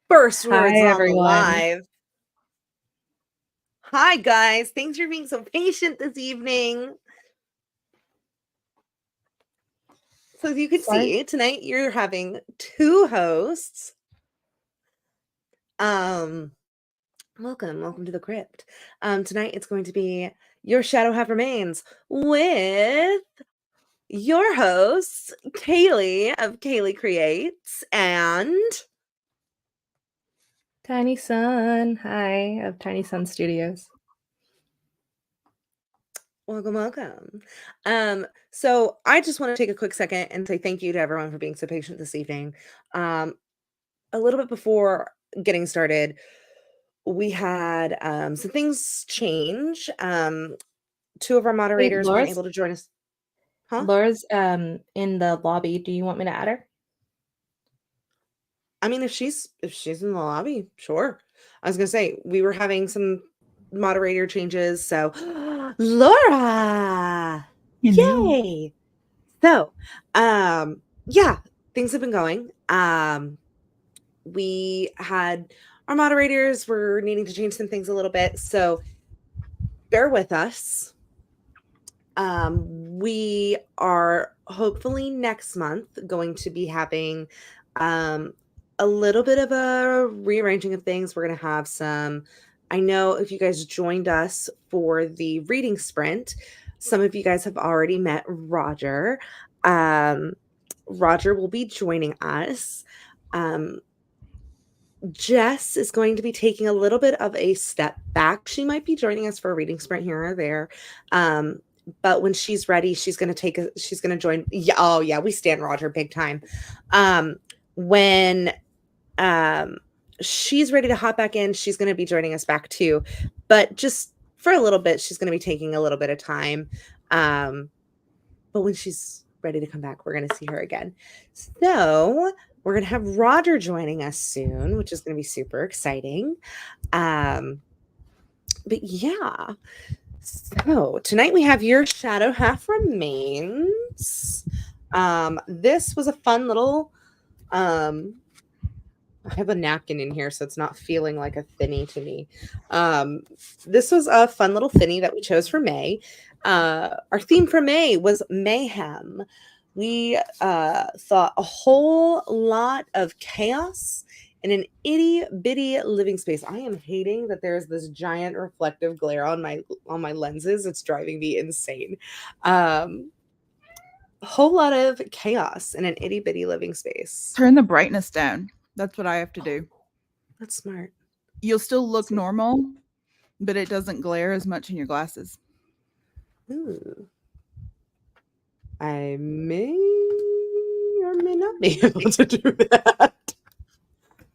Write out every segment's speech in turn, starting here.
First words Hi, on the everyone. live. Hi, guys. Thanks for being so patient this evening. So, as you can Sorry. see, tonight you're having two hosts. Welcome to the crypt. Tonight it's going to be Your Shadow Half Remains with your hosts, Kaylee of Kaylee Creates and Tiny Sun. Hi, of Tiny Sun Studios. welcome. So I just want to take a quick second and say thank you to everyone for being so patient this evening. A little bit before getting started, we had some things change. Two of our Wait, moderators weren't able to join us. Huh? Laura's in the lobby. Do you want me to add her? I mean, if she's in the lobby, sure. I was gonna say we were having some moderator changes, so Laura, Hello. yay! So, yeah, things have been going. We had our moderators were needing to change some things a little bit, so bear with us. We are hopefully next month going to be having a little bit of a rearranging of things. We're going to have some. I know if you guys joined us for the reading sprint, some of you guys have already met Roger. Roger will be joining us. Jess is going to be taking a little bit of a step back. She might be joining us for a reading sprint here or there. But when she's ready, she's going to join. Yeah, oh yeah, we stand Roger big time. When she's ready to hop back in, she's going to be joining us back too. But just for a little bit, she's going to be taking a little bit of time. But when she's ready to come back, we're going to see her again. So we're going to have Roger joining us soon, which is going to be super exciting. But yeah. So tonight we have Your Shadow Half Remains. This was a fun little I have a napkin in here, so it's not feeling like a thinny to me. This was a fun little thinny that we chose for May. Our theme for May was mayhem. We thought a whole lot of chaos in an itty bitty living space. I am hating that there's this giant reflective glare on my lenses. It's driving me insane. A whole lot of chaos in an itty bitty living space. Turn the brightness down. That's what I have to do. That's smart. You'll still look normal, but it doesn't glare as much in your glasses. Ooh. I may or may not be able to do that.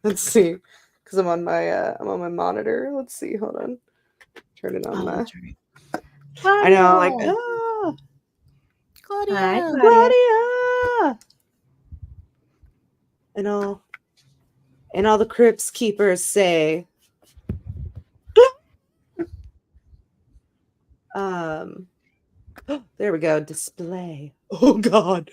Let's see, because I'm on my monitor. Let's see. Hold on. Turn it on. That's right. I know, like Claudia. Hi, Claudia, and all the Crypt's keepers say, there we go. Display. Oh God.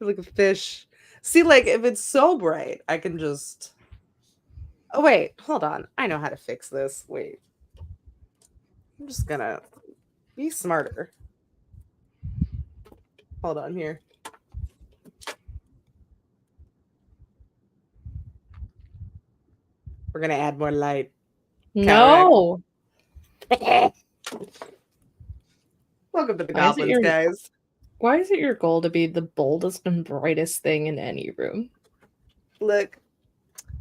Like a fish. See, like if it's so bright, I can just. Oh wait, hold on. I know how to fix this. Wait. I'm just gonna be smarter. Hold on here. We're gonna add more light. No. Welcome to the Goblins, guys. Why is it your goal to be the boldest and brightest thing in any room? Look,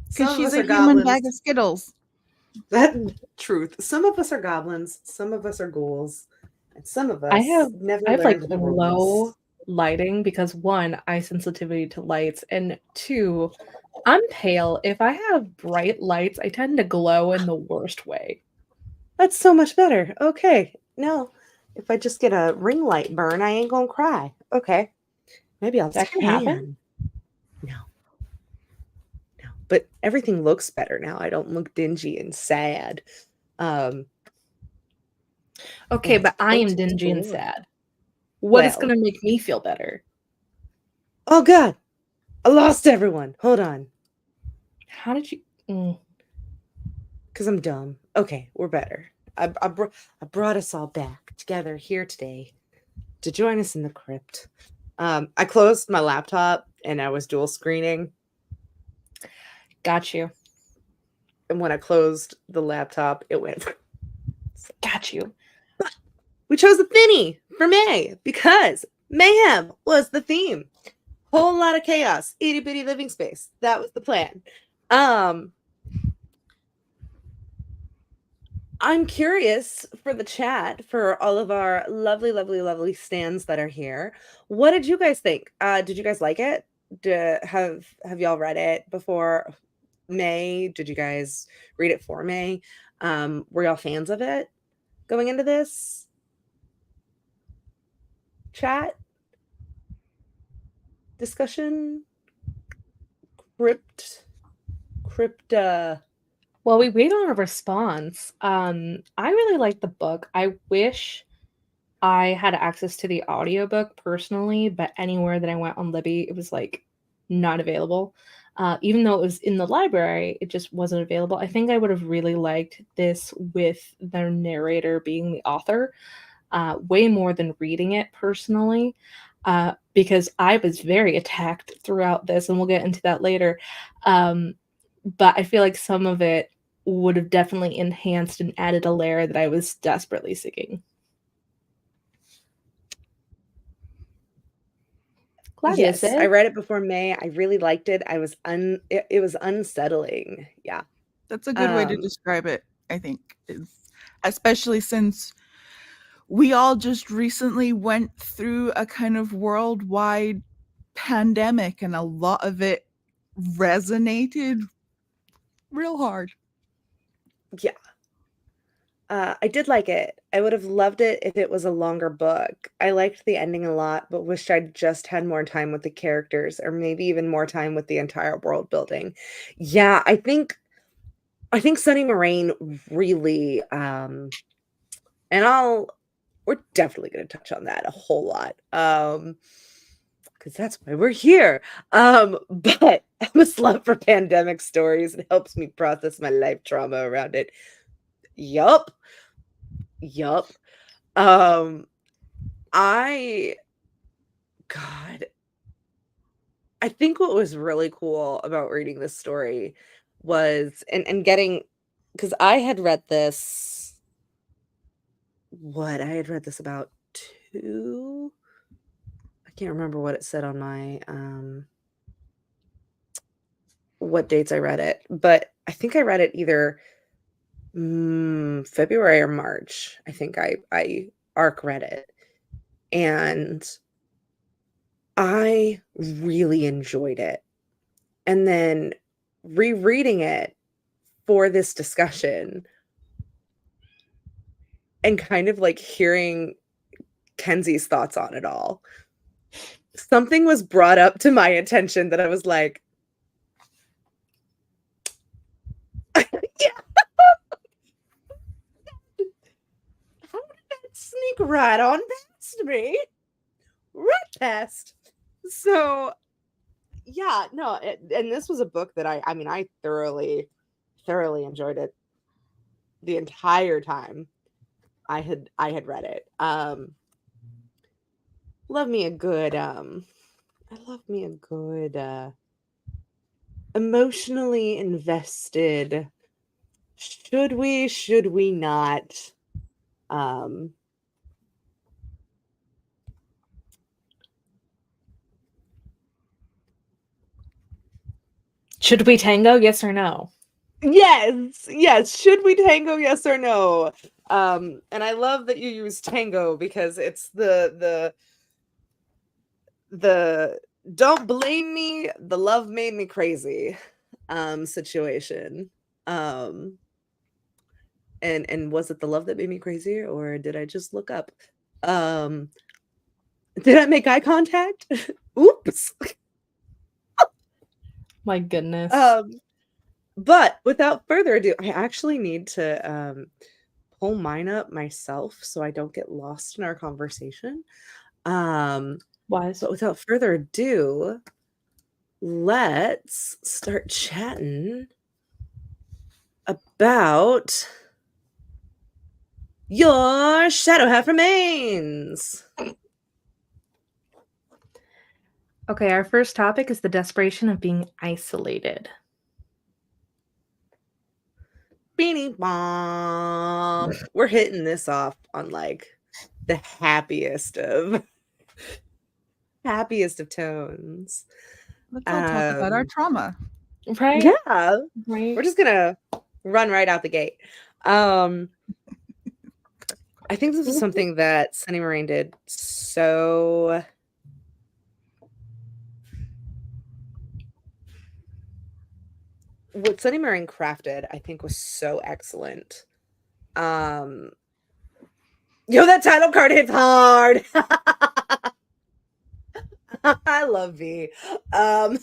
Because she's a human bag of Skittles. That truth. Some of us are goblins, some of us are ghouls, and some of us I have like the low lighting because one, eye sensitivity to lights, and two, I'm pale. If I have bright lights, I tend to glow in the worst way. That's so much better. Okay. No, if I just get a ring light burn, I ain't gonna cry. Okay. Maybe I'll That can happen. No. But everything looks better now. I don't look dingy and sad. Okay, and I but I am closed the dingy and door. sad. What is Well, going to make me feel better? oh God, I lost everyone. Hold on, How did you? Mm. because I'm dumb. Okay, we're better. I brought us all back together here today to join us in the crypt. I closed my laptop and I was dual screening. Got you. And when I closed the laptop, it went. Got you. We chose a Finny for May because mayhem was the theme. Whole lot of chaos, itty bitty living space. That was the plan. I'm curious for the chat, for all of our lovely, lovely, lovely stands that are here. What did you guys think? Did you guys like it? Have y'all read it before May? Did you guys read it for May? Were y'all fans of it going into this? Chat? Discussion? Crypt? Well, we wait on a response. I really like the book. I wish I had access to the audiobook personally, but anywhere that I went on Libby, it was like not available. Even though it was in the library, it just wasn't available. I think I would have really liked this with the narrator being the author, way more than reading it personally, because I was very attacked throughout this, and we'll get into that later. But I feel like some of it would have definitely enhanced and added a layer that I was desperately seeking. Yes, I read it before May. I really liked it. I was it was unsettling. Yeah. That's a good way to describe it, I think, especially since we all just recently went through a kind of worldwide pandemic and a lot of it resonated real hard. Yeah. I did like it. I would have loved it if it was a longer book. I liked the ending a lot, but wished I'd just had more time with the characters or maybe even more time with the entire world building. Yeah, I think Sunny Moraine really and we're definitely going to touch on that a whole lot. Because that's why we're here. But I have a love for pandemic stories. It helps me process my life trauma around it. Yup. I think what was really cool about reading this story was and getting, because I had read this about two. I can't remember what it said on my what dates I read it, but I think I read it either February or March. I think I arc read it, and I really enjoyed it. And then rereading it for this discussion and kind of like hearing Kenzie's thoughts on it all, something was brought up to my attention that I was like, yeah. How did that sneak right on past me? Right past. So, yeah, no, and this was a book that I thoroughly enjoyed it the entire time I had read it. Love me a good emotionally invested, should we not should we tango, yes or no? Yes, should we tango, yes or no? And I love that you use tango because it's the don't blame me, the love made me crazy situation. And was it the love that made me crazy, or did I just look up? Did I make eye contact? Oops. My goodness. But without further ado, I actually need to pull mine up myself so I don't get lost in our conversation. But without further ado, let's start chatting about your shadow half remains. Okay, our first topic is the desperation of being isolated. Beanie bomb. We're hitting this off on like the happiest of tones. Let's all talk about our trauma. Right? Yeah. Right. We're just gonna run right out the gate. I think this is something that Sunny Moraine did so what Sunny Moraine crafted, I think, was so excellent. Yo, that title card hits hard. I love V. Our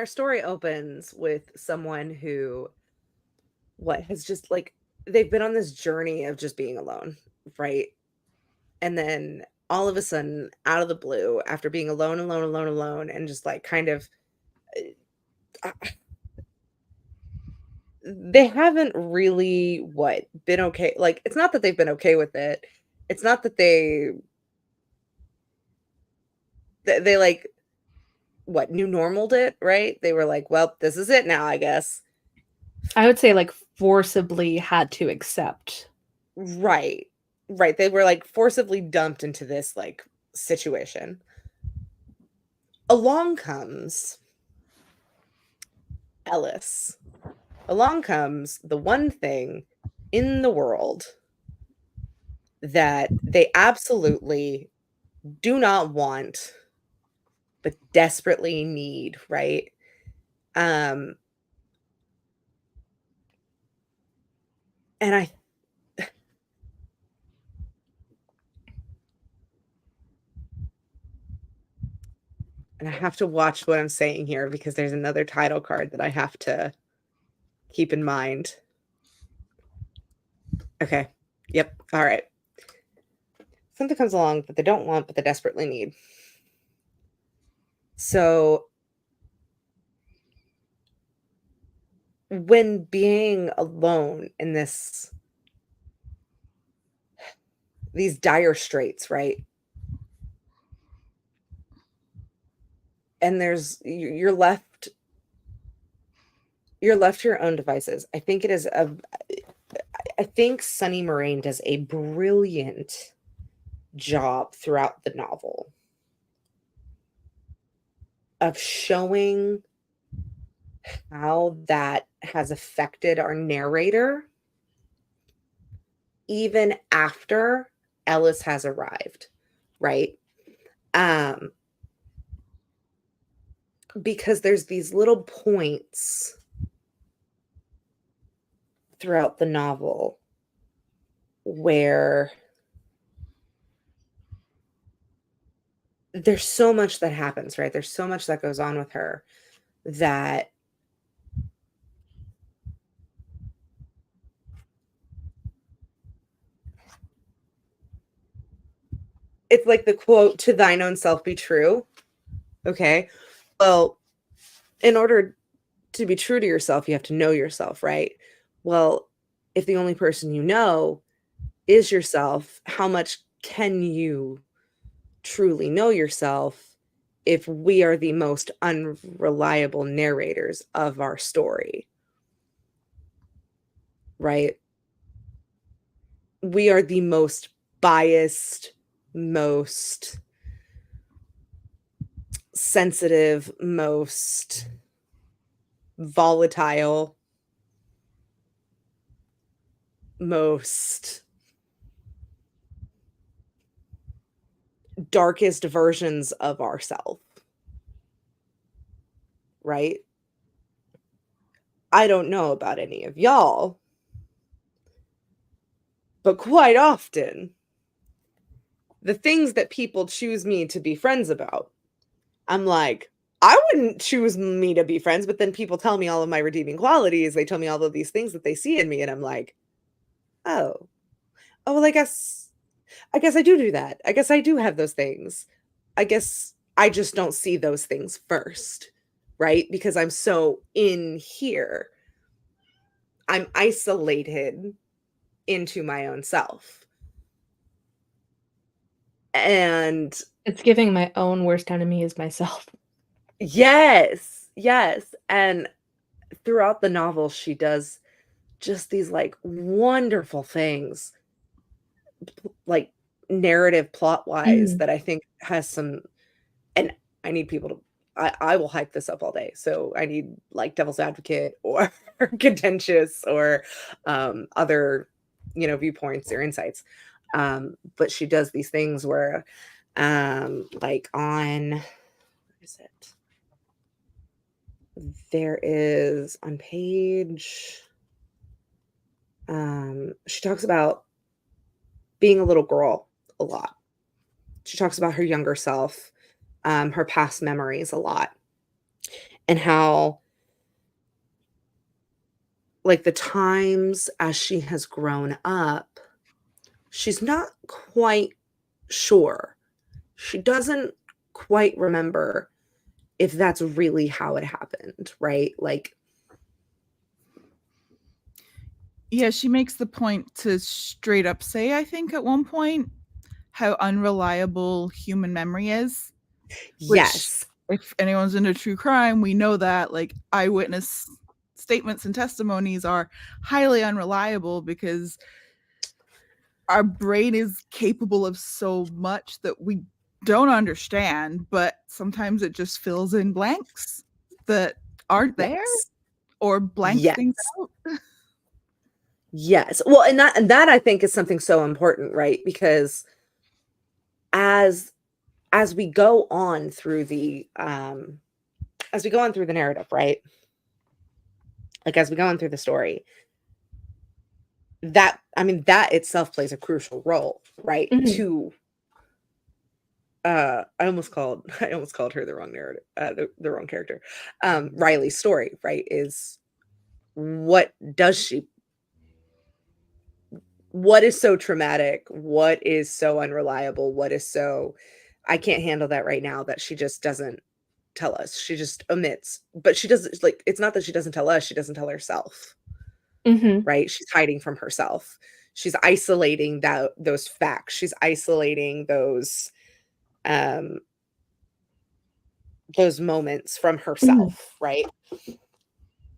story opens with someone who has just like they've been on this journey of just being alone, right? And then all of a sudden, out of the blue, after being alone, and just like kind of they haven't really been okay. Like, it's not that they've been okay with it. It's not that they like new normaled it, right? They were like, well, this is it now, I guess. I would say like forcibly had to accept. Right. They were like forcibly dumped into this like situation. Along comes Ellis. Along comes the one thing in the world that they absolutely do not want but desperately need, right? And I have to watch what I'm saying here because there's another title card that I have to keep in mind. Okay. Yep. All right. Something comes along that they don't want but they desperately need. So when being alone in these dire straits, right? And you're left to your own devices. I think Sunny Moraine does a brilliant job throughout the novel of showing how that has affected our narrator even after Ellis has arrived, right? Because there's these little points throughout the novel where there's so much that happens, right? There's so much that goes on with her that it's like the quote, "To thine own self be true." Okay. Well, in order to be true to yourself, you have to know yourself, right? Well, if the only person you know is yourself, how much can you truly know yourself if we are the most unreliable narrators of our story? Right? We are the most biased, most sensitive, most volatile, most darkest versions of ourselves, right? I don't know about any of y'all, but quite often, the things that people choose me to be friends about, I'm like, I wouldn't choose me to be friends, but then people tell me all of my redeeming qualities. They tell me all of these things that they see in me, and I'm like, oh, oh, well, I guess I do that. I guess I do have those things. I guess I just don't see those things first, right? Because I'm so in here. I'm isolated into my own self. And it's giving my own worst enemy is myself. yes, yes. And throughout the novel, she does just these like wonderful things, like narrative plot wise, that I think has some, and I need people to, I will hype this up all day. So I need like devil's advocate or contentious or other, viewpoints or insights. But she does these things where like on, where is it? There is on page, she talks about being a little girl a lot. She talks about her younger self, her past memories a lot, and how, like, the times as she has grown up, she's not quite sure. She doesn't quite remember if that's really how it happened, right? Like, yeah, she makes the point to straight up say, I think at one point, how unreliable human memory is. yes. If anyone's into true crime, we know that like eyewitness statements and testimonies are highly unreliable because our brain is capable of so much that we don't understand, but sometimes it just fills in blanks that aren't there Yes. or blanks Yes. things out. Yes. Well, and that I think is something so important, right? Because as we go on through the narrative, right? Like as we go on through the story, that itself plays a crucial role, right? To I almost called her the wrong narrative, the wrong character. Riley's story, right, is what is so traumatic, what is so unreliable, what is so, I can't handle that right now, that she just doesn't tell us. She just omits. But she doesn't, like, it's not that she doesn't tell us, she doesn't tell herself. Right? She's hiding from herself. She's isolating those facts. She's isolating those moments from herself, right?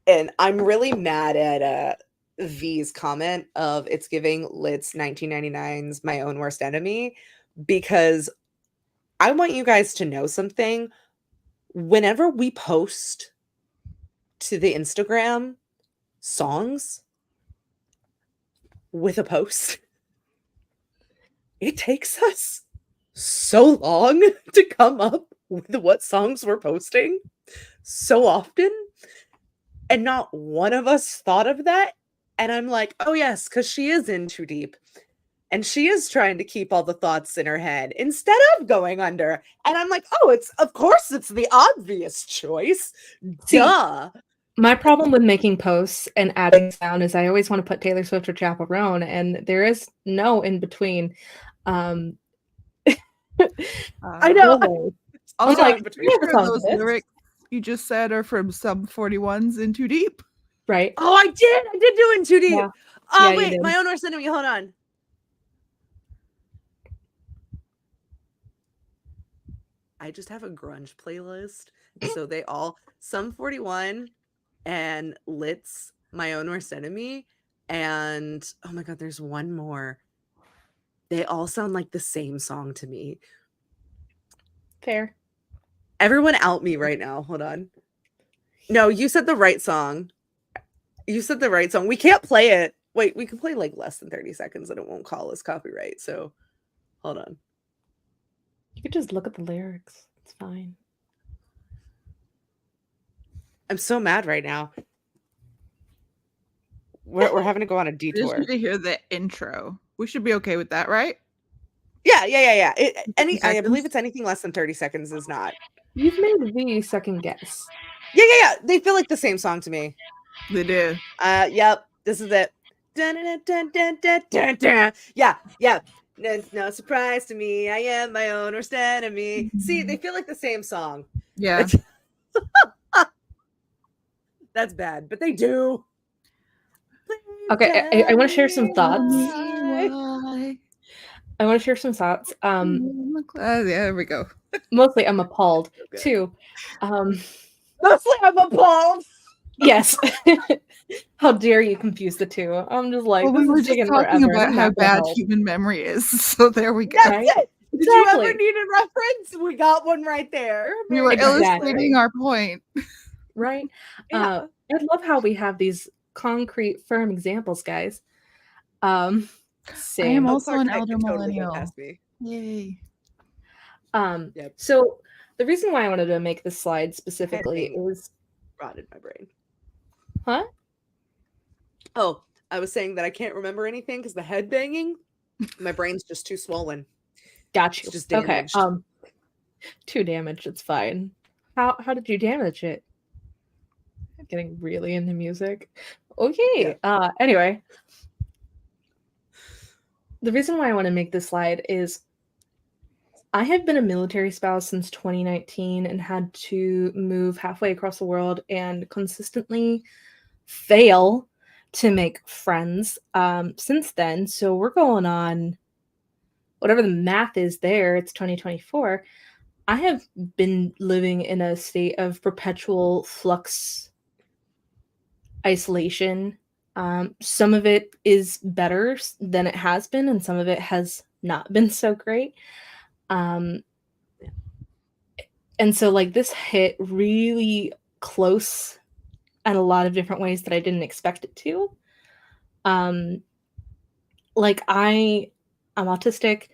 And I'm really mad at V's comment of it's giving Lit's 1999's My Own Worst Enemy, because I want you guys to know something. Whenever we post to the Instagram songs with a post, it takes us so long to come up with what songs we're posting so often. And not one of us thought of that. And I'm like, oh yes, because she is in too deep. And she is trying to keep all the thoughts in her head instead of going under. And I'm like, oh, of course it's the obvious choice. Duh. My problem with making posts and adding sound is I always want to put Taylor Swift or Chaperone, and there is no in between. I know. Also, like, those lyrics you just said are from Sum 41's In Too Deep. Right. Oh, I did do In Too Deep. Yeah. Oh, yeah, wait, My Own Worst Enemy. Hold on. I just have a grunge playlist. So they all, Sum 41 and Lit's My Own Worst Enemy. And oh my God, there's one more. They all sound like the same song to me. Fair. Everyone out me right now. Hold on. No, you said the right song. You said the right song. We can't play it. Wait, we can play like less than 30 seconds and it won't call us copyright. So hold on. You could just look at the lyrics. It's fine. I'm so mad right now. We're having to go on a detour. Just need to hear the intro. We should be okay with that, right? Yeah. I believe it's anything less than 30 seconds is not. You've made me second guess. Yeah. They feel like the same song to me. They do. Yep. This is it. Dun, dun, dun, dun, dun, dun, dun. Yeah. No surprise to me. I am my own worst enemy. See, they feel like the same song. Yeah. That's bad, but they do. Okay, I want to share some thoughts. Why? I want to share some thoughts. Yeah, there we go. Mostly I'm appalled. Okay. Two, mostly I'm appalled. Yes. How dare you confuse the two? I'm just like, Well, this we were is just taking talking forever. about I'm how not gonna bad help. human memory is, so there we go. That's Right? it. Did Exactly. you ever need a reference? We got one right there. We were Exactly. illustrating our point. Right? Yeah. I love how we have these concrete, firm examples, guys. I Same. am Oh, also Clark an Knight elder could totally go millennial. past me. Yay. Yep. So the reason why I wanted to make this slide specifically Headbang is rotted my brain. Huh? Oh, I was saying that I can't remember anything because the head banging, my brain's just too swollen. Got you. It's just Okay. damaged. Too damaged. It's fine. How did you damage it? Getting really into music. Okay. Yeah. Anyway, the reason why I want to make this slide is I have been a military spouse since 2019 and had to move halfway across the world and consistently fail to make friends since then. So we're going on whatever the math is there, it's 2024. I have been living in a state of perpetual flux isolation. Some of it is better than it has been, and some of it has not been so great. And so, like, this hit really close in a lot of different ways that I didn't expect it to. Like, I'm autistic.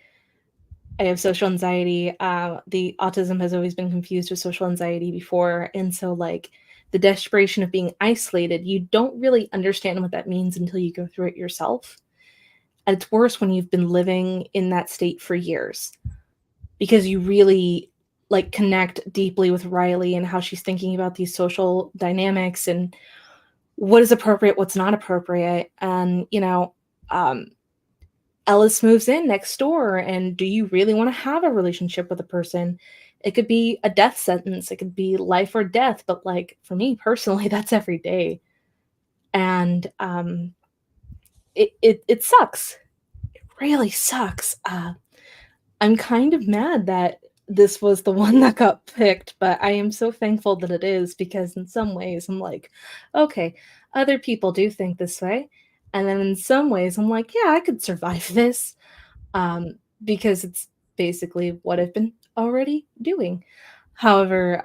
I have social anxiety. The autism has always been confused with social anxiety before. And so, like, the desperation of being isolated, you don't really understand what that means until you go through it yourself. And it's worse when you've been living in that state for years because you really like connect deeply with Riley and how she's thinking about these social dynamics and what is appropriate, what's not appropriate. And, Ellis moves in next door, and do you really want to have a relationship with a person? It could be a death sentence. It could be life or death. But like for me personally, that's every day. And it sucks. It really sucks. I'm kind of mad that this was the one that got picked, but I am so thankful that it is because in some ways I'm like, okay, other people do think this way. And then in some ways I'm like, yeah, I could survive this because it's basically what I've been already doing. However,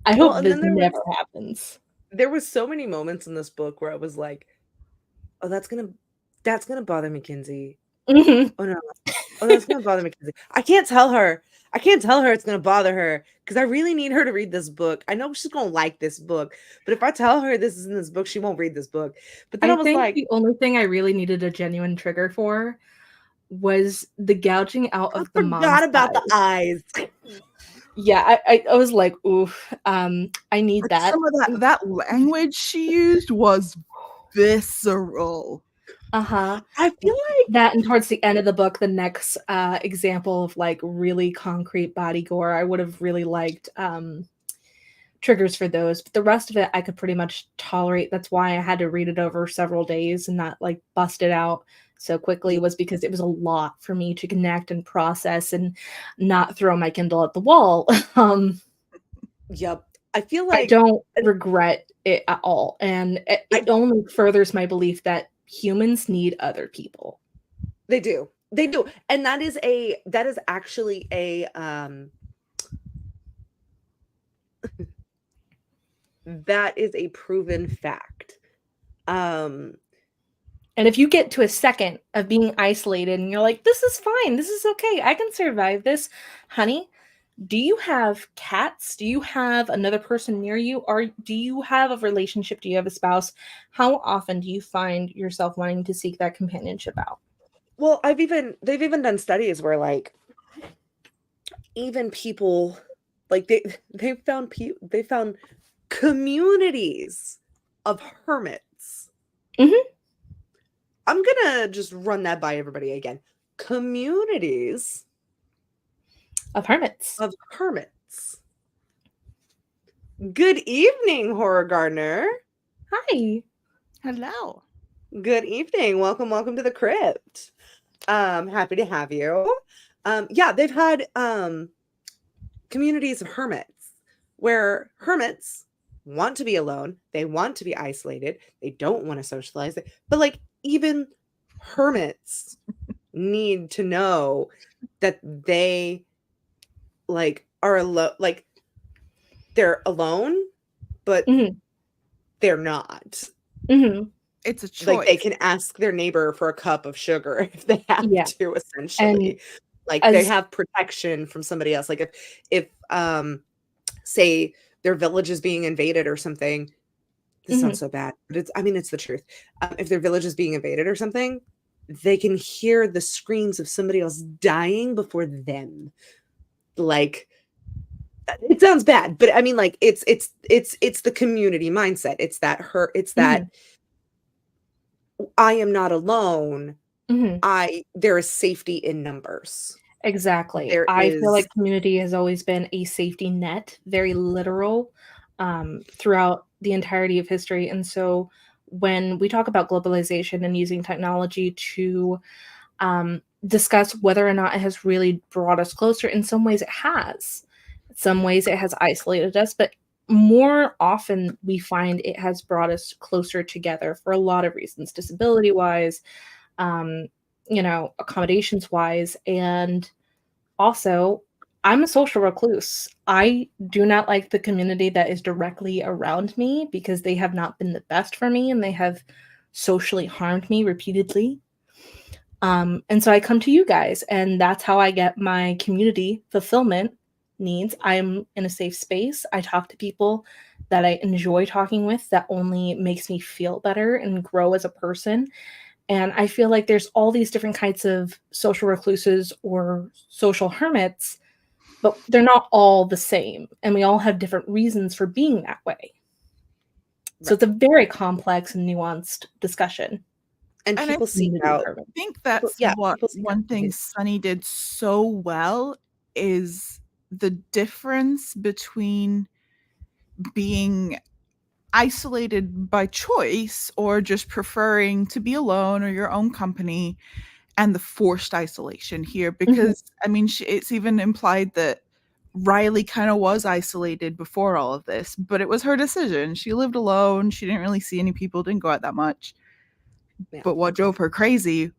I hope this never happens. There was so many moments in this book where I was like, oh, that's gonna bother me, Kinsey. Mm-hmm. Oh no. Oh, that's gonna bother me, Kinsey. I can't tell her it's gonna bother her because I really need her to read this book. I know she's gonna like this book, but if I tell her this is in this book, she won't read this book. But then I was think like, the only thing I really needed a genuine trigger for was the gouging out of the mom's forgot about the eyes. Yeah, I was like, oof, I need But that. some of that language she used was visceral. Uh-huh. I feel like that, and towards the end of the book, the next example of like really concrete body gore, I would have really liked triggers for those, but the rest of it I could pretty much tolerate. That's why I had to read it over several days and not like bust it out so quickly, was because it was a lot for me to connect and process and not throw my Kindle at the wall. Yep. I feel like I don't regret it at all, and it only furthers my belief that humans need other people. They do. And that is actually a that is a proven fact. And if you get to a second of being isolated and you're like, this is fine, this is okay, I can survive this, honey, do you have cats? Do you have another person near you? Or do you have a relationship? Do you have a spouse? How often do you find yourself wanting to seek that companionship out? Well, they've even done studies where like even people like they found communities of hermits. Mm-hmm. I'm gonna just run that by everybody again. Communities Of hermits. of hermits. Good evening, Horror Gardener. Hi. Hello. Good evening. Welcome to the crypt. Happy to have you. Yeah, they've had communities of hermits where hermits want to be alone, they want to be isolated, they don't want to socialize, but like even hermits need to know that they like are alone, like they're alone, but Mm-hmm. they're not. Mm-hmm. It's a choice. Like they can ask their neighbor for a cup of sugar if they have Yeah. to, essentially. And Like they have protection from somebody else. Like if say their village is being invaded or something. This sounds so bad, but it's the truth. If their village is being invaded or something, they can hear the screams of somebody else dying before them. Like it sounds bad, but I mean, like it's the community mindset. It's that that I am not alone. There is safety in numbers. Exactly. There I feel is like community has always been a safety net, very literal, throughout the entirety of history. And so when we talk about globalization and using technology to discuss whether or not it has really brought us closer, in some ways it has. In some ways it has isolated us, but more often we find it has brought us closer together for a lot of reasons, disability wise, accommodations wise, and also, I'm a social recluse. I do not like the community that is directly around me because they have not been the best for me and they have socially harmed me repeatedly. And so I come to you guys, and that's how I get my community fulfillment needs. I'm in a safe space. I talk to people that I enjoy talking with, that only makes me feel better and grow as a person. And I feel like there's all these different kinds of social recluses or social hermits, but they're not all the same. And we all have different reasons for being that way. So it's a very complex and nuanced discussion. And people seek out. I think that's what one thing Sunny did so well is the difference between being isolated by choice or just preferring to be alone or your own company and the forced isolation here, because I mean it's even implied that Riley kind of was isolated before all of this, but it was her decision. She lived alone, she didn't really see any people, didn't go out that much. But what drove her crazy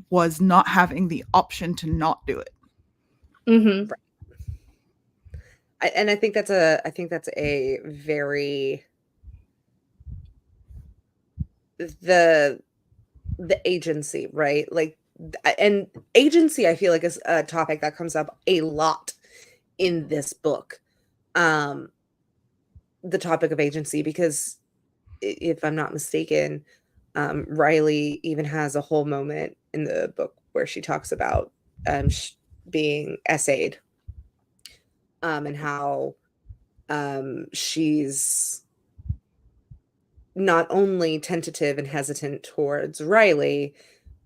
was not having the option to not do it. Right. I think that's a very the agency, right? Like, and agency, I feel like is a topic that comes up a lot in this book. The topic of agency, because if I'm not mistaken, Riley even has a whole moment in the book where she talks about being essayed, and how she's not only tentative and hesitant towards Riley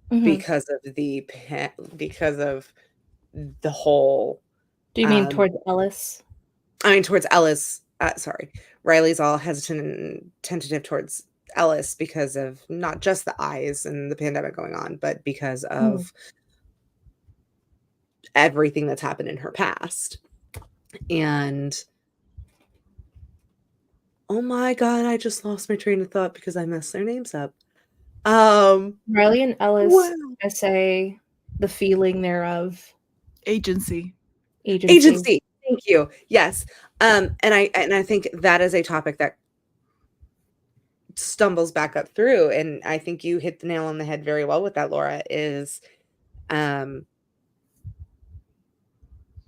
because of the whole. Do you mean towards Ellis? I mean towards Ellis. Sorry, Riley's all hesitant and tentative towards Ellis because of not just the eyes and the pandemic going on, but because of everything that's happened in her past. And oh my god, I just lost my train of thought because I messed their names up. Riley and Ellis essay the feeling thereof. Agency. Thank you. Yes. And I think that is a topic that stumbles back up through, and I think you hit the nail on the head very well with that, Laura, is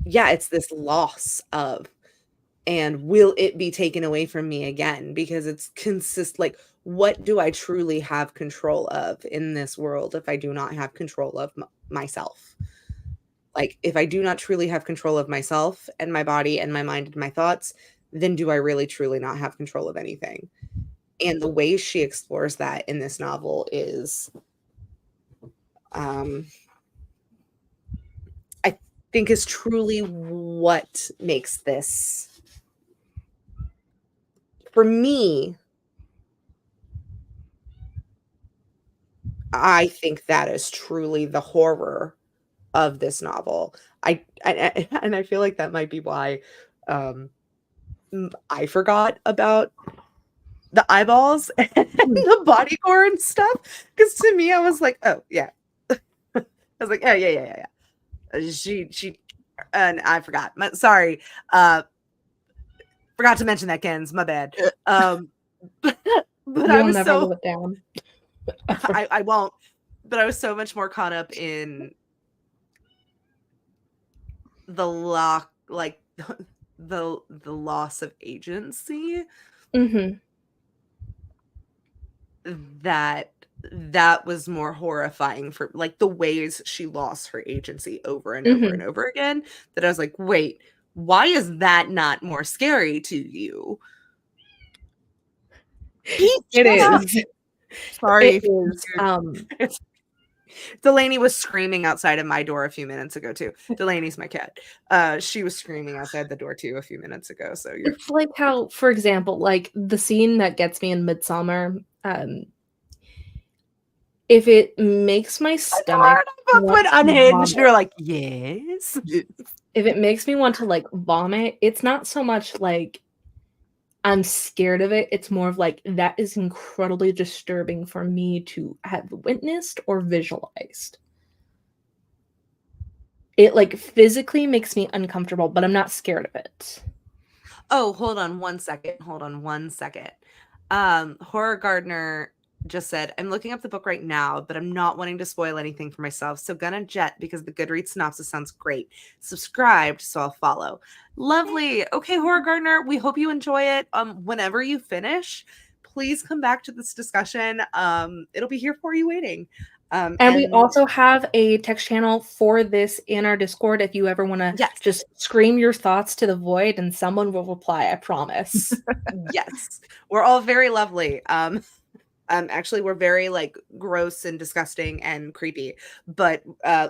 it's this loss of, and will it be taken away from me again? Because it's like, what do I truly have control of in this world if I do not have control of myself? Like, if I do not truly have control of myself and my body and my mind and my thoughts, then do I really truly not have control of anything? And the way she explores that in this novel is, I think, is truly what makes this, for me, I think that is truly the horror of this novel. And I feel like that might be why I forgot about the eyeballs and the body core and stuff. Because to me, I was like, oh yeah. I was like, oh yeah. She, and I forgot. Sorry, forgot to mention that, Kens. My bad. But I You'll was never so live it down. I won't. But I was so much more caught up in the lock, like the loss of agency, that was more horrifying, for like the ways she lost her agency over and over and over again, that I was like, wait, why is that not more scary to you? It is. Sorry. It is. Delaney was screaming outside of my door a few minutes ago too. Delaney's my cat. She was screaming outside the door too a few minutes ago. So it's like how, for example, like the scene that gets me in Midsummer, if it makes my stomach went unhinged, you're like, yes. If it makes me want to like vomit, it's not so much like I'm scared of it. It's more of like, that is incredibly disturbing for me to have witnessed or visualized. It like physically makes me uncomfortable, but I'm not scared of it. Oh, hold on one second. Horror Gardener just said, I'm looking up the book right now, but I'm not wanting to spoil anything for myself. So gonna jet because the Goodreads synopsis sounds great. Subscribed, so I'll follow. Lovely. Okay, Horror Gardener, we hope you enjoy it. Whenever you finish, please come back to this discussion. It'll be here for you waiting. And we also have a text channel for this in our Discord if you ever want to just scream your thoughts to the void and someone will reply, I promise. Yes. We're all very lovely. Actually, we're very like gross and disgusting and creepy, but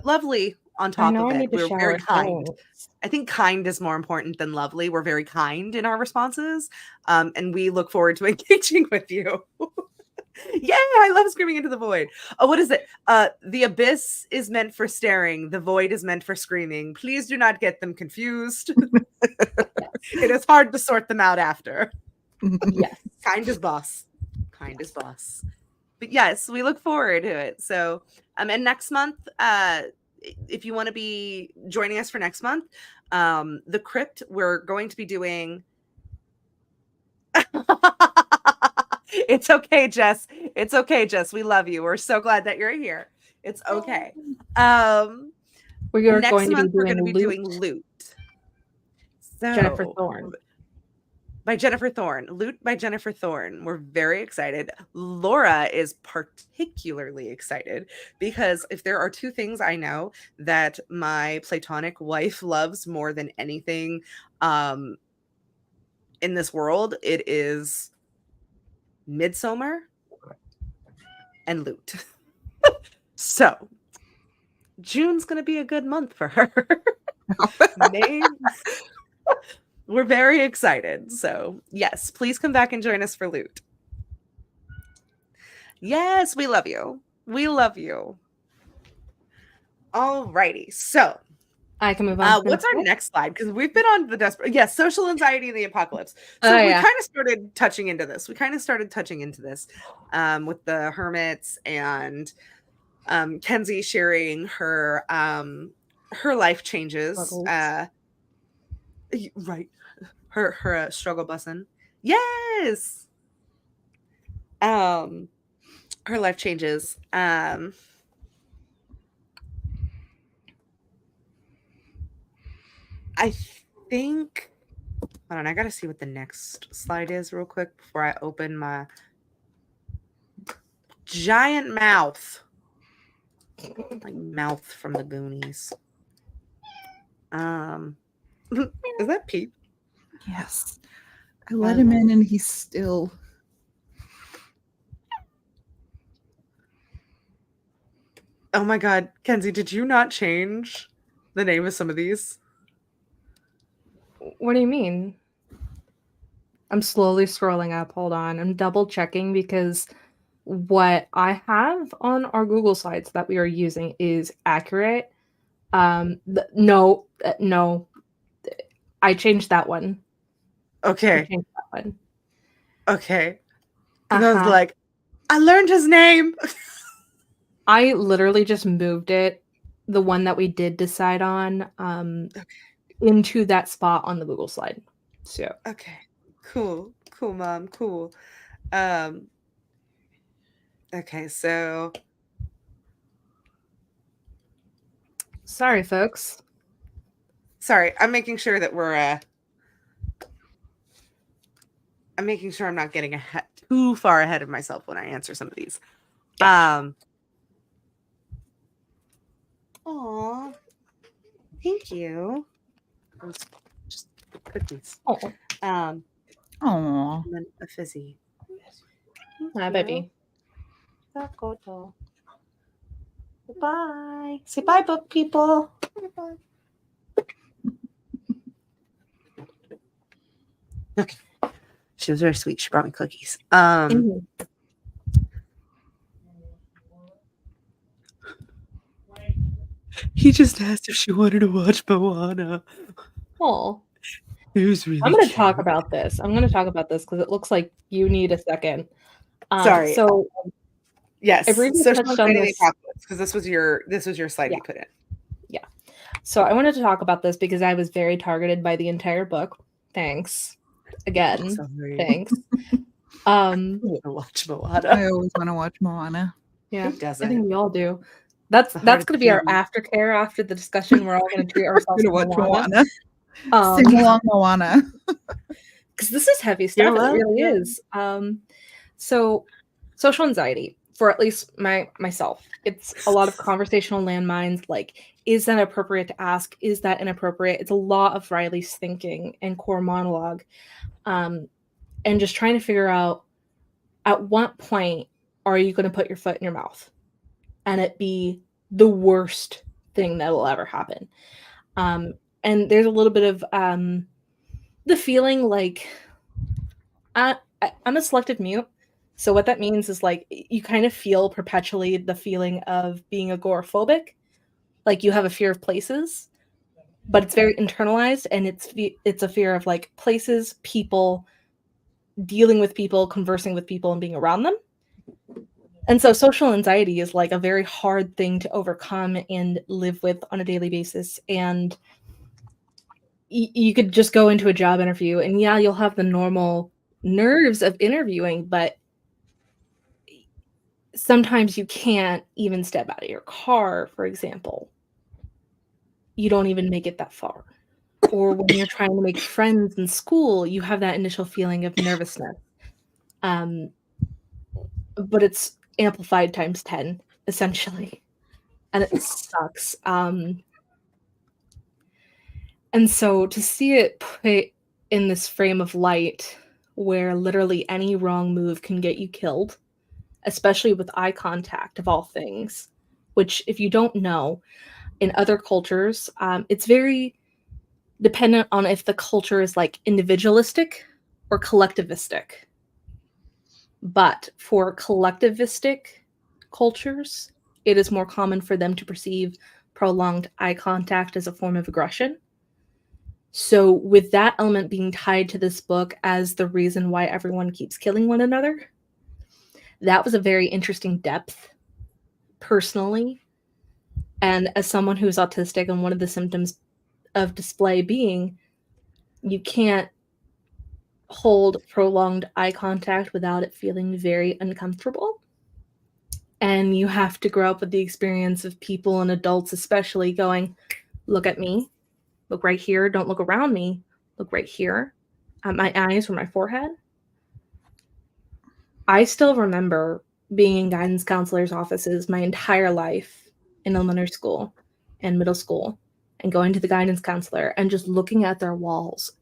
lovely on top of it. We're very kind. I think kind is more important than lovely. We're very kind in our responses, and we look forward to engaging with you. Yeah, I love screaming into the void. Oh, what is it? The abyss is meant for staring. The void is meant for screaming. Please do not get them confused. It is hard to sort them out after. Yes. Kind is boss. Kind is boss. But yes, we look forward to it. So, and next month, if you want to be joining us for next month, the Crypt, we're going to be doing. It's okay, Jess. It's okay, Jess. We love you. We're so glad that you're here. It's okay. We're next going month we're going to be Loot. doing Loot. So, Jennifer Thorne. By Jennifer Thorne. Loot by Jennifer Thorne. We're very excited. Laura is particularly excited because if there are two things I know that my platonic wife loves more than anything in this world, it is Midsommar and Loot. So June's going to be a good month for her. We're very excited. So yes, please come back and join us for Loot. Yes, we love you. We love you. Alrighty. So I can move on. What's our next slide? Because we've been on the desperate. Yes, social anxiety in the apocalypse. So we kind of started touching into this. with the hermits and Kenzie sharing her life changes. Right. Her struggle bussin'. Yes. Her life changes. I think, hold on, I gotta see what the next slide is real quick before I open my giant mouth. Like mouth from the Goonies. Is that Pete? Yes. I let him in and he's still. Oh my God, Kenzie, did you not change the name of some of these? What do you mean? I'm slowly scrolling up. Hold on. I'm double checking because what I have on our Google Slides that we are using is accurate. No, no. I changed that one. I Okay. changed that one. Okay. Because I was like, I learned his name. I literally just moved it, the one that we did decide on, into that spot on the Google slide. So Okay. Cool. Cool, Mom. Cool. Okay, so sorry, folks. sorry, I'm making sure that we're I'm making sure I'm not getting too far ahead of myself when I answer some of these. Yeah. Aw. Thank you. Just cookies. Oh. And Aww. then a fizzy. Hi, baby. Bye. Say bye, book people. Okay. She was very sweet. She brought me cookies. He just asked if she wanted to watch Moana. Oh. It was really I'm going to cute. talk about this. I'm going to talk about this because it looks like you need a second. Sorry. So yes, social touched on this because this was your slide you put in. Yeah. So I wanted to talk about this because I was very targeted by the entire book. Thanks. Again. Sorry. Thanks. I want to watch Moana. I always want to watch Moana. Yeah, Who doesn't? I think we all do. That's going to be our aftercare after the discussion. We're all going to treat ourselves to watch Moana. Sing along Moana. Because this is heavy stuff. It really is. So social anxiety, for at least myself, it's a lot of conversational landmines. Like, is that appropriate to ask? Is that inappropriate? It's a lot of Riley's thinking and core monologue, and just trying to figure out at what point are you going to put your foot in your mouth and it be the worst thing that will ever happen. And there's a little bit of the feeling like I'm a selective mute. So what that means is like you kind of feel perpetually the feeling of being agoraphobic, like you have a fear of places, but it's very internalized, and it's a fear of like places, people, dealing with people, conversing with people, and being around them. And so social anxiety is like a very hard thing to overcome and live with on a daily basis. And you could just go into a job interview and yeah, you'll have the normal nerves of interviewing, but sometimes you can't even step out of your car, for example. You don't even make it that far. Or when you're trying to make friends in school, you have that initial feeling of nervousness. But it's amplified times 10, essentially. And it sucks. And so to see it put in this frame of light where literally any wrong move can get you killed, especially with eye contact of all things, which if you don't know, in other cultures, it's very dependent on if the culture is like individualistic or collectivistic. But for collectivistic cultures, it is more common for them to perceive prolonged eye contact as a form of aggression. So with that element being tied to this book as the reason why everyone keeps killing one another, that was a very interesting depth, personally. And as someone who's autistic, and one of the symptoms of display being you can't hold prolonged eye contact without it feeling very uncomfortable. And you have to grow up with the experience of people and adults especially going, look at me, look right here, don't look around me, look right here, at my eyes or my forehead. I still remember being in guidance counselors' offices my entire life in elementary school and middle school and going to the guidance counselor and just looking at their walls.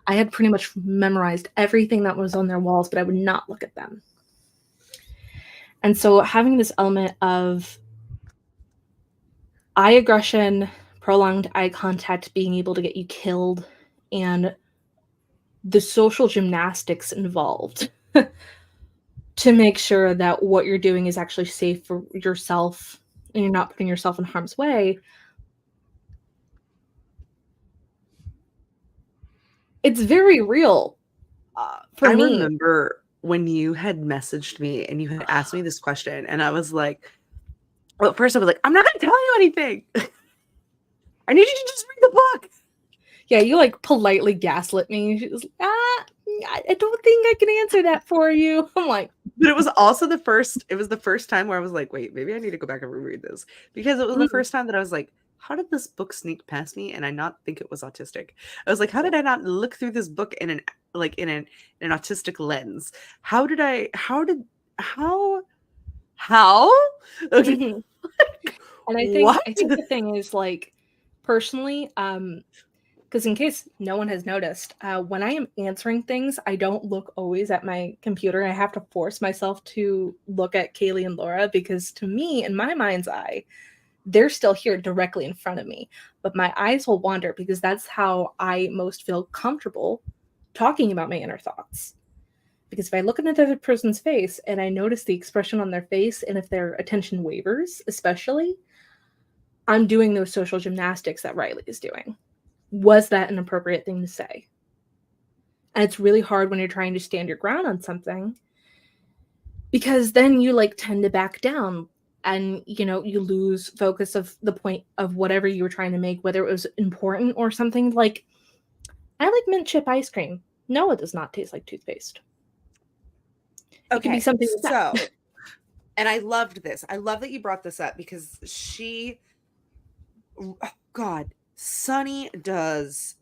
I had pretty much memorized everything that was on their walls, but I would not look at them. And so having this element of eye aggression, prolonged eye contact being able to get you killed, and the social gymnastics involved to make sure that what you're doing is actually safe for yourself and you're not putting yourself in harm's way. It's very real for me. I remember when you had messaged me and you had asked me this question, and I was like, well, at first I was like, I'm not going to tell you anything. I need you to just read the book. Yeah, you like politely gaslit me. She was like, I don't think I can answer that for you. I'm like, but it was also the first time where I was like, wait, maybe I need to go back and reread this, because it was the first time that I was like, how did this book sneak past me and I not think it was autistic? I was like, how did I not look through this book in an autistic lens? How? Okay. and I think the thing is, like, personally, because in case no one has noticed, when I am answering things, I don't look always at my computer. I have to force myself to look at Kaylee and Laura, because to me, in my mind's eye, they're still here directly in front of me. But my eyes will wander, because that's how I most feel comfortable talking about my inner thoughts. Because if I look at another person's face and I notice the expression on their face, and if their attention wavers, especially, I'm doing those social gymnastics that Riley is doing. Was that an appropriate thing to say? And it's really hard when you're trying to stand your ground on something, because then you like tend to back down and, you know, you lose focus of the point of whatever you were trying to make, whether it was important or something. Like, I like mint chip ice cream. No, it does not taste like toothpaste. Okay, it can be something like so that. And I loved this. I love that you brought this up, because Sunny does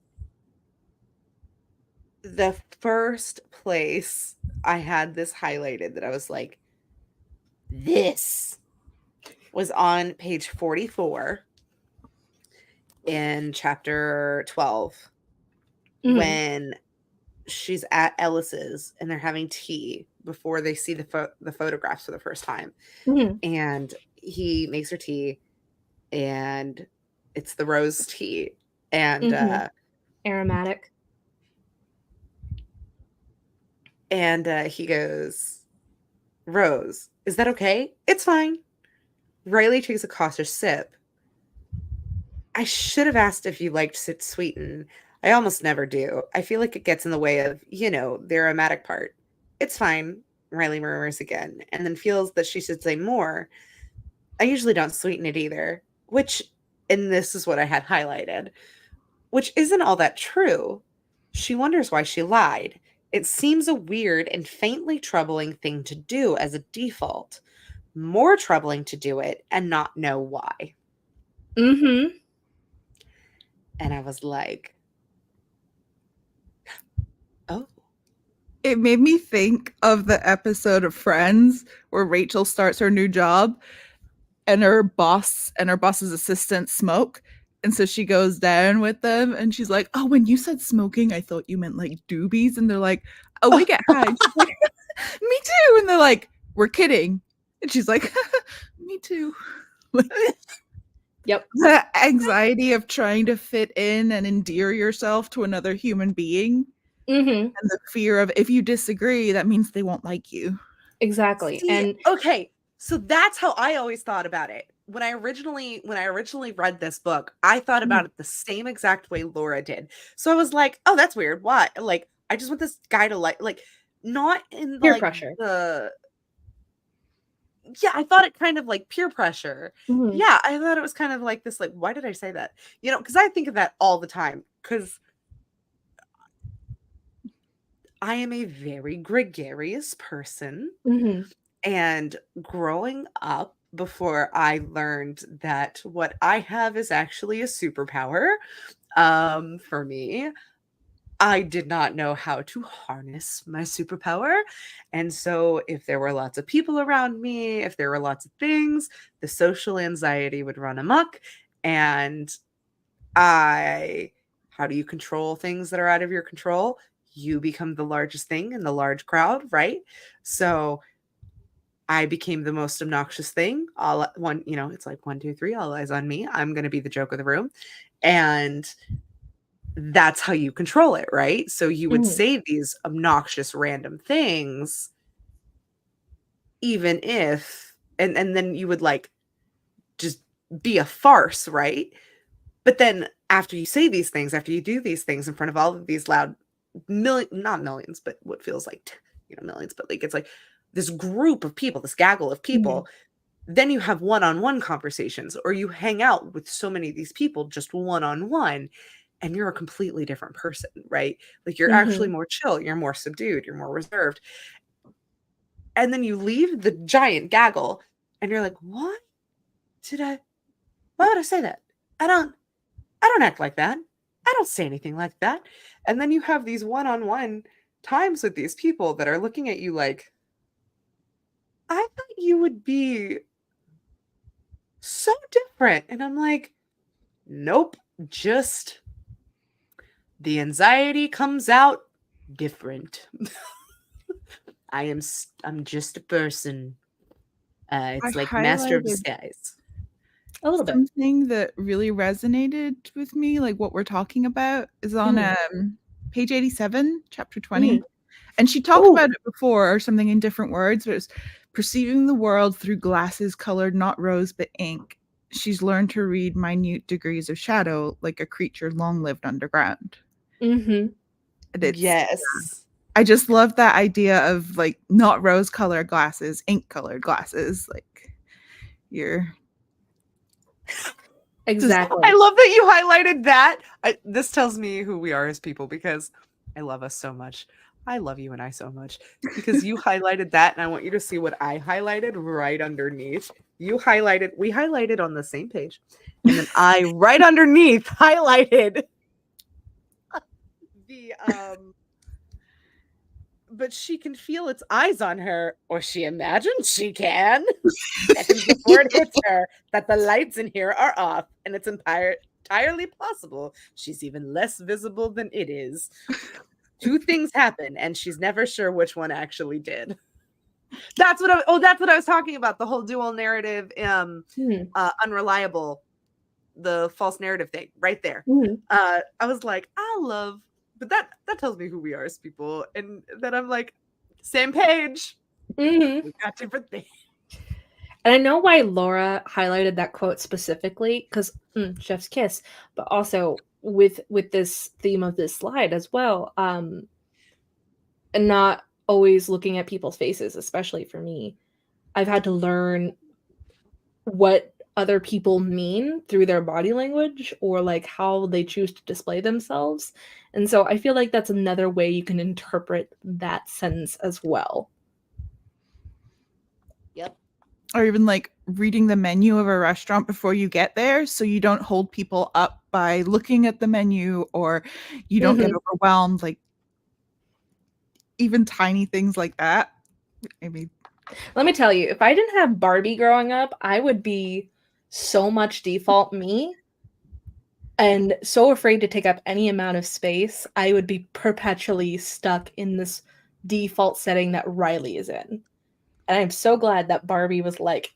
the first place I had this highlighted that I was like, this was on page 44 in chapter 12, when she's at Ellis's and they're having tea before they see the photographs for the first time. And he makes her tea, and it's the rose tea, and aromatic. And he goes, Rose, is that okay? It's fine. Riley takes a cautious sip. I should have asked if you liked it sweetened. I almost never do. I feel like it gets in the way of, the aromatic part. It's fine, Riley murmurs again, and then feels that she should say more. I usually don't sweeten it either, and this is what I had highlighted, which isn't all that true. She wonders why she lied. It seems a weird and faintly troubling thing to do as a default. More troubling to do it and not know why. And I was like, oh. It made me think of the episode of Friends where Rachel starts her new job and her boss's assistant smoke. And so she goes down with them and she's like, oh, when you said smoking, I thought you meant like doobies. And they're like, oh, we get high. She's like, me too. And they're like, we're kidding. And she's like, me too. Yep. The anxiety of trying to fit in and endear yourself to another human being. And the fear of, if you disagree, that means they won't like you. Exactly. Okay. So that's how I always thought about it. When I originally read this book, I thought about it the same exact way Laura did. So I was like, oh, that's weird. Why? Like, I just want this guy to like not in peer pressure. I thought it kind of like peer pressure. Yeah, I thought it was kind of like this, like, why did I say that? Because I think of that all the time, because I am a very gregarious person. And growing up, before I learned that what I have is actually a superpower, for me, I did not know how to harness my superpower. And so if there were lots of people around me, if there were lots of things, the social anxiety would run amok. And How do you control things that are out of your control? You become the largest thing in the large crowd, right? So I became the most obnoxious thing. All one, it's like 1, 2, 3, all eyes on me. I'm going to be the joke of the room. And that's how you control it, right? So you would say these obnoxious random things, even if, and then you would like just be a farce, right? But then after you say these things, after you do these things in front of all of these loud not millions, but what feels like, millions, but like, it's like this group of people, this gaggle of people, then you have one-on-one conversations, or you hang out with so many of these people just one-on-one, and you're a completely different person, right? Like you're actually more chill, you're more subdued, you're more reserved. And then you leave the giant gaggle and you're like, why would I say that? I don't act like that. I don't say anything like that. And then you have these one-on-one times with these people that are looking at you like, I thought you would be so different. And I'm like, nope, just the anxiety comes out different. I'm just a person. It's like Master of Disguise. A little bit. Something that really resonated with me, like what we're talking about, is on page 87, chapter 20. And she talked about it before or something in different words, but it's perceiving the world through glasses colored not rose but ink. She's learned to read minute degrees of shadow like a creature long lived underground. Yes. I just love that idea of like not rose colored glasses, ink colored glasses. Like you're exactly. I love that you highlighted that. This tells me who we are as people, because I love us so much. I love you and I so much, because you highlighted that, and I want you to see what I highlighted right underneath. We highlighted on the same page, and then I right underneath highlighted the but she can feel its eyes on her, or she imagines she can, seconds before it hits her that the lights in here are off, and it's entirely possible she's even less visible than it is. Two things happen, and she's never sure which one actually did. That's what I was talking about, the whole dual narrative, unreliable, the false narrative thing right there. I was like, but that tells me who we are as people, and then I'm like, same page. We got different things. And I know why Laura highlighted that quote specifically, because chef's kiss, but also with this theme of this slide as well, and not always looking at people's faces, especially for me. I've had to learn what other people mean through their body language, or like how they choose to display themselves. And so I feel like that's another way you can interpret that sentence as well. Yep. Or even like reading the menu of a restaurant before you get there, so you don't hold people up by looking at the menu, or you don't get overwhelmed. Like even tiny things like that. Maybe. Let me tell you, if I didn't have Barbie growing up, I would be so much default me and so afraid to take up any amount of space. I would be perpetually stuck in this default setting that Riley is in. And I'm so glad that Barbie was like,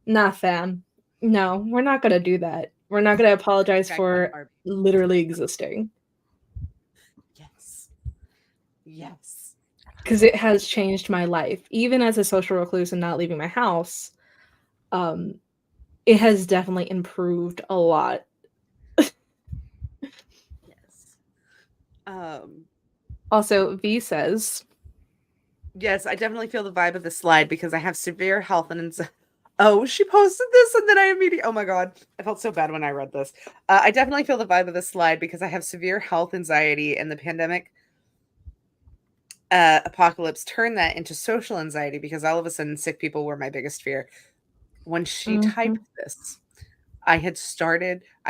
nah, fam. No, we're not going to do that. We're not going to apologize for literally existing. Yes. Because it has changed my life. Even as a social recluse and not leaving my house, it has definitely improved a lot. Yes. Also, V says, yes, I definitely feel the vibe of the slide because I have severe health and oh, she posted this, and then I immediately, oh my God, I felt so bad when I read this. I definitely feel the vibe of the slide because I have severe health anxiety, and the pandemic apocalypse turned that into social anxiety because all of a sudden sick people were my biggest fear. When she typed this, I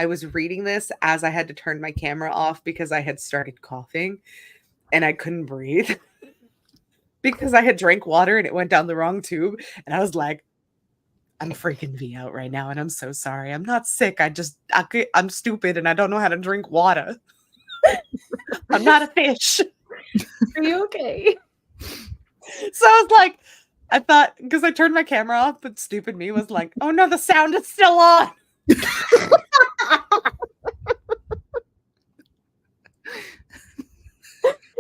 was reading this as I had to turn my camera off because I had started coughing and I couldn't breathe because I had drank water and it went down the wrong tube. And I was like, I'm freaking V out right now, and I'm so sorry. I'm not sick. I'm stupid, and I don't know how to drink water. I'm not a fish. Are you okay? So I was like, I thought, because I turned my camera off, but stupid me was like, oh no, the sound is still on.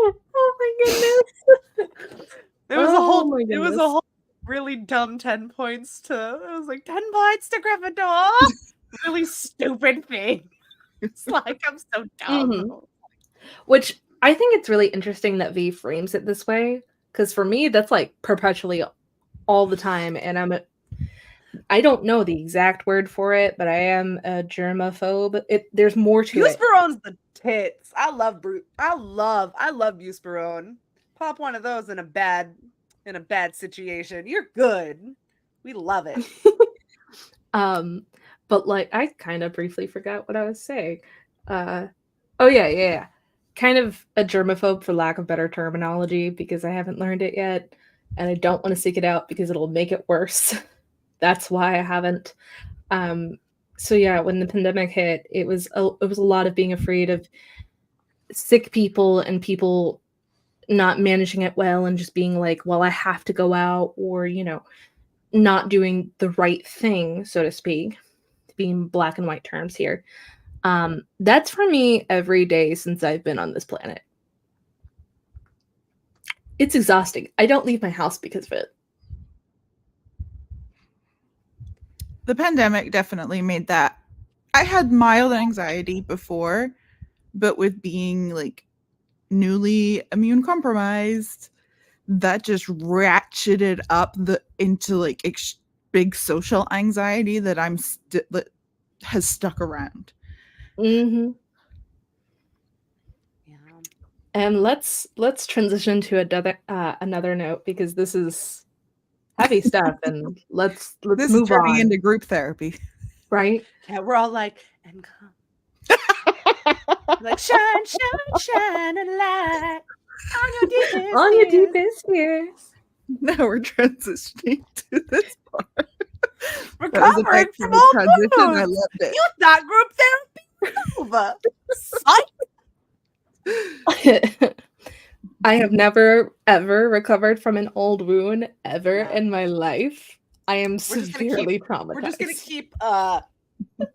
Oh my goodness. It was a whole really dumb 10 points to, it was like 10 points to Gryffindor. Really stupid thing. It's like, I'm so dumb. Mm-hmm. Which I think it's really interesting that V frames it this way, because for me, that's like perpetually all the time. And I don't know the exact word for it, but I am a germaphobe. There's more to it. Bucerone's the tits. I love Buceron. Pop one of those in a bad situation. You're good. We love it. But like I kind of briefly forgot what I was saying. Oh yeah. Kind of a germaphobe for lack of better terminology because I haven't learned it yet, and I don't want to seek it out because it'll make it worse. That's why I haven't. So yeah, when the pandemic hit, it was a lot of being afraid of sick people and people not managing it well and just being like, well, I have to go out, or not doing the right thing, so to speak, being black and white terms here. That's for me every day since I've been on this planet. It's exhausting. I don't leave my house because of it. The pandemic definitely made that. I had mild anxiety before, but with being like newly immune compromised, that just ratcheted up into like big social anxiety that that has stuck around. Mm-hmm. Yeah. And let's transition to another note, because this is heavy stuff, and let's this move is turning on into group therapy, right? Yeah, we're all like, and come. Like shine a light on your deepest fears. Now we're transitioning to this part. Recovering from old wounds. I loved it. You thought group therapy was over. I have never ever recovered from an old wound ever in my life. I am severely traumatized. We're just gonna keep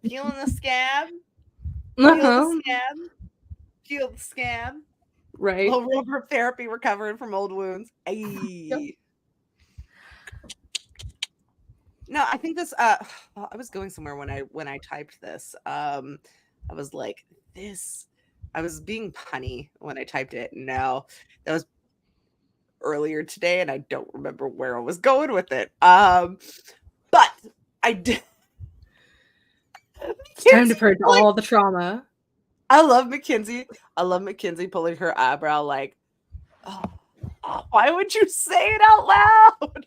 peeling the scab. Peel the scab. Right. Real group therapy, recovering from old wounds. Ay. No, I think this. I was going somewhere when I typed this. I was like, this. I was being punny when I typed it. No, that was earlier today, and I don't remember where I was going with it. But I did. It's time to purge all the trauma. I love Mackenzie. I love Mackenzie pulling her eyebrow like, oh, why would you say it out loud?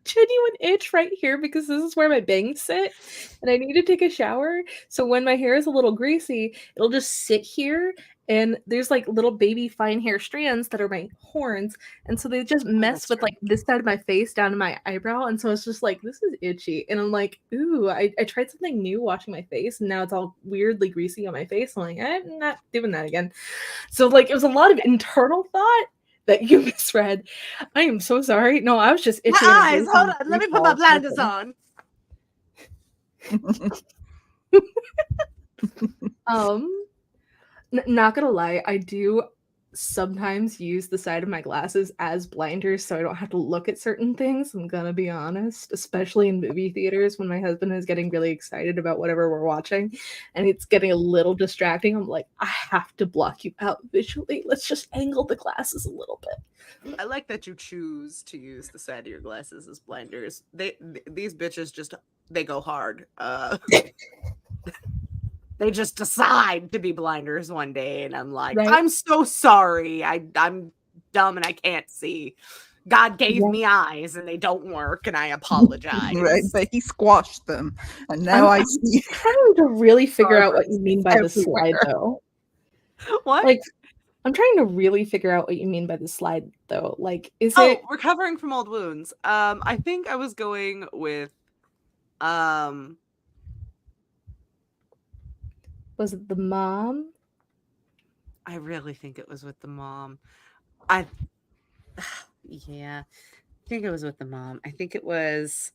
Genuine itch right here because this is where my bangs sit and I need to take a shower. So when my hair is a little greasy, it'll just sit here, and there's like little baby fine hair strands that are my horns, and so they just mess with like this side of my face down to my eyebrow, and so it's just like, this is itchy, and I'm like, ooh, I tried something new washing my face, and now it's all weirdly greasy on my face. I'm like, I'm not doing that again. So like it was a lot of internal thought that you misread. I am so sorry. No, I was just itching. My eyes, hold on. Let me put my blinders on. Not gonna lie, I do sometimes use the side of my glasses as blinders so I don't have to look at certain things. I'm gonna be honest, especially in movie theaters when my husband is getting really excited about whatever we're watching and it's getting a little distracting. I'm like, I have to block you out visually. Let's just angle the glasses a little bit. I like that you choose to use the side of your glasses as blinders. These bitches just, they go hard. They just decide to be blinders one day, and I'm like, right? I'm so sorry. I'm dumb and I can't see. God gave me eyes and they don't work, and I apologize. Right, but he squashed them, and now I see. I'm trying to really figure out what you mean by the slide, though. What? Like, I'm trying to really figure out what you mean by the slide, though. Like, is Oh, it recovering from old wounds. I think I was going with was it the mom? I really think it was with the mom. Yeah. I think it was with the mom. I think it was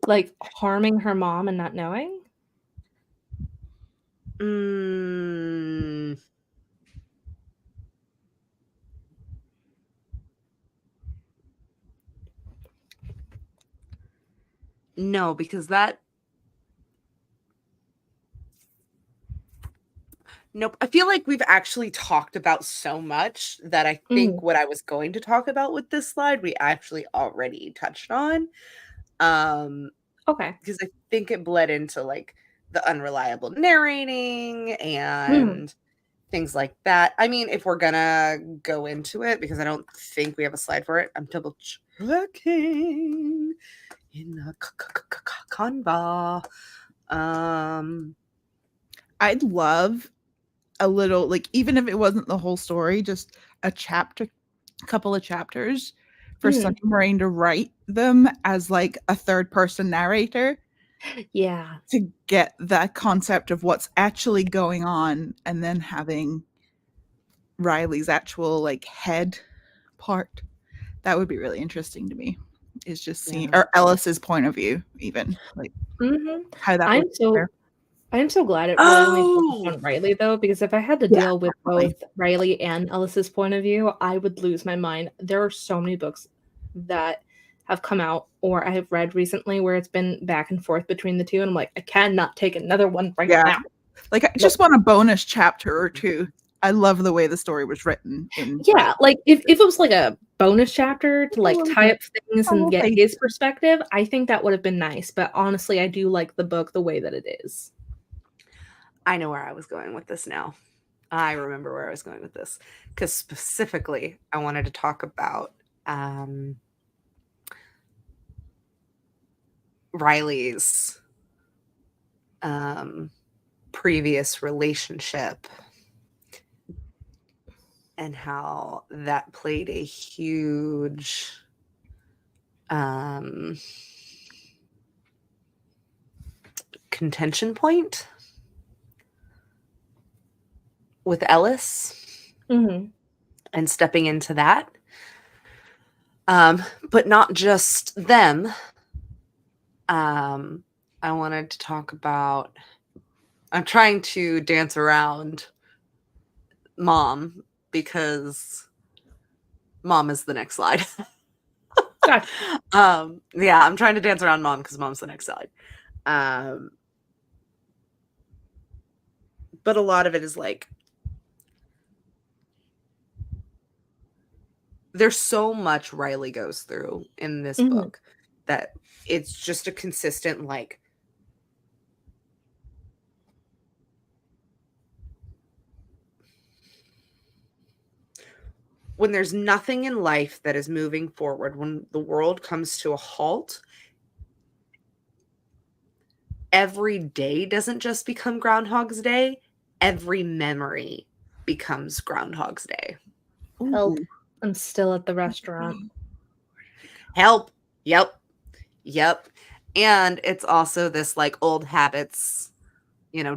Like harming her mom and not knowing? mm, no, because that nope. I feel like we've actually talked about so much that I think what I was going to talk about with this slide, we actually already touched on. Okay. Because I think it bled into like the unreliable narrating and things like that. I mean, if we're gonna go into it, because I don't think we have a slide for it, I'm double checking in the Canva. I'd love a little, like, even if it wasn't the whole story, just a chapter, a couple of chapters for Sunny Moraine to write them as like a third person narrator. Yeah. To get that concept of what's actually going on, and then having Riley's actual like head part. That would be really interesting to me. Is just seeing or Ellis's point of view, even like how that would I'm so glad it really only focused on Riley, though, because if I had to deal with both Riley and Ellis's point of view, I would lose my mind. There are so many books that have come out or I have read recently where it's been back and forth between the two, and I'm like, I cannot take another one right now. Like, I just want a bonus chapter or two. I love the way the story was written. Like if it was like a bonus chapter to like tie up things and get his perspective, I think that would have been nice. But honestly, I do like the book the way that it is. I know where I was going with this now. I remember where I was going with this because specifically I wanted to talk about Riley's previous relationship and how that played a huge contention point with Ellis and stepping into that. But not just them. I wanted to talk about, I'm trying to dance around mom because mom is the next slide. Yeah, I'm trying to dance around mom because mom's the next slide. But a lot of it is like, there's so much Riley goes through in this book that it's just a consistent, like, when there's nothing in life that is moving forward, when the world comes to a halt, every day doesn't just become Groundhog's Day. Every memory becomes Groundhog's Day. Help. I'm still at the restaurant. Help. Yep. And it's also this like old habits,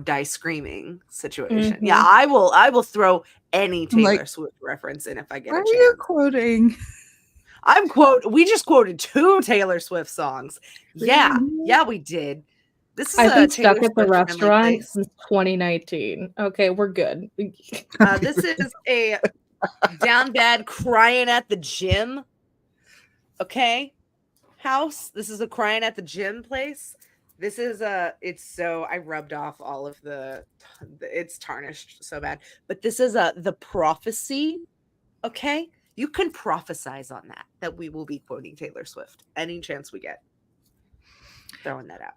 die screaming situation. Yeah, I will throw any Taylor Swift reference in if I get a chance. Are you quoting? We just quoted 2 Taylor Swift songs. Yeah, we did. This is I've been stuck at the restaurant since 2019. Okay, we're good. This is a down bad crying at the gym. Okay, house. This is a crying at the gym place. This is I rubbed off all of it's tarnished so bad. But this is the prophecy. Okay, you can prophesize on that we will be quoting Taylor Swift any chance we get. Throwing that out.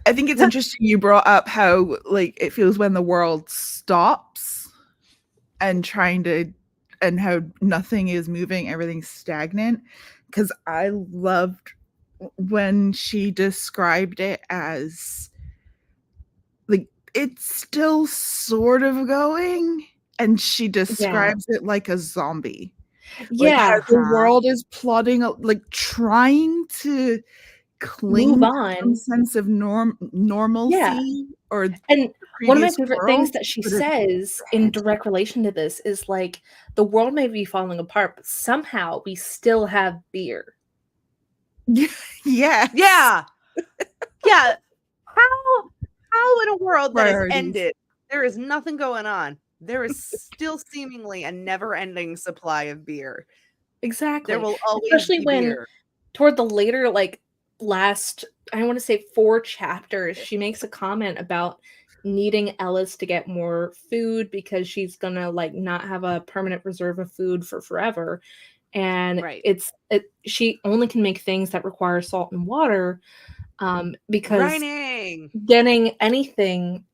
I think it's interesting you brought up how like it feels when the world stops and how nothing is moving, everything's stagnant. Because I loved when she described it as like it's still sort of going, and she describes it like a zombie. Yeah. Like how the world is plotting, like trying to cling to some sense of normalcy. Or and one of my favorite things that she says in direct relation to this is like, the world may be falling apart, but somehow we still have beer. Yeah. Yeah. Yeah. How in a world that has ended, there is nothing going on, there is still seemingly a never-ending supply of beer. Exactly. There will always Especially be when beer. toward the later, like, last, I want to say 4 chapters, she makes a comment about needing Ellis to get more food because she's gonna, like, not have a permanent reserve of food for forever. And she only can make things that require salt and water, because getting anything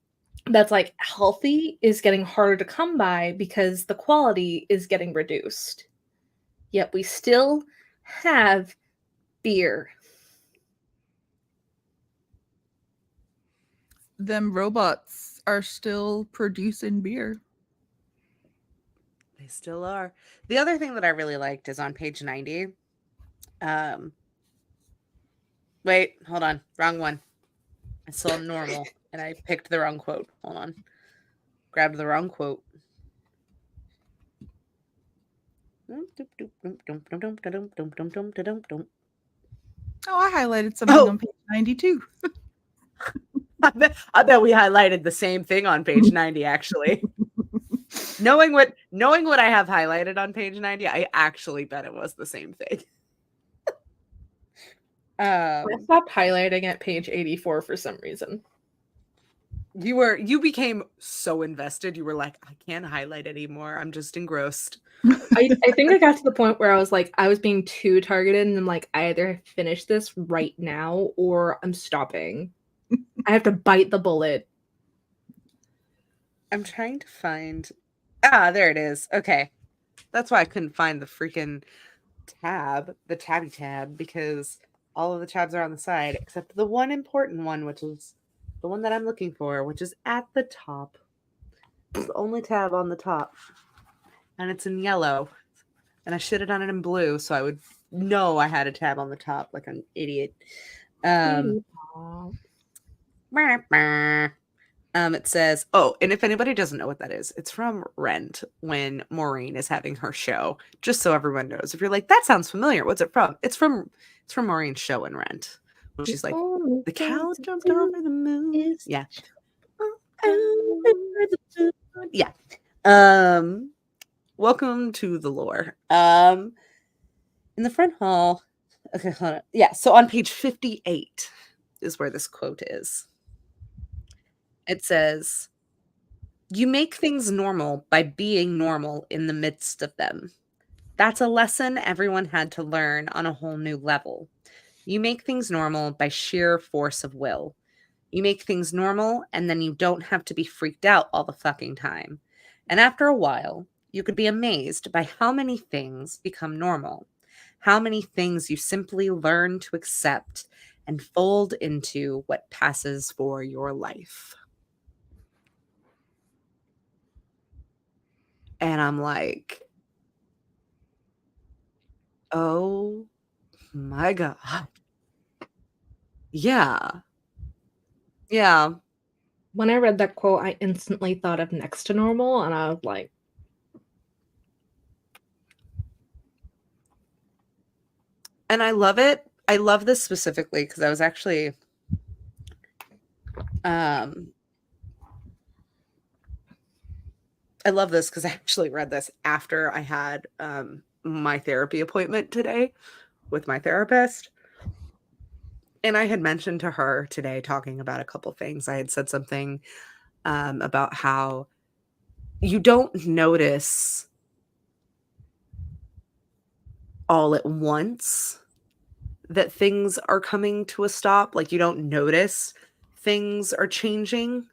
that's like healthy is getting harder to come by because the quality is getting reduced. Yet we still have beer. Them robots are still producing beer. They still are. The other thing that I really liked is on page 90. Wait, hold on. Wrong one. I saw normal and I picked the wrong quote. Hold on. Grabbed the wrong quote. Oh, I highlighted something on page 92. I bet we highlighted the same thing on page 90, actually. Knowing what I have highlighted on page 90, I actually bet it was the same thing. I stopped highlighting at page 84 for some reason. You became so invested. You were like, I can't highlight anymore. I'm just engrossed. I think I got to the point where I was like, I was being too targeted, and I'm like, I either finish this right now or I'm stopping. I have to bite the bullet. I'm trying to find. There it is. Okay. That's why I couldn't find the freaking tab, the tabby tab, because all of the tabs are on the side except the one important one, which is the one that I'm looking for, which is at the top. It's the only tab on the top. And it's in yellow. And I should have done it in blue so I would know I had a tab on the top like an idiot. It says, and if anybody doesn't know what that is, it's from Rent when Moraine is having her show. Just so everyone knows. If you're like, that sounds familiar, what's it from? It's from Maureen's show in Rent. She's like, the cow jumped over the moon. Yeah. Yeah. Welcome to the lore. In the front hall. Okay, hold on. Yeah, so on page 58 is where this quote is. It says, you make things normal by being normal in the midst of them. That's a lesson everyone had to learn on a whole new level. You make things normal by sheer force of will. You make things normal, and then you don't have to be freaked out all the fucking time. And after a while, you could be amazed by how many things become normal, how many things you simply learn to accept and fold into what passes for your life. And I'm like, oh my God. Yeah. Yeah. When I read that quote, I instantly thought of Next to Normal, and I was like, and I love it. I love this specifically because I was actually I love this because I actually read this after I had my therapy appointment today with my therapist. And I had mentioned to her today, talking about a couple things. I had said something about how you don't notice all at once that things are coming to a stop. Like, you don't notice things are changing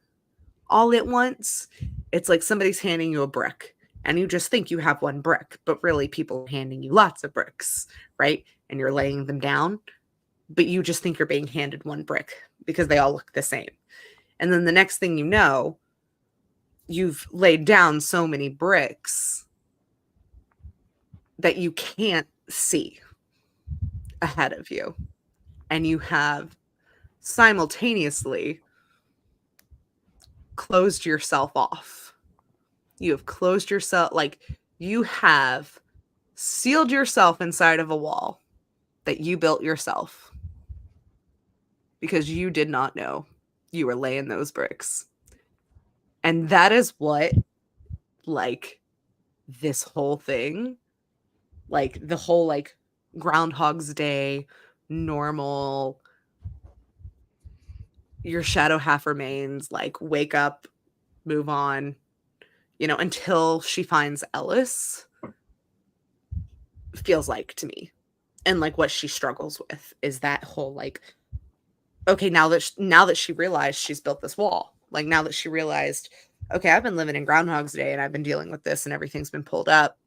all at once. It's like somebody's handing you a brick and you just think you have one brick, but really people are handing you lots of bricks, right? And you're laying them down, but you just think you're being handed one brick because they all look the same. And then the next thing you know, you've laid down so many bricks that you can't see ahead of you. And you have simultaneously closed yourself off. You have closed yourself, like you have sealed yourself inside of a wall that you built yourself because you did not know you were laying those bricks. And that is what, like, this whole thing, like the whole like Groundhog's Day, normal, your shadow half remains, like wake up, move on, you know, until she finds Ellis, feels like to me. And like what she struggles with is that whole like, okay, now that she realized she's built this wall, like now that she realized, okay, I've been living in Groundhog's Day and I've been dealing with this and everything's been pulled up.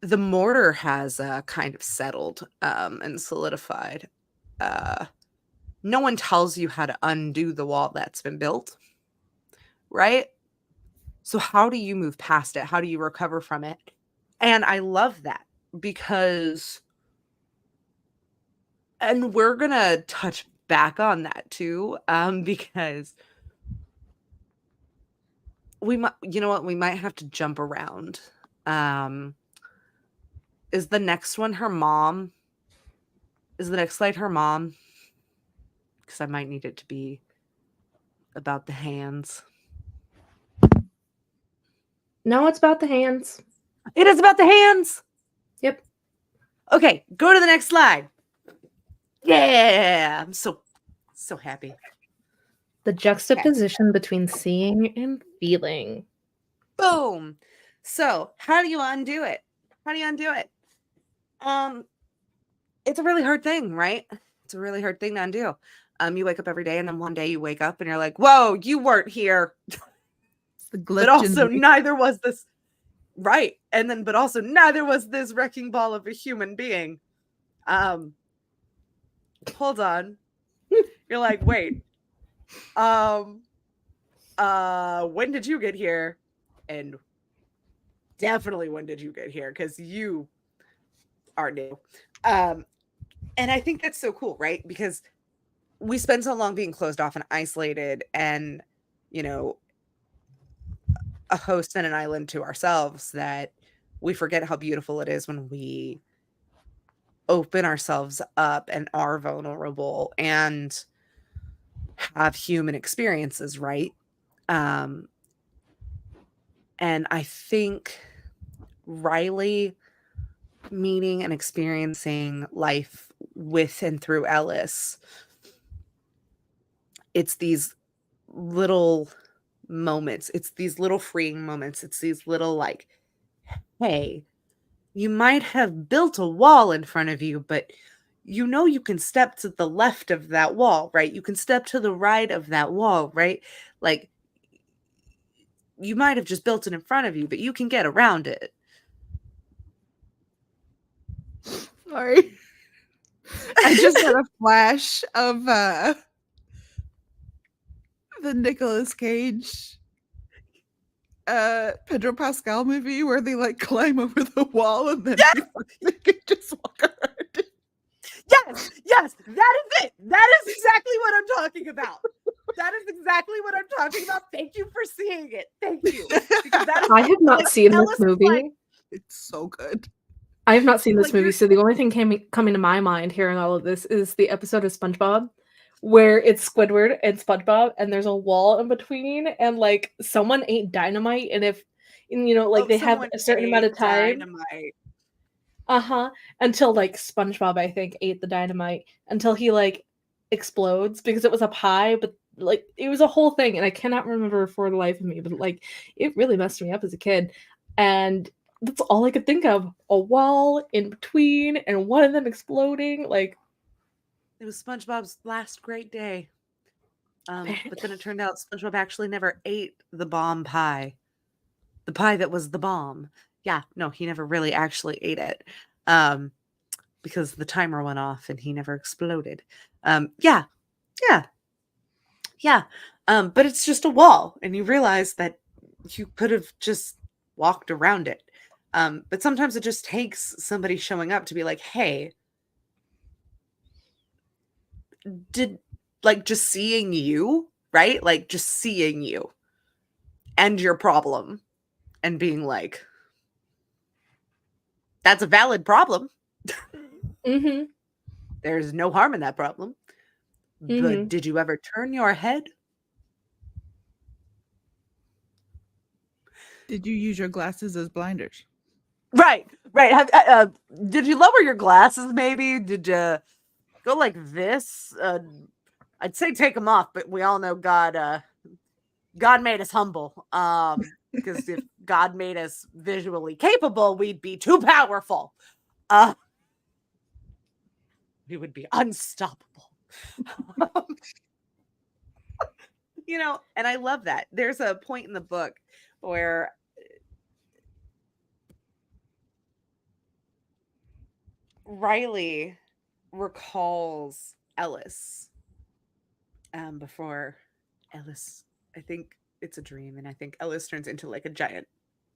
The mortar has kind of settled and solidified. No one tells you how to undo the wall that's been built, right? So how do you move past it? How do you recover from it? And I love that because, and we're going to touch back on that too, because we might, you know what, we might have to jump around. Is the next one her mom? Is the next slide her mom? Because I might need it to be about the hands. No, it's about the hands. It is about the hands. Yep. Okay, go to the next slide. Yeah, I'm so happy. The juxtaposition between seeing and feeling. Boom. So, how do you undo it? How do you undo it? It's a really hard thing, right? It's a really hard thing to undo. You wake up every day, and then one day you wake up and you're like, "Whoa, you weren't here." But also, neither was this. Right. And then, but also neither was this wrecking ball of a human being. Hold on. You're like, wait. When did you get here? And definitely when did you get here? Because you are new. And I think that's so cool, right? Because we spend so long being closed off and isolated and, you know, a host and an island to ourselves that we forget how beautiful it is when we open ourselves up and are vulnerable and have human experiences, right? And I think Riley meeting and experiencing life with and through Ellis, it's these little moments, it's these little freeing moments, it's these little like, hey, you might have built a wall in front of you, but you know you can step to the left of that wall, right? You can step to the right of that wall, right? Like, you might have just built it in front of you, but you can get around it. Sorry. I just had a flash of the Nicolas Cage Pedro Pascal movie where they like climb over the wall and then they can just walk around it. Yes, that is it. That is exactly what I'm talking about. That is exactly what I'm talking about. Thank you for seeing it. Thank you. Because that is, I have not like, seen Ellis this movie. like, it's so good. I have not seen this like, movie, so the only thing coming to my mind hearing all of this is the episode of SpongeBob where it's Squidward and SpongeBob and there's a wall in between and like someone ate dynamite and if you know like they have a certain amount of time dynamite. Until like SpongeBob I think ate the dynamite until he like explodes because it was a pie, but like it was a whole thing and I cannot remember for the life of me, but like it really messed me up as a kid. And that's all I could think of. A wall in between and one of them exploding. Like, it was SpongeBob's last great day. But then it turned out SpongeBob actually never ate the bomb pie. The pie that was the bomb. Yeah, no, he never really actually ate it. Because the timer went off and he never exploded. Yeah. Yeah. But it's just a wall, and you realize that you could have just walked around it. But sometimes it just takes somebody showing up to be like, hey, did like just seeing you, right? Like just seeing you and your problem and being like, that's a valid problem. Mm-hmm. There's no harm in that problem. But did you ever turn your head? Did you use your glasses as blinders? Right, right. Did you lower your glasses maybe? Did you go like this? I'd say take them off, but we all know God made us humble. Because if God made us visually capable, we'd be too powerful. We would be unstoppable. And I love that. There's a point in the book where Riley recalls Ellis before Ellis, I think it's a dream, and I think Ellis turns into like a giant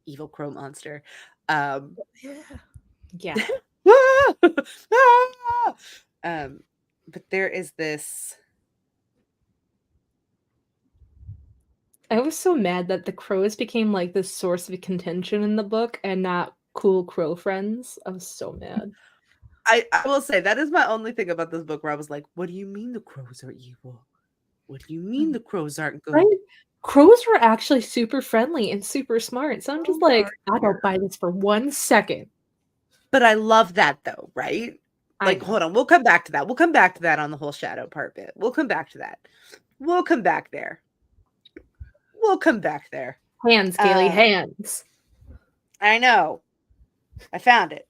evil crow monster. Yeah. Yeah. But there is this. I was so mad that the crows became like this source of contention in the book and not cool crow friends. I was so mad. I will say that is my only thing about this book where I was like, what do you mean the crows are evil? What do you mean the crows aren't good? Right? Crows were actually super friendly and super smart. So I'm just like, I don't buy this for 1 second. But I love that though, right? Like, hold on, we'll come back to that. We'll come back to that on the whole shadow part bit. We'll come back to that. We'll come back there. We'll come back there. Hands, Gailey, hands. I know. I found it.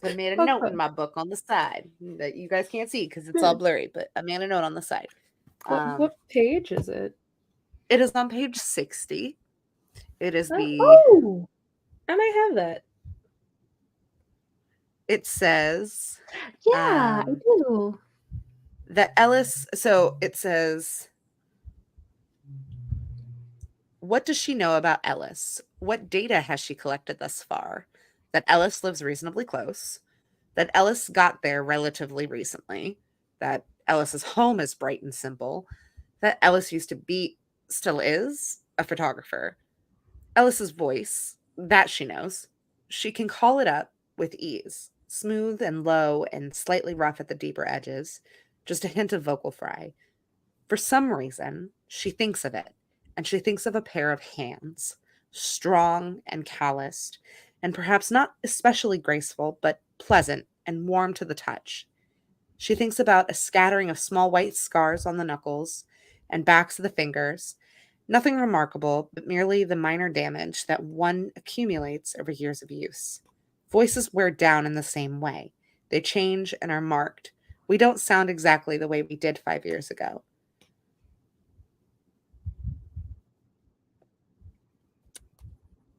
I made a note in my book on the side that you guys can't see because it's all blurry, but I made a note on the side. What page is it? It is on page 60. It is the... Oh! I might have that. It says... Yeah, I do. That Ellis... So it says... What does she know about Ellis? What data has she collected thus far? That Ellis lives reasonably close. That Ellis got there relatively recently. That Ellis's home is bright and simple. That Ellis used to be, still is, a photographer. Ellis's voice, that she knows. She can call it up with ease, smooth and low and slightly rough at the deeper edges, just a hint of vocal fry. For some reason, she thinks of it, and she thinks of a pair of hands, strong and calloused, and perhaps not especially graceful, but pleasant and warm to the touch. She thinks about a scattering of small white scars on the knuckles and backs of the fingers, nothing remarkable, but merely the minor damage that one accumulates over years of use. Voices wear down in the same way. They change and are marked. We don't sound exactly the way we did 5 years ago.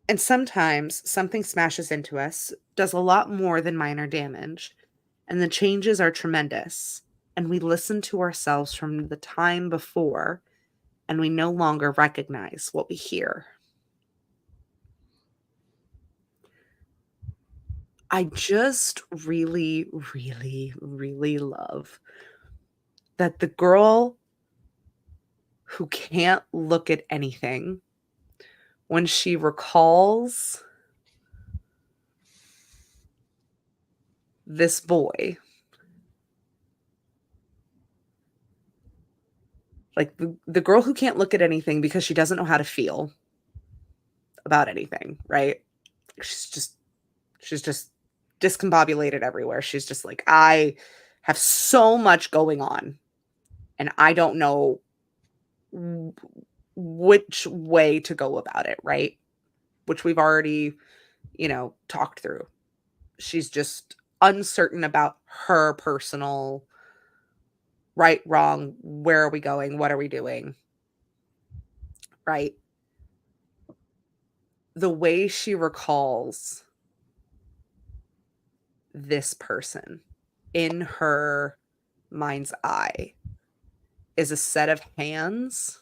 And sometimes something smashes into us, does a lot more than minor damage, and the changes are tremendous, and we listen to ourselves from the time before, and we no longer recognize what we hear. I just really, really, really love that the girl who can't look at anything, when she recalls this boy, like the girl who can't look at anything because she doesn't know how to feel about anything, right? She's just discombobulated everywhere. She's just like, I have so much going on and I don't know which way to go about it, right? Which we've already, talked through. She's just uncertain about her personal right, wrong, where are we going, what are we doing, right? The way she recalls this person in her mind's eye is a set of hands.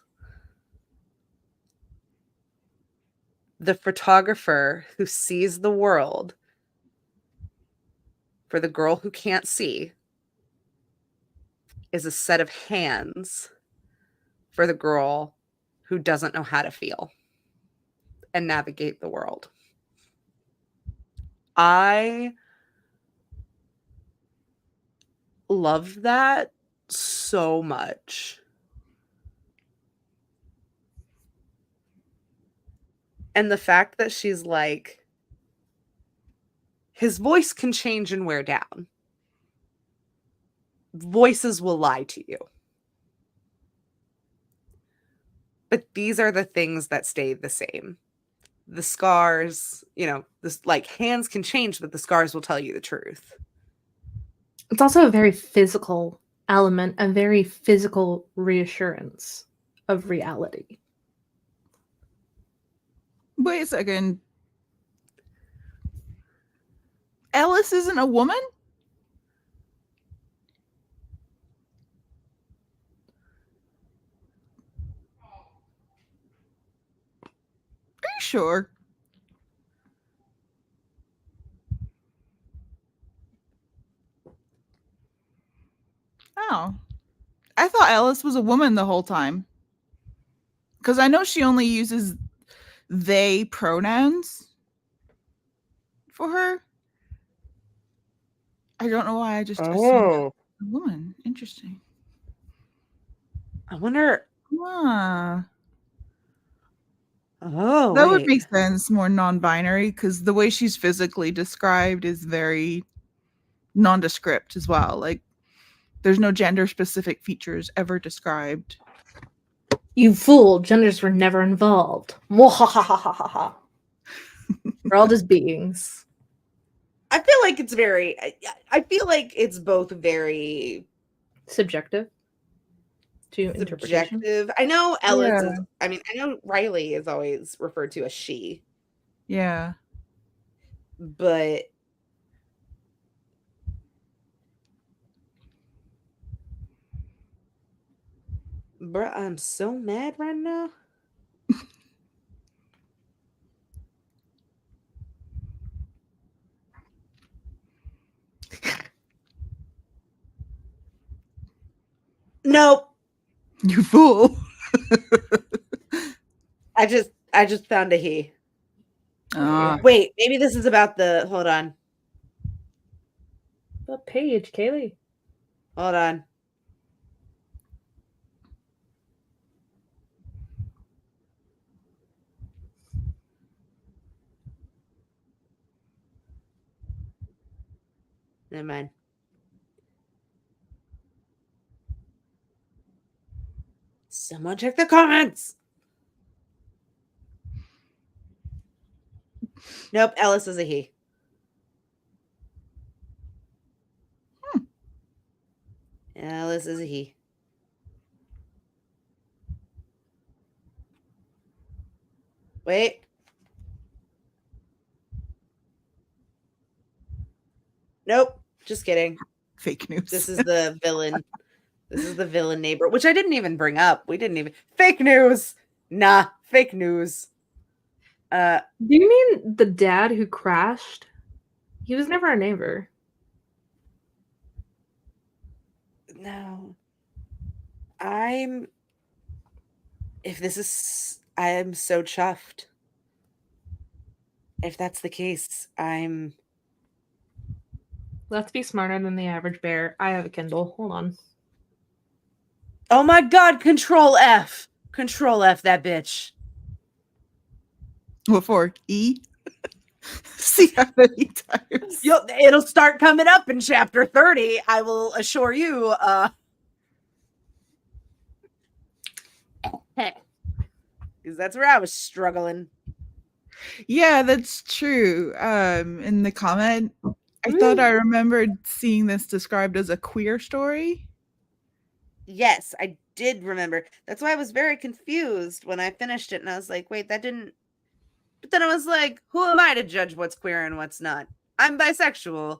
The photographer who sees the world for the girl who can't see is a set of hands for the girl who doesn't know how to feel and navigate the world. I love that so much. And the fact that she's like, his voice can change and wear down. Voices will lie to you. But these are the things that stay the same. The scars, you know, this like hands can change, but the scars will tell you the truth. It's also a very physical element, a very physical reassurance of reality. Wait a second. Alice isn't a woman? Are you sure? Oh. I thought Alice was a woman the whole time. Because I know she only uses they pronouns for her. I don't know why I just assumed a woman. Interesting. I wonder. Ah. Oh, That would wait. make sense, more non-binary, because the way she's physically described is very nondescript as well. Like, there's no gender-specific features ever described. You fool! Genders were never involved. Mwahahahaha. We're all just beings. I feel like it's very. I feel like it's both very Subjective to interpretation. subjective. I know Ellis Yeah. is. I mean, I know Riley is always referred to as she, Yeah. but bruh, I'm so mad right now. Nope. You fool. I just found a he. Ah. Wait, maybe this is about the. Hold on. What page, Kaylee? Hold on. Never mind. Someone check the comments. Nope, Ellis is a he. Ellis is a he. Wait. Nope. Just kidding. Fake news. This is the villain. This is the villain neighbor, which I didn't even bring up. We didn't even. Fake news. Nah, fake news. Do you mean the dad who crashed? He was never a neighbor. No. I'm. If this is. I am so chuffed. If that's the case, I'm. Let's be smarter than the average bear. I have a Kindle. Hold on. Oh my god, Control F. Control F that bitch. What for? E? See how many times. It'll start coming up in chapter 30, I will assure you. Because that's where I was struggling. Yeah, that's true. In the comment, I thought I remembered seeing this described as a queer story. Yes, I did remember. That's why I was very confused when I finished it, and I was like, wait, that didn't. But then I was like, who am I to judge what's queer and what's not? I'm bisexual.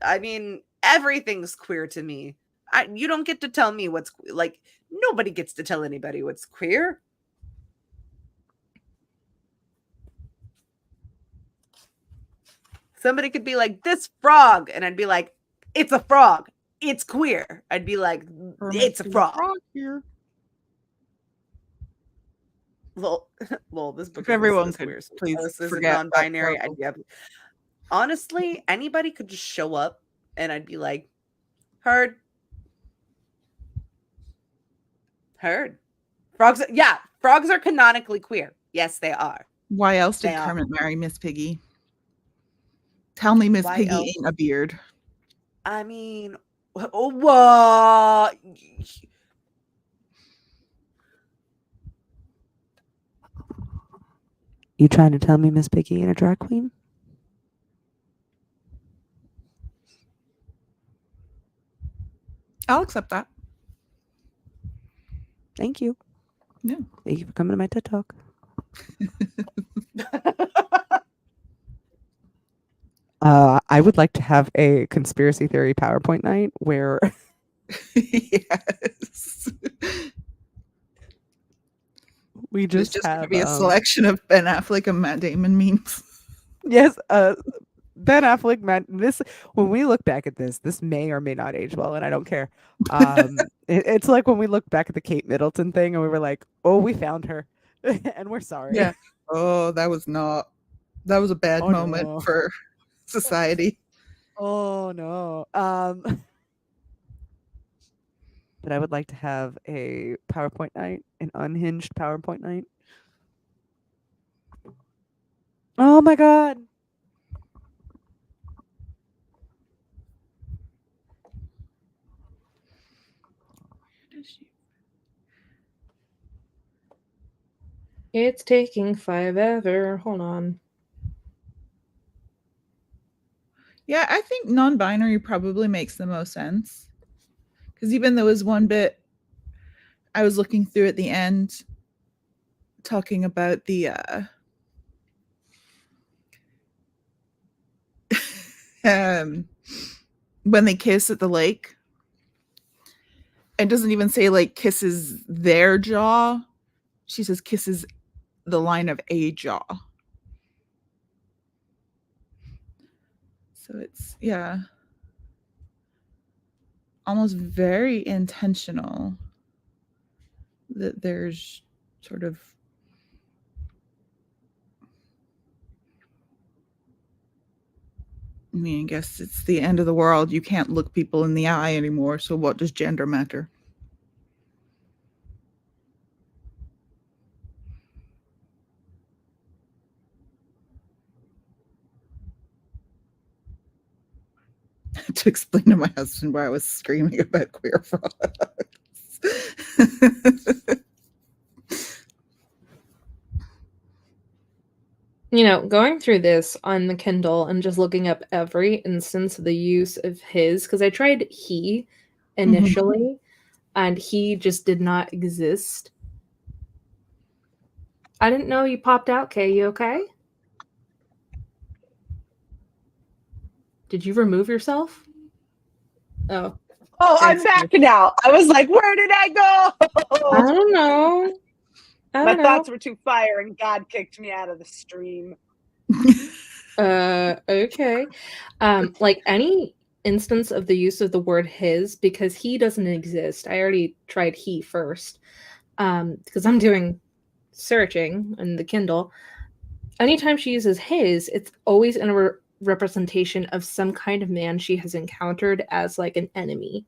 I mean, everything's queer to me. You don't get to tell me what's like. Nobody gets to tell anybody what's queer. Somebody could be like, this frog, and I'd be like, it's a frog. It's queer. I'd be like, it's a frog. Here. Well, this book. If everyone is could queer, so please this isn't forget non-binary. that I'd be honestly, anybody could just show up, and I'd be like, heard. Frogs. Yeah, frogs are canonically queer. Yes, they are. Why else did Kermit marry Miss Piggy? Tell me Miss Piggy ain't a beard. I mean, whoa. You trying to tell me Miss Piggy ain't a drag queen? I'll accept that. Thank you. Yeah. Thank you for coming to my TED Talk. I would like to have a conspiracy theory PowerPoint night where yes. We just There's have going to be a selection of Ben Affleck and Matt Damon memes. Yes, Ben Affleck, Matt. This when we look back at this may or may not age well, and I don't care. It's like when we look back at the Kate Middleton thing, and we were like, "Oh, we found her," and we're sorry. Yeah. Oh, that was a bad moment for society. Oh no. But I would like to have a PowerPoint night, an unhinged PowerPoint night. Oh my god. It's taking forever. Hold on. Yeah, I think non-binary probably makes the most sense. Because even there was one bit I was looking through at the end talking about the when they kiss at the lake. It doesn't even say like kisses their jaw. She says kisses the line of a jaw. So it's, yeah, almost very intentional that there's sort of I mean, I guess it's the end of the world. You can't look people in the eye anymore. So what does gender matter? To explain to my husband why I was screaming about queer frogs. You know, going through this on the Kindle and just looking up every instance of the use of his, because I tried he initially, and he just did not exist. I didn't know you popped out, Kay. You okay? Did you remove yourself? Oh. Oh, I'm back now. I was like, where did I go? I don't know. My thoughts were too fire and God kicked me out of the stream. Okay. Like any instance of the use of the word his, because he doesn't exist. I already tried he first. Because I'm doing searching in the Kindle. Anytime she uses his, it's always in a representation of some kind of man she has encountered as like an enemy.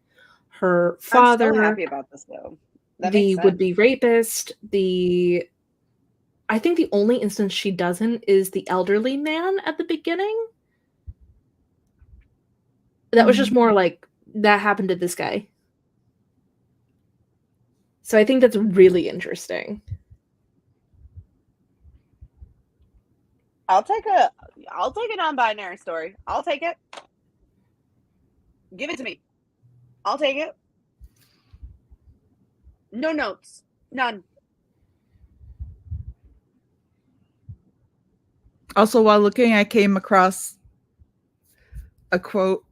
Her father. I'm so happy about this though. The would-be rapist, I think the only instance she doesn't is the elderly man at the beginning. That was just more like, that happened to this guy. So I think that's really interesting. I'll take a non-binary story. I'll take it. Give it to me. I'll take it. No notes. None. Also, while looking, I came across a quote,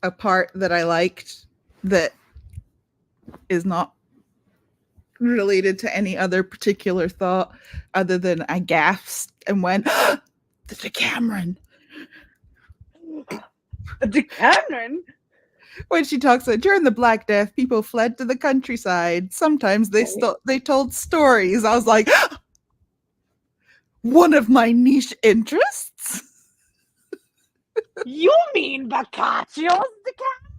a part that I liked that is not related to any other particular thought other than I gasped and went, the Decameron. The Decameron? When she talks about during the Black Death, people fled to the countryside. Sometimes they told stories. I was like, one of my niche interests. You mean Boccaccio's Decameron?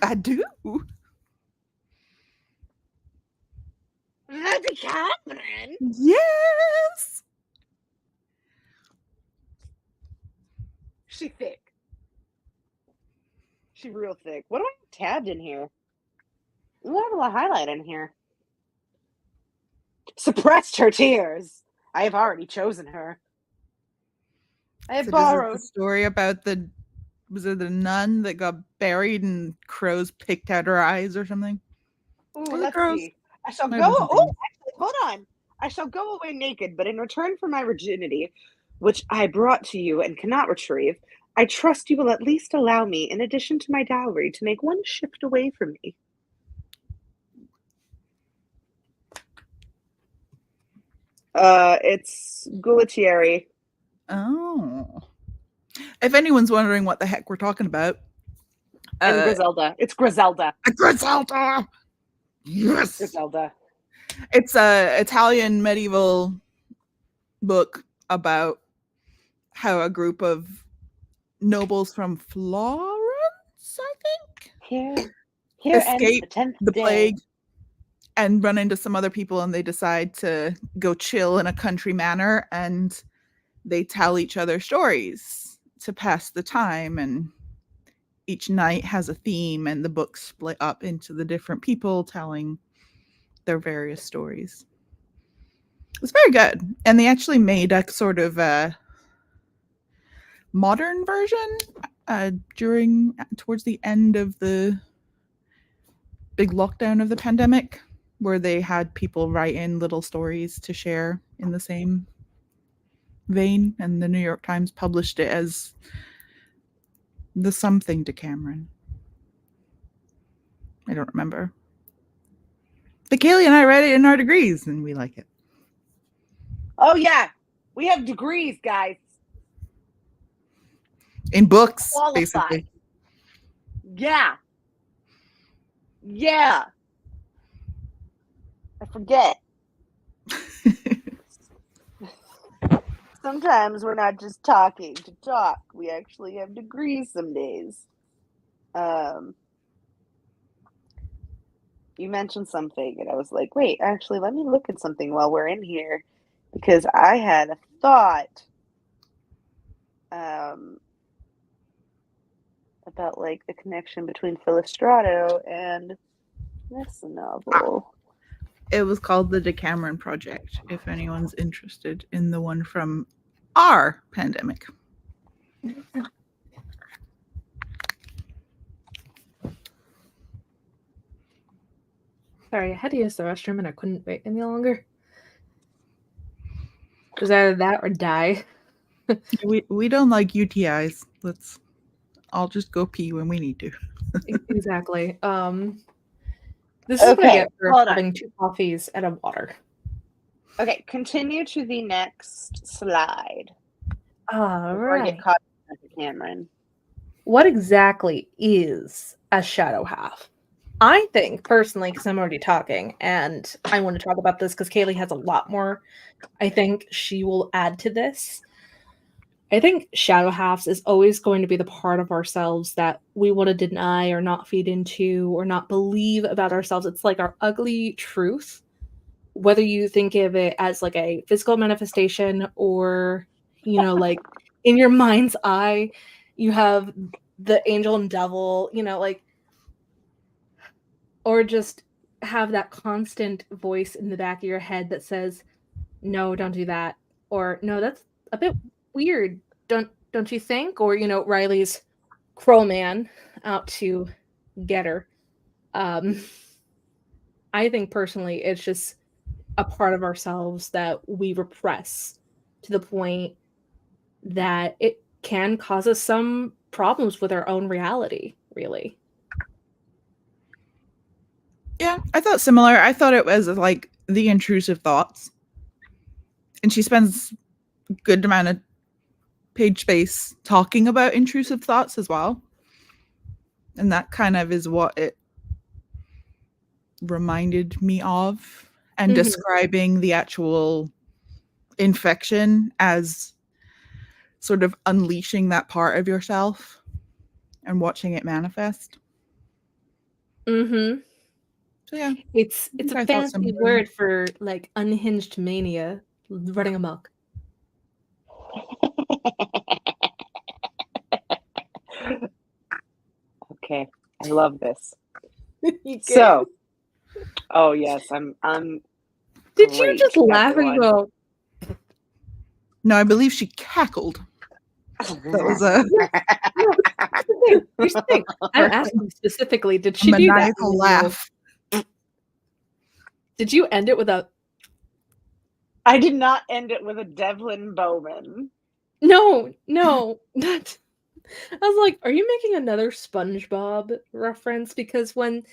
I do. The Decameron? Yes. She thick. She real thick. What do I have tabbed in here? Ooh, I have a lot of highlight in here. Suppressed her tears. I have already chosen her. I have borrowed. The story about was it the nun that got buried and crows picked out her eyes or something? Ooh, let's see. I shall go. Actually, hold on. I shall go away naked, but in return for my virginity, which I brought to you and cannot retrieve, I trust you will at least allow me, in addition to my dowry, to make one shift away from me. It's Gualtieri. Oh. If anyone's wondering what the heck we're talking about. And Griselda. It's Griselda. Griselda! Yes! Griselda. It's a Italian medieval book about how a group of nobles from Florence, I think, here escape the plague and run into some other people, and they decide to go chill in a country manor, and they tell each other stories to pass the time, and each night has a theme, and the book split up into the different people telling their various stories. It's very good, and they actually made a sort of a modern version towards the end of the big lockdown of the pandemic, where they had people write in little stories to share in the same vein, and the New York Times published it as the something Decameron. I don't remember. But Kaylee and I read it in our degrees, and we like it. Oh yeah, we have degrees, guys. In books, qualified. Basically. Yeah. I forget. Sometimes we're not just talking to talk. We actually have degrees some days. You mentioned something, and I was like, wait, actually, let me look at something while we're in here, because I had a thought about, like, the connection between Philostrato and this novel. It was called the Decameron Project, if anyone's interested in the one from our pandemic. Sorry, I had to use the restroom and I couldn't wait any longer. It was either that or die. we don't like UTIs. I'll just go pee when we need to. Exactly. This is what I get for having 2 coffees and a water. Okay, continue to the next slide. All right. I get caught in the Cameron. What exactly is a shadow half? I think, personally, because I'm already talking, and I want to talk about this because Kaylee has a lot more I think she will add to this. I think shadow halves is always going to be the part of ourselves that we want to deny or not feed into or not believe about ourselves. It's like our ugly truth, whether you think of it as like a physical manifestation or, like in your mind's eye, you have the angel and devil, like, or just have that constant voice in the back of your head that says, no, don't do that. Or no, that's a bit weird. Don't you think? Or, Riley's crow man out to get her. I think personally, it's just a part of ourselves that we repress to the point that it can cause us some problems with our own reality, really. Yeah, I thought similar. I thought it was like the intrusive thoughts. And she spends a good amount of page space talking about intrusive thoughts as well. And that kind of is what it reminded me of, and describing the actual infection as sort of unleashing that part of yourself and watching it manifest. Mm-hmm. So yeah, It's a fancy word for like unhinged mania running amok. Okay, I love this. So, oh yes, I'm. Did you just laugh and go? No, I believe she cackled. That was a. Here's the thing. I'm asking specifically. Did she do that? Maniacal laugh. Did you end it with a? I did not end it with a Devlin Bowman. No. That. I was like, are you making another SpongeBob reference? Because when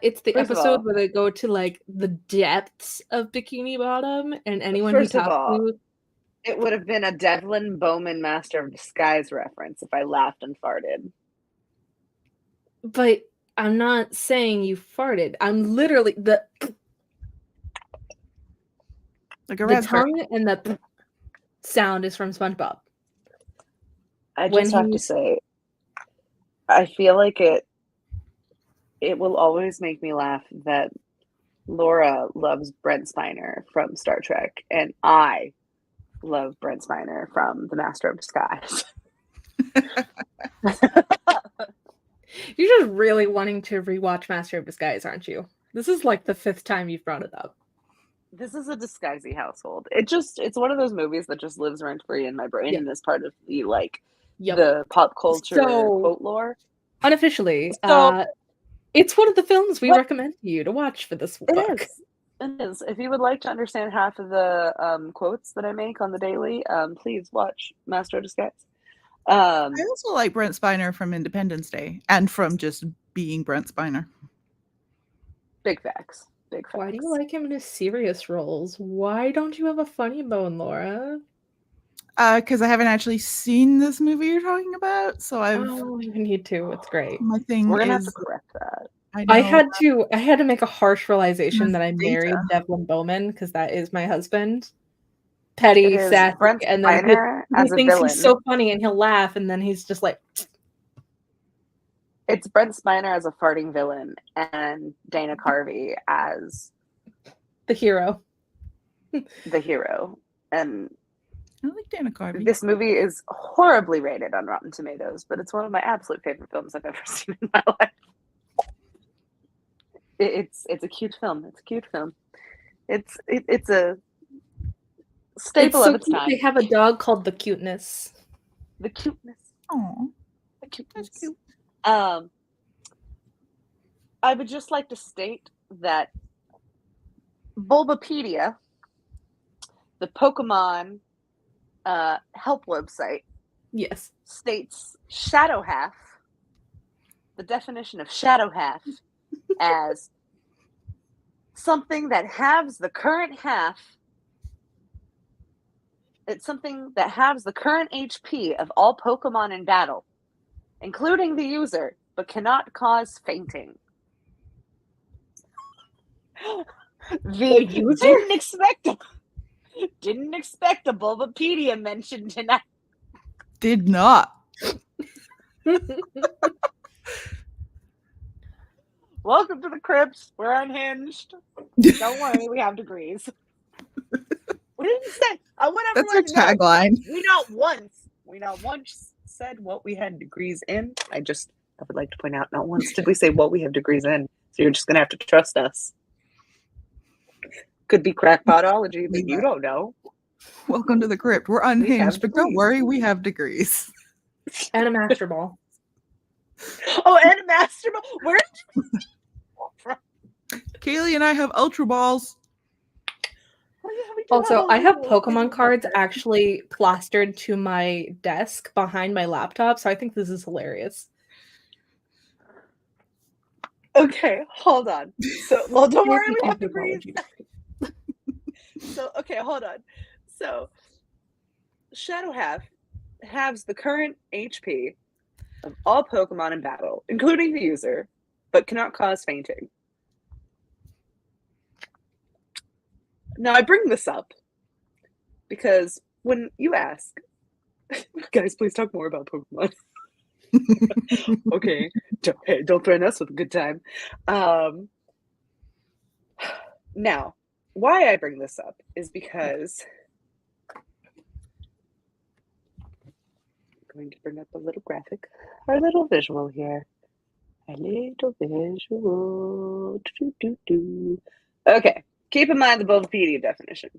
it's the episode where they go to like the depths of Bikini Bottom, and anyone who talks to, it would have been a Devlin Bowman Master of Disguise reference if I laughed and farted. But I'm not saying you farted. I'm literally the tongue and the sound is from SpongeBob. I just have to say, I feel like it will always make me laugh that Laura loves Brent Spiner from Star Trek, and I love Brent Spiner from The Master of Disguise. You're just really wanting to rewatch Master of Disguise, aren't you? This is like the 5th time you've brought it up. This is a disguisey household. It's one of those movies that just lives rent free in my brain and is part of the the pop culture quote lore. Unofficially, it's one of the films we recommend you to watch for this book. It is. If you would like to understand half of the quotes that I make on the daily, please watch Master of Disguise. I also like Brent Spiner from Independence Day and from just being Brent Spiner. Big facts. Why do you like him in his serious roles? Why don't you have a funny bone, Laura? Because I haven't actually seen this movie you're talking about, so you need to. It's great. My thing We're gonna have to correct that. I had to make a harsh realization that I married Devlin Bowman because that is my husband. Petty, sassy, and then he thinks he's so funny and he'll laugh, and then he's just like. It's Brent Spiner as a farting villain and Dana Carvey as the hero. And I like Dana Carvey. This movie is horribly rated on Rotten Tomatoes, but it's one of my absolute favorite films I've ever seen in my life. It's a cute film. It's a staple of its time. They have a dog called the Cuteness. The Cuteness. Oh, the Cuteness. That's cute. I would just like to state that Bulbapedia, the Pokemon help website, states shadow half, the definition of shadow half, as something that halves the current half. It's something that halves the current HP of all Pokemon in battle, including the user, but cannot cause fainting. The user didn't expect a Bulbapedia mention tonight. Did not. Welcome to the Crypt. We're unhinged. Don't worry, we have degrees. We didn't say. I want everyone to know. That's our tagline. We not once said what we had degrees in. I would like to point out, not once did we say what we have degrees in. So you're just gonna have to trust us. Could be crackpotology, but you don't know. Welcome to the Crypt. We're unhinged, but don't worry, we have degrees. And a master ball. Oh, and a master ball. Where did you from? Kaylee and I have Ultra Balls. Also, I have Pokemon cards actually plastered to my desk behind my laptop, so I think this is hilarious. Okay, hold on. So, well, don't worry, Therapy we have to anthropology. breathe. So, okay, hold on. So, Shadow halves the current HP of all Pokemon in battle, including the user, but cannot cause fainting. Now, I bring this up because when you ask, guys, please talk more about Pokemon. Okay, don't threaten us with a good time. Now, why I bring this up is because I'm going to bring up a little graphic, or a little visual here. A little visual. Okay, keep in mind the Bulbapedia definition.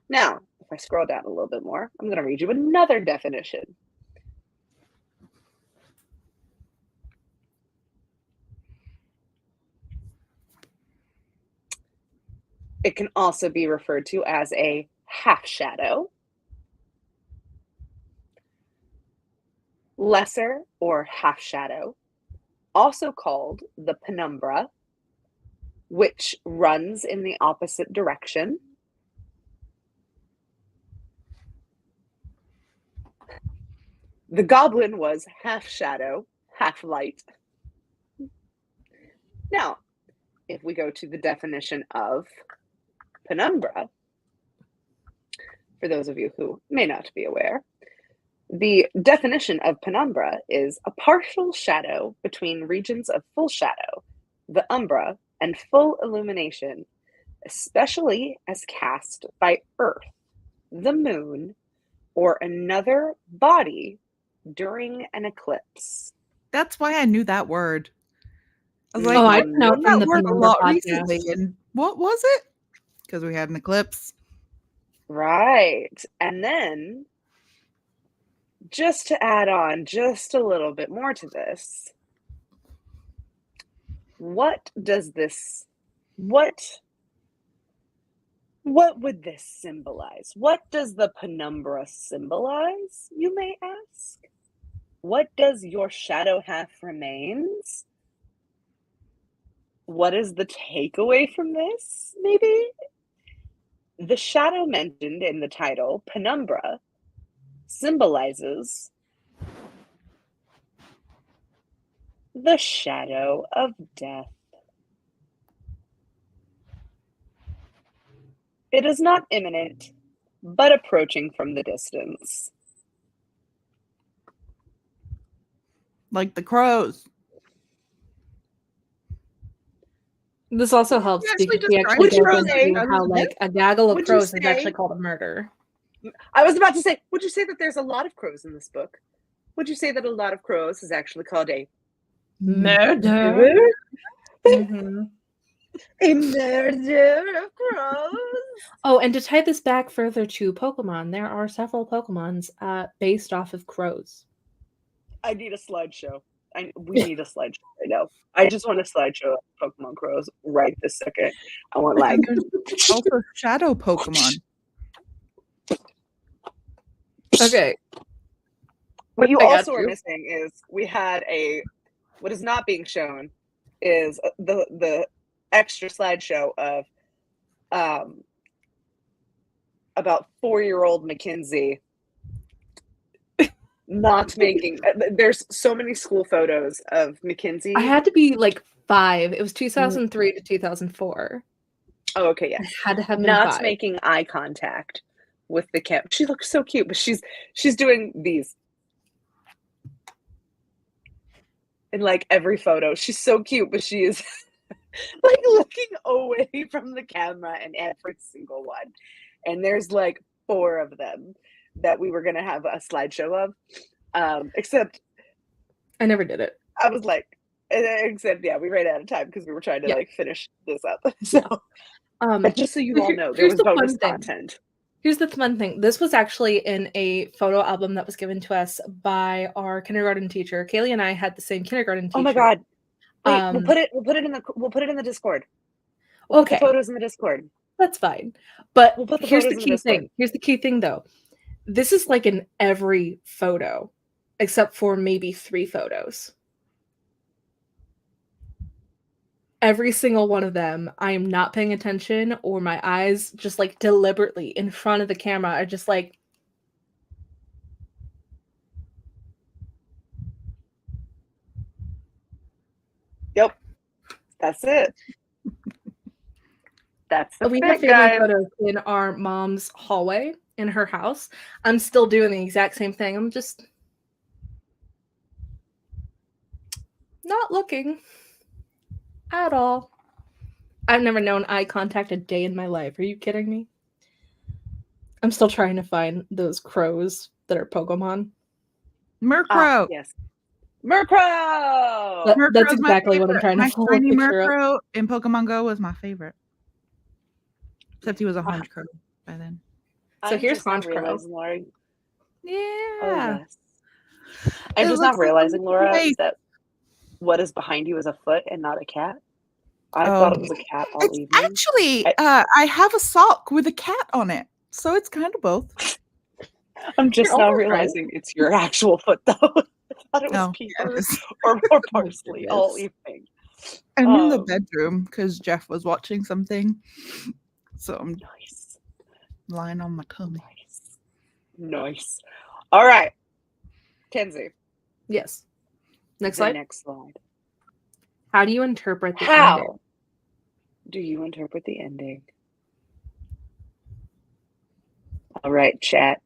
Now, if I scroll down a little bit more, I'm going to read you another definition. It can also be referred to as a half shadow, lesser or half shadow, also called the penumbra, which runs in the opposite direction. The goblin was half shadow, half light. Now, if we go to the definition of penumbra, for those of you who may not be aware, the definition of penumbra is a partial shadow between regions of full shadow, the umbra, and full illumination, especially as cast by Earth, the moon, or another body during an eclipse. That's why I knew that word. I was Oh, like, I I've know heard from that the word a Penumbra lot podcast. recently. And what was it? Because we had an eclipse. Right. And then, just to add on just a little bit more to this, what would this symbolize? What does the penumbra symbolize, you may ask? What does your shadow half remains? What is the takeaway from this, maybe? The shadow mentioned in the title, penumbra, symbolizes the shadow of death. It is not imminent, but approaching from the distance. Like the crows. This also helps You actually because we described actually Would you go say- into how like a gaggle of would you crows is say- actually called a murder. I was about to say, would you say that there's a lot of crows in this book? Would you say that a lot of crows is actually called a Murder. Mm-hmm. A murder of crows? Oh, and to tie this back further to Pokemon, there are several Pokemons based off of crows. I need a slideshow. We need a slideshow right now. I just want a slideshow of Pokemon crows right this second. I want like And there's also shadow Pokemon. Okay. what you I got also are you. missing is we had what is not being shown is the extra slideshow of about 4-year-old Mackenzie not making there's so many school photos of Mackenzie. I had to be like 5. It was 2003 to 2004. Oh, okay, yeah. I had to have been Not 5. making eye contact with the camp. She looks so cute, but she's doing these in like every photo. She's so cute, but she is like looking away from the camera in every single one. And there's like 4 of them that we were gonna have a slideshow of. Except I never did it. I was like, except yeah, we ran out of time because we were trying to Yeah. like finish this up. So, but just so you all know, there here's was the fun bonus thing. content. Here's the fun thing. This was actually in a photo album that was given to us by our kindergarten teacher. Kaylee and I had the same kindergarten teacher. Oh my god! Wait, we'll put it in the Discord. We'll put the photos in the Discord. That's fine. But We'll put the here's the photos in the key Discord. thing. Here's the key thing, though. This is like in every photo, except for maybe 3 photos. every single one of them, I am not paying attention, or my eyes just like deliberately in front of the camera are just like. Yep. That's it. That's the We fit, have family guys. photos in our mom's hallway in her house. I'm still doing the exact same thing. I'm just not looking at all. I've never known eye contact a day in my life. Are you kidding me? I'm still trying to find those crows that are Pokemon. Murkrow. Yes. Murkrow! That's Murkrow's my exactly what I'm favorite. trying to My pull a shiny picture of. Murkrow in Pokemon Go was my favorite. Except he was a Honchkrow Crow by then. So I'm here's just not Honchkrow. realizing, Laura. Yeah. Oh, yes. I'm It just not looks like a realizing, Laura, face. that what is behind you is a foot and not a cat. I Oh. thought it was a cat all It's evening. actually, I have a sock with a cat on it. So it's kind of both. I'm just You're now almost right. realizing it's your actual foot, though. I thought it was Oh, Peter yes. or Parsley all goodness. evening. I'm in the bedroom because Jeff was watching something. So I'm Nice. lying on my tummy. Nice. All right. Kenzie. Yes. Next The slide. next slide. How do you interpret the How ending? do you interpret the ending? All right, chat.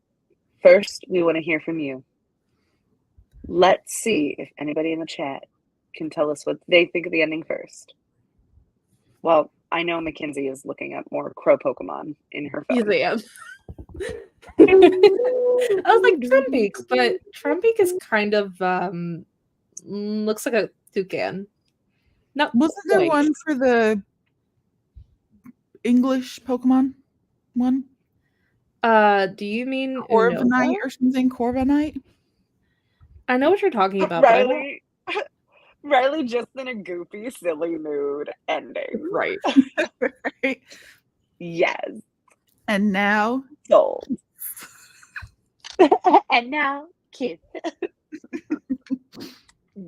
First, we want to hear from you. Let's see if anybody in the chat can tell us what they think of the ending first. Well, I know Mackenzie is looking up more crow Pokemon in her phone. Easy am. I was like Trumbeaks, but Trumbeak is kind of looks like a toucan. Not Wasn't there quite. one for the English Pokemon one? Do you mean Corviknight Unova? or something? Corviknight? I know what you're talking about, but I don't. Riley just in a goofy, silly mood ending. Right. Right. Yes. And now Sold. And now kiss.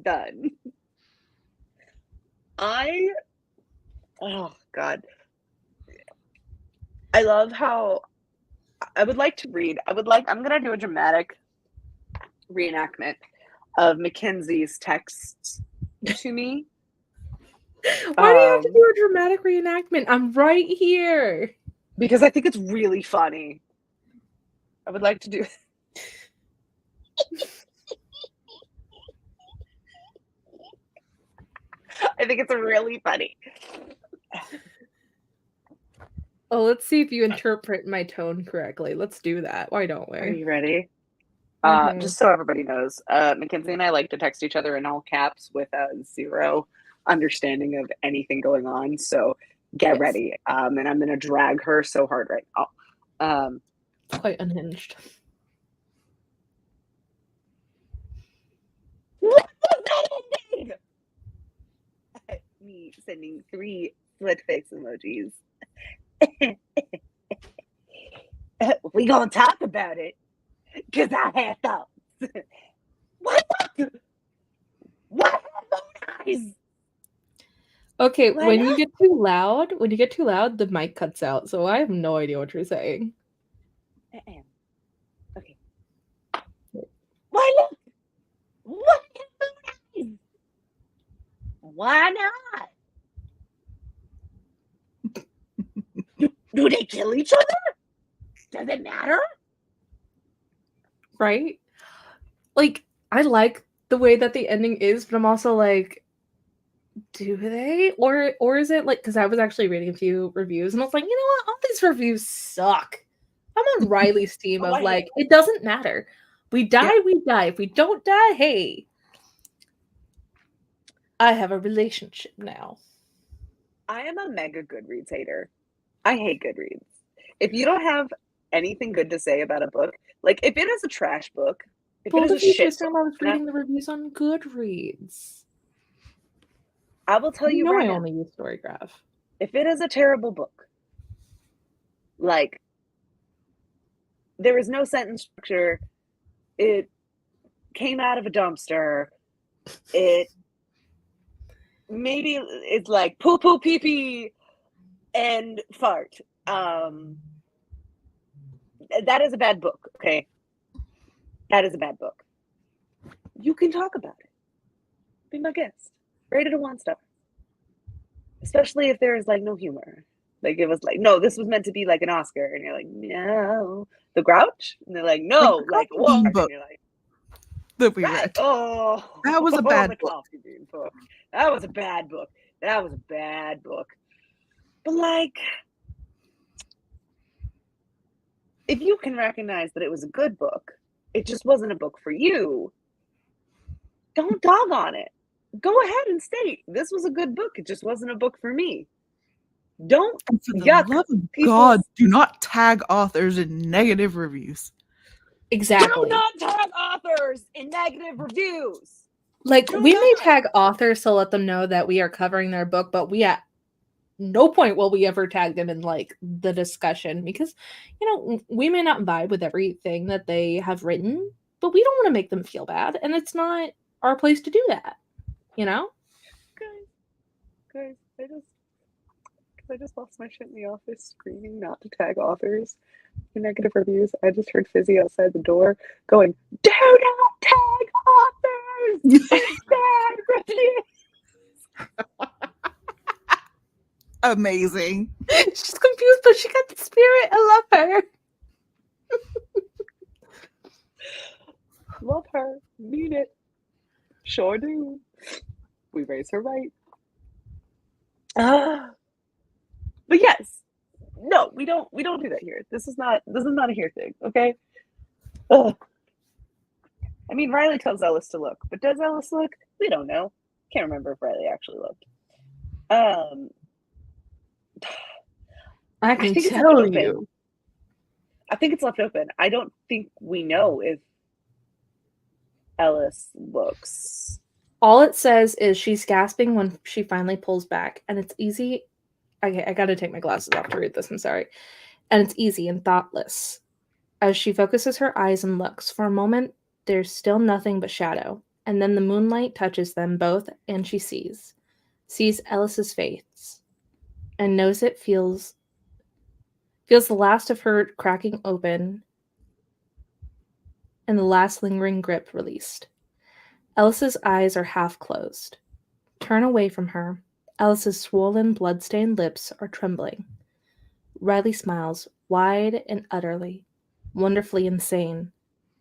Done. Oh God. I love how I'm gonna do a dramatic reenactment of Mackenzie's texts to me. Why do you have to do a dramatic reenactment? I'm right here. Because I think it's really funny. I would like to do I think it's really funny. Oh, let's see if you interpret my tone correctly. Let's do that. Why don't we? Are you ready? Mhm. Just so everybody knows, Mackenzie and I like to text each other in all caps with zero understanding of anything going on. So get Yes. ready. And I'm going to drag her so hard right now. It's quite unhinged. Me sending 3 slit face emojis. We gonna talk about it because I have thoughts. What? What? Okay, Why when not? you get too loud, the mic cuts out. So I have no idea what you're saying. Okay. Why not? What? Why not? Do they kill each other? Does it matter? Right? Like, I like the way that the ending is, but I'm also like, do they? Or is it like, because I was actually reading a few reviews and I was like, you know what? All these reviews suck. I'm on Riley's team of like, it doesn't matter. We die, we die. If we don't die, hey, I have a relationship now. I am a mega Goodreads hater. I hate Goodreads. If you don't have anything good to say about a book, like if it is a trash book, if it is a shit Just time I was reading the reviews on Goodreads. I will tell you right I now. only use Storygraph. If it is a terrible book, like there is no sentence structure, it came out of a dumpster, it maybe it's like poo poo pee pee and fart. That is a bad book, okay? That is a bad book. You can talk about it. Be my guest. Rate it a 1 star. Especially if there's like no humor. Like it was like, no, this was meant to be like an Oscar, and you're like, no, The Grouch, and they're like, no, like what? And you're like, that we right. read. Oh, That was a bad the book. Coffee Bean book. That was a bad book. That was a bad book. But like, if you can recognize that it was a good book, it just wasn't a book for you. Don't dog on it. Go ahead and state this was a good book. It just wasn't a book for me. Don't And for the yuck love of people's- God, do not tag authors in negative reviews. Exactly. Do not tag authors in negative reviews. Like, Do we may not. tag authors to let them know that we are covering their book, but we at no point will we ever tag them in like the discussion, because you know we may not vibe with everything that they have written, but we don't want to make them feel bad, and it's not our place to do that, you know. Guys, I just lost my shit in the office screaming not to tag authors in negative reviews. I just heard Fizzy outside the door going, "Do not tag authors in bad reviews." Amazing. She's confused, but she got the spirit. I love her. Love her, mean it, sure do. We raise her right. But yes, no, we don't do that here. This is not a here thing, okay? Ugh. I mean, Riley tells Ellis to look, but does Ellis look? We don't know. Can't remember if Riley actually looked. I can think it's tell left you. open. I think it's left open. I don't think we know if Ellis looks. All it says is she's gasping when she finally pulls back, and it's easy. Okay, I gotta take my glasses off to read this. I'm sorry. And it's easy and thoughtless. As she focuses her eyes and looks, for a moment, there's still nothing but shadow. And then the moonlight touches them both, and she sees Ellis's face, and knows it feels the last of her cracking open, and the last lingering grip released. Ellis's eyes are half closed. Turn away from her. Ellis's swollen, blood-stained lips are trembling. Riley smiles, wide and utterly, wonderfully insane,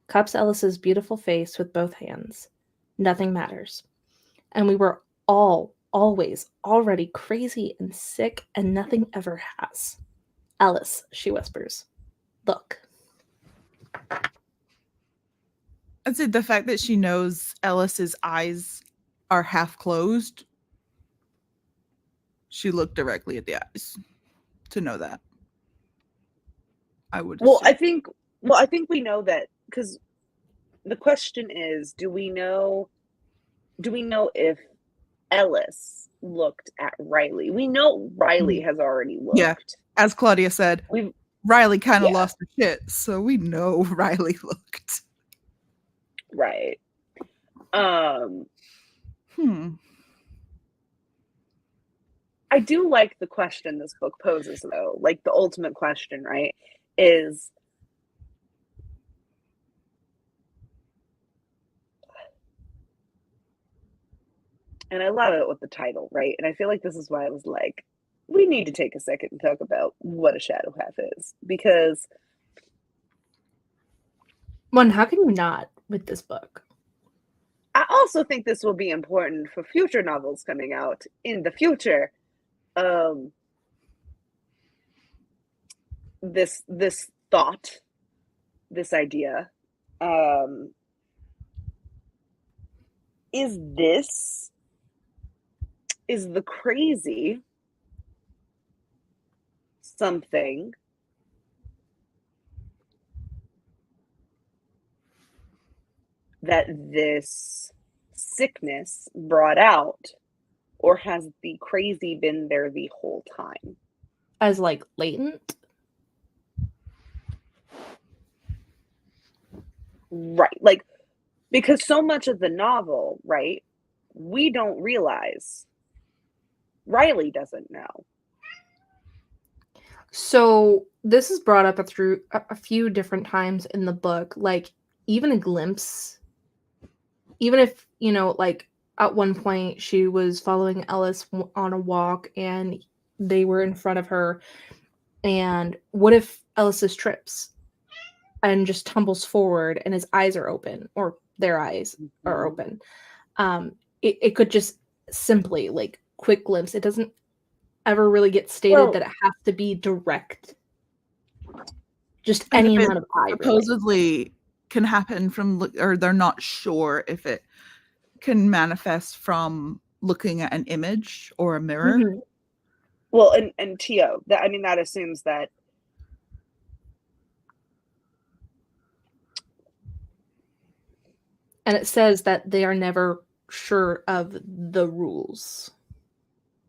cups Ellis's beautiful face with both hands. Nothing matters. And we were always already crazy and sick, and nothing ever has. Ellis, she whispers, look. I'd say the fact that she knows Ellis's eyes are half closed, she looked directly at the eyes to know that. I would. Well, I think we know that, because the question is, do we know if Ellis looked at Riley? We know Riley has already looked. Yeah, as Claudia said, Riley kind of lost her shit, so we know Riley looked. Right. I do like the question this book poses, though. Like, the ultimate question, right, is, and I love it with the title, right? And I feel like this is why I was like, we need to take a second and talk about what a shadow half is, because how can you not with this book? I also think this will be important for future novels coming out in the future. This thought, this idea, is the crazy something that this sickness brought out, or has the crazy been there the whole time? As like latent? Right. Like, because so much of the novel, right, we don't realize Riley doesn't know. So this is brought up through a few different times in the book, like even a glimpse, even if, you know, like at one point she was following Ellis on a walk and they were in front of her, and what if Ellis's trips and just tumbles forward and his eyes are open, or their eyes are open. It could just simply, like, quick glimpse. It doesn't ever really get stated that it has to be direct. Just any amount of eye, supposedly really can happen from, or they're not sure if it can manifest from looking at an image or a mirror. Mm-hmm. Well, and Tio, that, I mean, that assumes that and it says that they are never sure of the rules.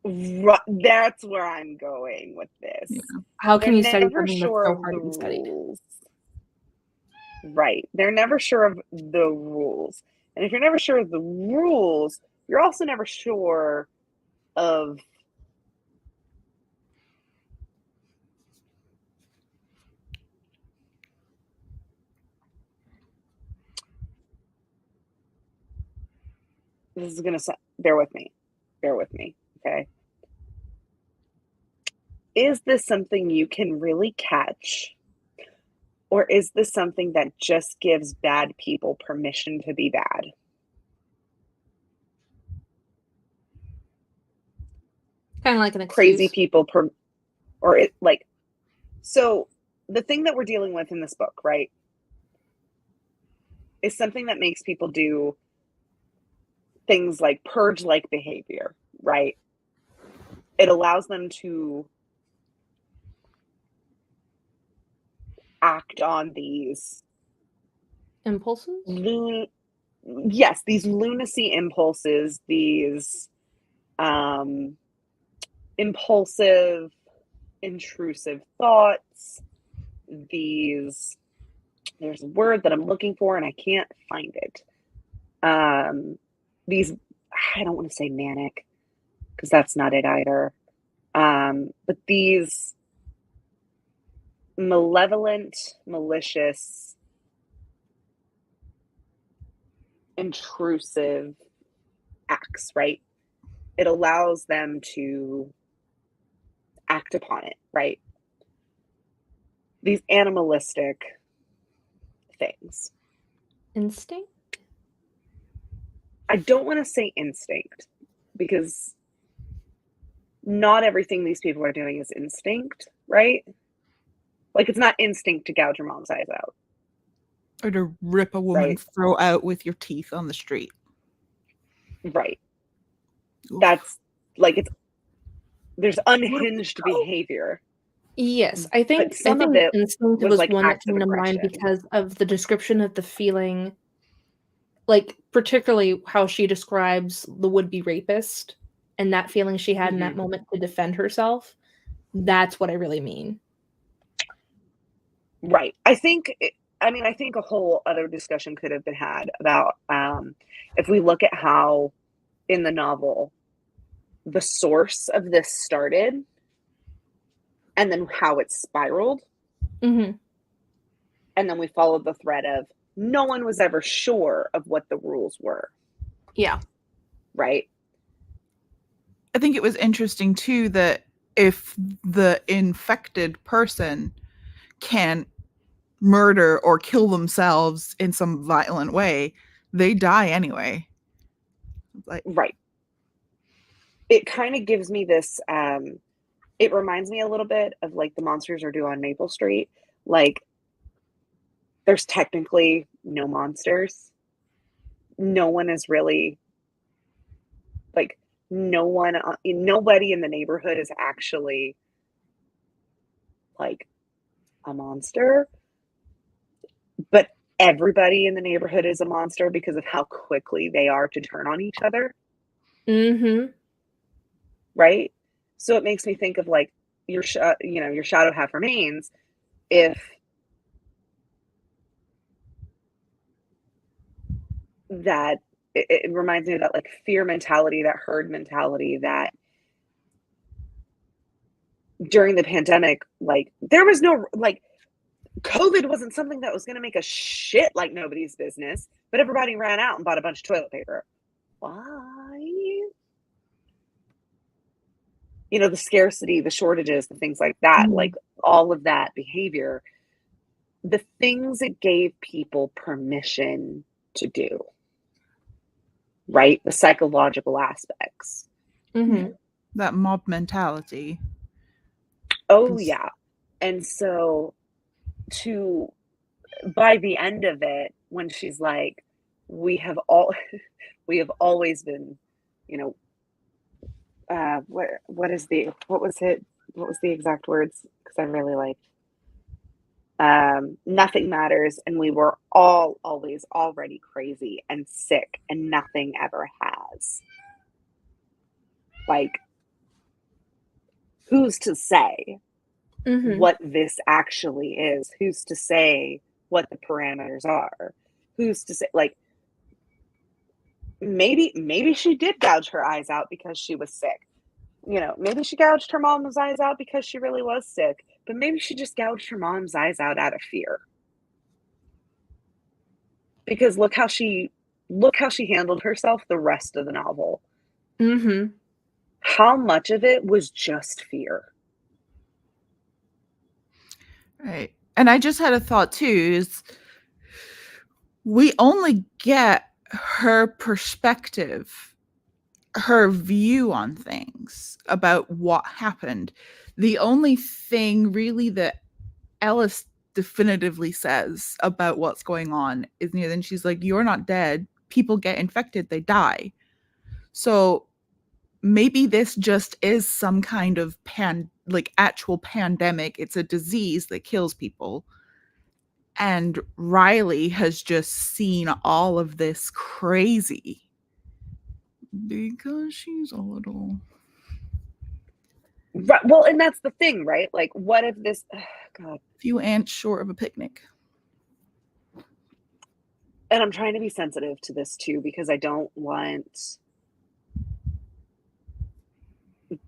That's where I'm going with this. Yeah. How can you study something sure that's so hard to be studied? Right. They're never sure of the rules. And if you're never sure of the rules, you're also never sure of this is going to bear with me, okay? Is this something you can really catch? Or is this something that just gives bad people permission to be bad? Kind of like an excuse. Crazy people, or it, like, so the thing that we're dealing with in this book, right, is something that makes people do things like purge-like behavior, right? It allows them to act on these impulses. Yes, these lunacy impulses, these impulsive, intrusive thoughts, these, there's a word that I'm looking for and I can't find it. These, I don't want to say manic, because that's not it either. But these malevolent, malicious, intrusive acts, right? It allows them to act upon it, right? These animalistic things. Instinct? I don't want to say instinct, because not everything these people are doing is instinct, right? Like, it's not instinct to gouge your mom's eyes out. Or to rip a woman's throat out with your teeth on the street. Right. Oof. That's, like, there's unhinged behavior. Yes, I think some of it instinct was like one that came to mind because of the description of the feeling, like particularly how she describes the would-be rapist and that feeling she had in that moment to defend herself. That's what I really mean. Right. I think a whole other discussion could have been had about if we look at how in the novel the source of this started and then how it spiraled. Mm-hmm. And then we followed the thread of no one was ever sure of what the rules were. Yeah. Right. I think it was interesting too that if the infected person can murder or kill themselves in some violent way, they die anyway. Like, right. It kind of gives me this, it reminds me a little bit of like the monsters are due on Maple Street. Like, there's technically no monsters. No one is really, like, nobody in the neighborhood is actually like a monster. But everybody in the neighborhood is a monster because of how quickly they are to turn on each other. Mm-hmm. Right? So it makes me think of like your shadow half remains. If that, it reminds me of that like fear mentality, that herd mentality, that during the pandemic, like there was no like COVID wasn't something that was going to make a shit like nobody's business, but everybody ran out and bought a bunch of toilet paper. Why? You know, the scarcity, the shortages, the things like that, like all of that behavior, the things it gave people permission to do, right? The psychological aspects. That mob mentality. Oh, yeah. And so by the end of it, when she's like, we have always been, you know, what was the exact words? Because I really liked, nothing matters, and we were all always already crazy and sick, and nothing ever has. Like, who's to say what this actually is? Who's to say what the parameters are? Who's to say, like, maybe she did gouge her eyes out because she was sick. You know, maybe she gouged her mom's eyes out because she really was sick, but maybe she just gouged her mom's eyes out of fear. Because look how she handled herself the rest of the novel. How much of it was just fear? Right. And I just had a thought too, is we only get her perspective, her view on things about what happened. The only thing really that Ellis definitively says about what's going on is near then she's like, you're not dead. People get infected, they die. So maybe this just is some kind of actual pandemic. It's a disease that kills people. And Riley has just seen all of this crazy because she's a little... Right. Well, and that's the thing, right? Like, what if this... God. Few ants short of a picnic. And I'm trying to be sensitive to this, too, because I don't want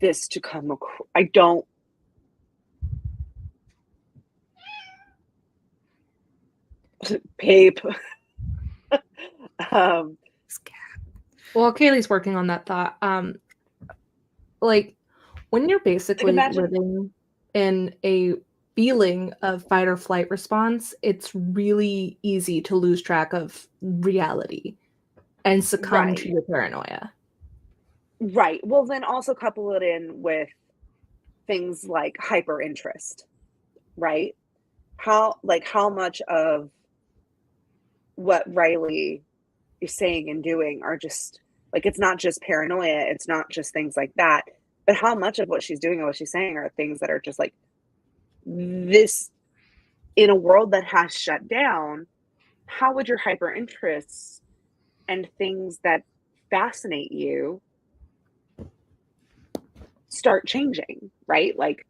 this to come across... I don't... Pape. Well, Kaylee's working on that thought. Like, when you're basically living in a feeling of fight or flight response, it's really easy to lose track of reality and succumb to your paranoia. Right. Well, then also couple it in with things like hyper interest, right? How much of what Riley is saying and doing are just like, it's not just paranoia, it's not just things like that, but how much of what she's doing and what she's saying are things that are just like, this, in a world that has shut down, how would your hyper interests and things that fascinate you start changing, right? Like,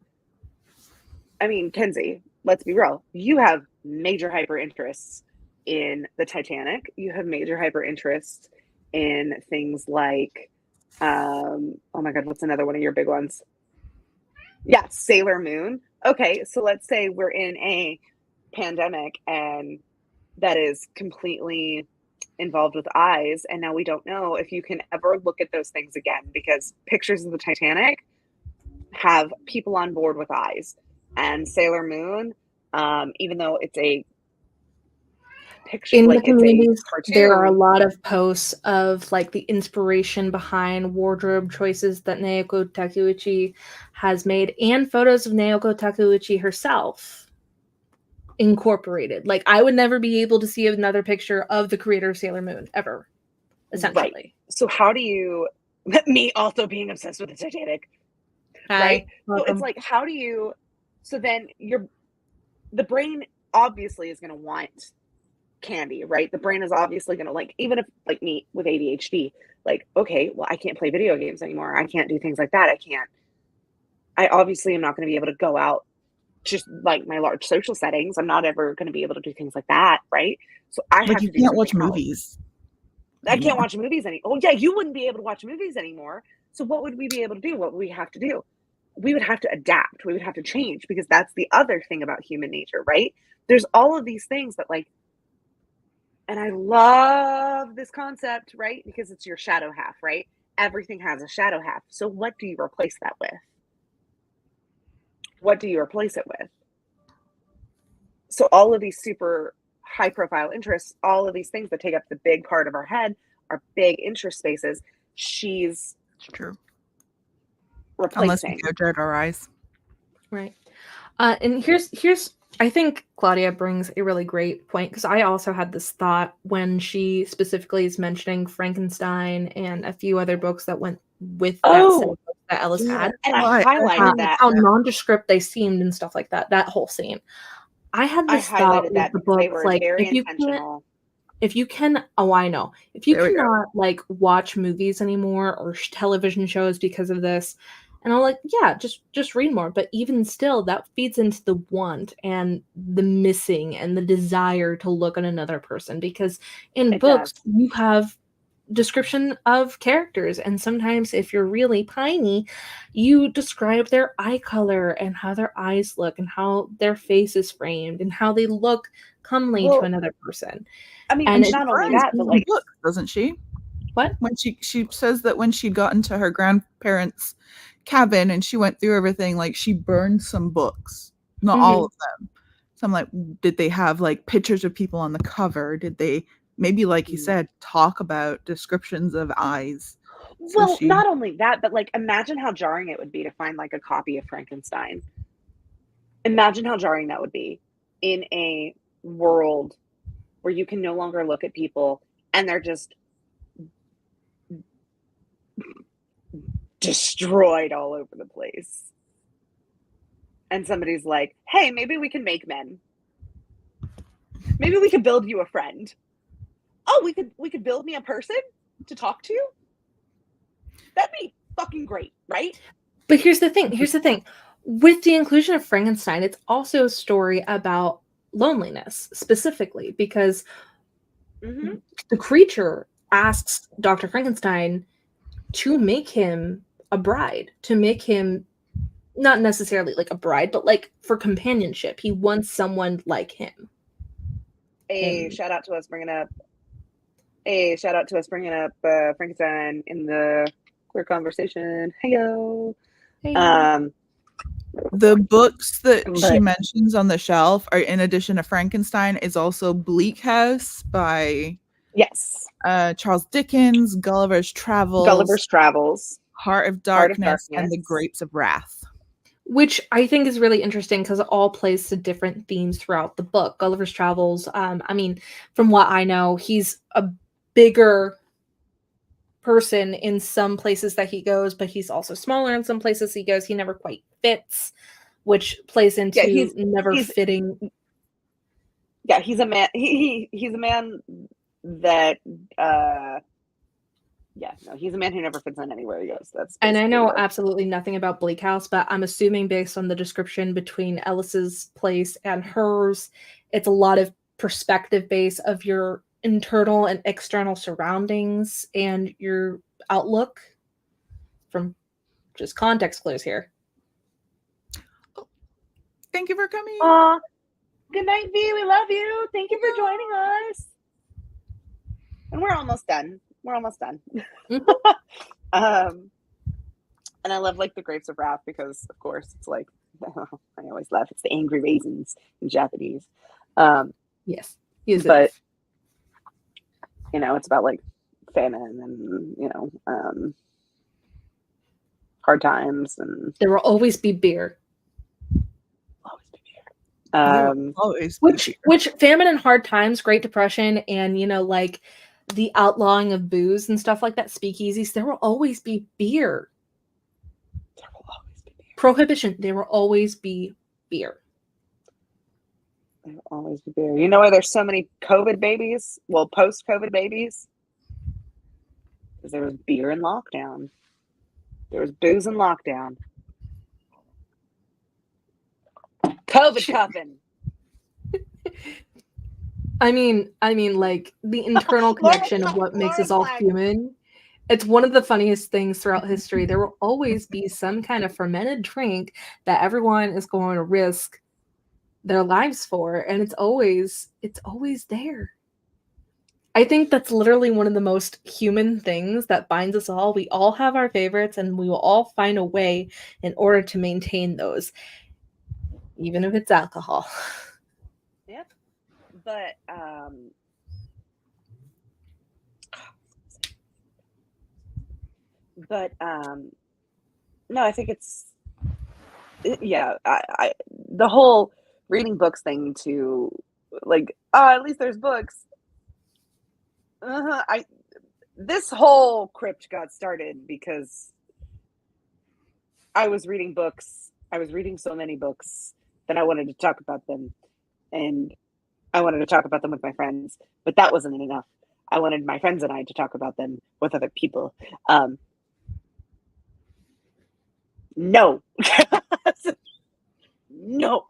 I mean, Kenzie, let's be real. You have major hyper interests in the Titanic. You have major hyper interests in things like, oh my God, what's another one of your big ones? Yeah, Sailor Moon. Okay, so let's say we're in a pandemic and that is completely involved with eyes, and now we don't know if you can ever look at those things again, because pictures of the Titanic have people on board with eyes, and Sailor Moon, even though it's a picture, in like the communities, there are a cartoon, lot of posts of like the inspiration behind wardrobe choices that Naoko Takeuchi has made, and photos of Naoko Takeuchi herself incorporated. Like, I would never be able to see another picture of the creator of Sailor Moon ever, essentially. Right. So how do you, me also being obsessed with the Titanic, right? So it's like, how do you, so then the brain obviously is going to want candy, right? The brain is obviously going to, like, even if, like me with ADHD, like, okay, well, I can't play video games anymore. I can't do things like that. I obviously am not going to be able to go out, just like my large social settings. I'm not ever going to be able to do things like that, right? So I have to do can't watch something else. Movies. I can't watch movies anymore. Oh yeah, you wouldn't be able to watch movies anymore. So what would we be able to do? What would we have to do? we would have to adapt. We would have to change, because that's the other thing about human nature, right? There's all of these things that, like, and I love this concept, right? Because it's your shadow half, right? Everything has a shadow half. So what do you replace that with? What do you replace it with? So all of these super high profile interests, all of these things that take up the big part of our head, our big interest spaces, she's It's true. Unless we replacing. gouge out our eyes. Right. And here's I think Claudia brings a really great point, because I also had this thought when she specifically is mentioning Frankenstein and a few other books that went with that set of books that Ellis had. And I highlighted that. How nondescript they seemed and stuff like that. That whole scene. I had this thought with the because they books, were like, very intentional. if you cannot like watch movies anymore or television shows because of this, and I'm like, yeah, just read more. But even still, that feeds into the want and the missing and the desire to look at another person, because in books you have description of characters, and sometimes if you're really piney, you describe their eye color and how their eyes look and how their face is framed and how they look comely to another person. I mean, and not only that, but like, book, doesn't she? What? When she says that when she got into her grandparents' cabin and she went through everything, like, she burned some books, not all of them. So I'm like, did they have like pictures of people on the cover? Did they maybe, like you said, talk about descriptions of eyes? Well, not only that, but like, imagine how jarring it would be to find like a copy of Frankenstein. Imagine how jarring that would be in a world where you can no longer look at people and they're just destroyed all over the place. And somebody's like, hey, maybe we can make men. Maybe we could build you a friend. Oh, we could build me a person to talk to? That'd be fucking great, right? But here's the thing. With the inclusion of Frankenstein, it's also a story about loneliness, specifically, because the creature asks Dr. Frankenstein to make him a bride, to make him not necessarily like a bride, but like for companionship. He wants someone like him. Shout out to us bringing up Frankenstein in the queer conversation. Heyo. The books that she mentions on the shelf are, in addition to Frankenstein, is also Bleak House by Charles Dickens, Gulliver's Travels, Heart of Darkness, and The Grapes of Wrath. Which I think is really interesting because it all plays to different themes throughout the book. Gulliver's Travels, I mean, from what I know, he's a bigger person in some places that he goes, but he's also smaller in some places he goes. He never quite fits, which plays into he's fitting. Yeah, he's a man. He's a man that he's a man who never fits in anywhere he goes. And I know absolutely nothing about Bleak House, but I'm assuming based on the description between Ellis's place and hers, it's a lot of perspective base of your internal and external surroundings and your outlook, from just context clues here. Thank you for coming. Good night, V. We love you. Thank you for joining us. And we're almost done. And I love like The Grapes of Wrath because, of course, it's like I always laugh. It's the angry raisins in Japanese. Yes, but you know, it's about like famine and hard times, and there will always be beer. Which famine and hard times, Great Depression, and like the outlawing of booze and stuff like that, speakeasies, there will always be beer. Prohibition, there will always be beer. There will always be beer. You know why there's so many COVID babies? Well, post-COVID babies? Because there was beer in lockdown. There was booze in lockdown. COVID cuffing. I mean, like the internal connection of what makes us all human It's one of the funniest things throughout history. There will always be some kind of fermented drink that everyone is going to risk their lives for, and it's always there. I think that's literally one of the most human things that binds us all. We all have our favorites, and we will all find a way in order to maintain those, even if it's alcohol. Yep. But no, I think I the whole reading books thing to like, at least there's books. This whole crypt got started because I was reading books. I was reading so many books that I wanted to talk about them, and I wanted to talk about them with my friends, but that wasn't enough. I wanted my friends and I to talk about them with other people. No. No.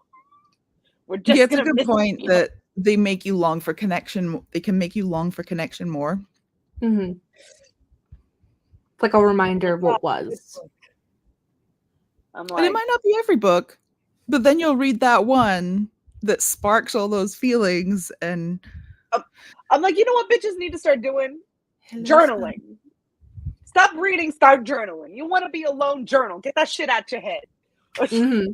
We're just it's a good point that they make you long for connection. They can make you long for connection more. Mm-hmm. It's like a reminder of what was. And it might not be every book, but then you'll read that one that sparks all those feelings, and I'm like, you know what bitches need to start doing? Journaling. Stop reading, start journaling. You want to be alone, journal. Get that shit out your head. Mm-hmm.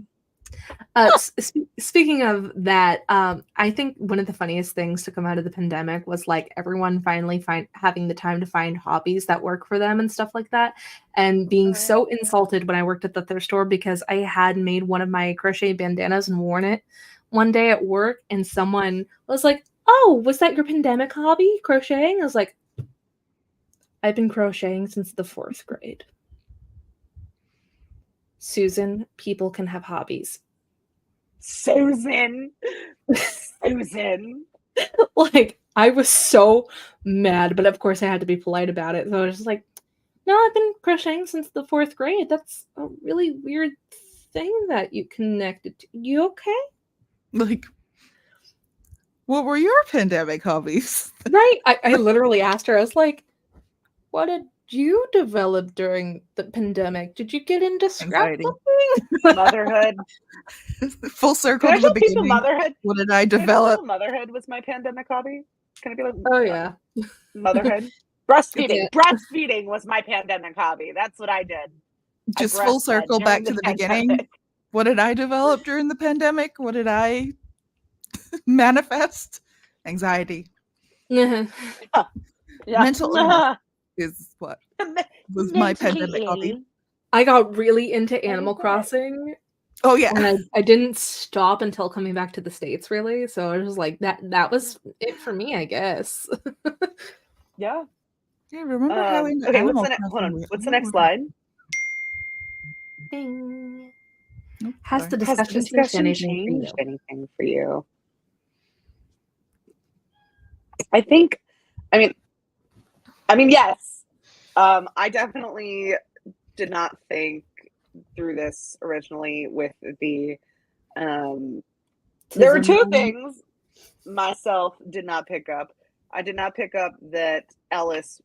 Speaking of that, I think one of the funniest things to come out of the pandemic was like everyone finally having the time to find hobbies that work for them and stuff like that, and being so insulted when I worked at the thrift store because I had made one of my crochet bandanas and worn it one day at work, and someone was like, "Oh, was that your pandemic hobby, crocheting?" I was like, "I've been crocheting since the 4th grade." Susan, people can have hobbies. Susan. Like, I was so mad, but of course I had to be polite about it. So I was just like, no, I've been crocheting since the 4th grade. That's a really weird thing that you connected to. You okay? Like, what were your pandemic hobbies? Right? I literally asked her, I was like, what did you develop during the pandemic? Did you get into scrapbooking? Motherhood. Full circle to the beginning. Motherhood? What did I develop? Motherhood was my pandemic hobby. Can I be like, oh yeah, motherhood? Breastfeeding. Breastfeeding was my pandemic hobby. That's what I did. Just full circle back to the beginning. What did I develop during the pandemic? What did I manifest? Anxiety. Yeah. Mental illness is what was my pandemic hobby. I got really into Animal Crossing. Oh yeah. And I didn't stop until coming back to the States, really. So I was like, that was it for me, I guess. Yeah. Yeah, remember how in okay, Animal what's the next slide? Ding. Nope, Has the discussion changed anything for you? I mean, yes. I definitely did not think through this originally with the there were two things myself did not pick up. I did not pick up that Ellis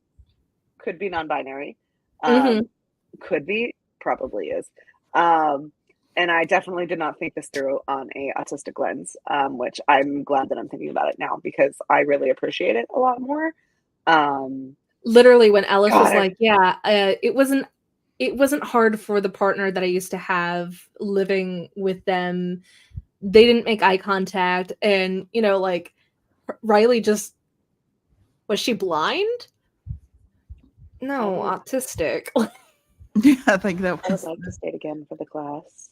could be non-binary. Could be, probably is. And I definitely did not think this through on a autistic lens, which I'm glad that I'm thinking about it now because I really appreciate it a lot more. Literally, when Ellis was like, "Yeah, it wasn't hard for the partner that I used to have living with them. They didn't make eye contact, and like Riley just was she blind? No, autistic." Yeah, I think that was. I would like to state again for the class.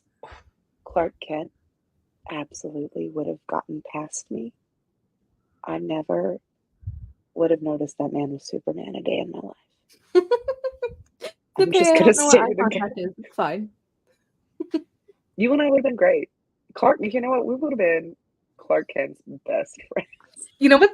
Clark Kent absolutely would have gotten past me. I never would have noticed that man was Superman a day in my life. I'm just gonna say it again. It's fine. You and I would have been great. Clark, you know what? We would have been Clark Kent's best friends. You know what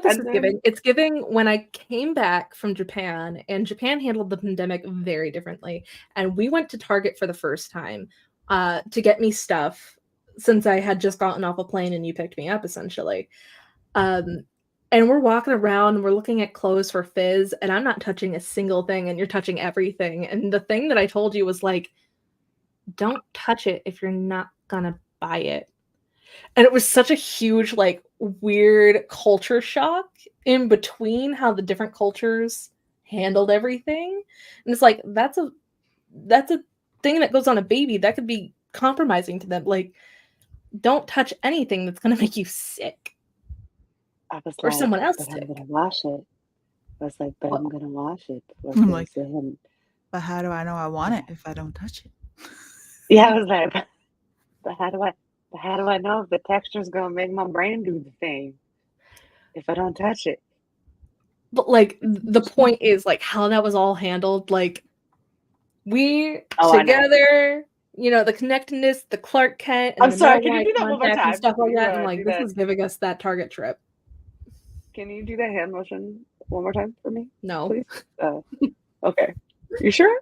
this is giving? It's giving when I came back from Japan, and Japan handled the pandemic very differently. And we went to Target for the first time to get me stuff since I had just gotten off a plane and you picked me up, essentially. And And we're walking around and we're looking at clothes for Fizz, and I'm not touching a single thing, and you're touching everything. And the thing that I told you was like, don't touch it if you're not gonna buy it. And it was such a huge, like, weird culture shock in between how the different cultures handled everything. And it's like, that's a thing that goes on a baby that could be compromising to them. Like, don't touch anything that's gonna make you sick. I was Or like, someone else but I'm sick. gonna wash it. I was like, but Well, I'm gonna wash it. I'm like, And but how do I know I want it if I don't touch it? yeah, I was like, but how do I know if the texture's gonna make my brain do the thing if I don't touch it? but like the point is like how that was all handled. Like we Oh, I know. together, you know, the connectedness, the Clark Kent, and I'm the sorry, no can you eye do that one more contact and time? stuff like Can you, that. I'm do like, this that? is giving us that Target trip. Can you do that hand motion one more time for me, No. please? Okay. You sure?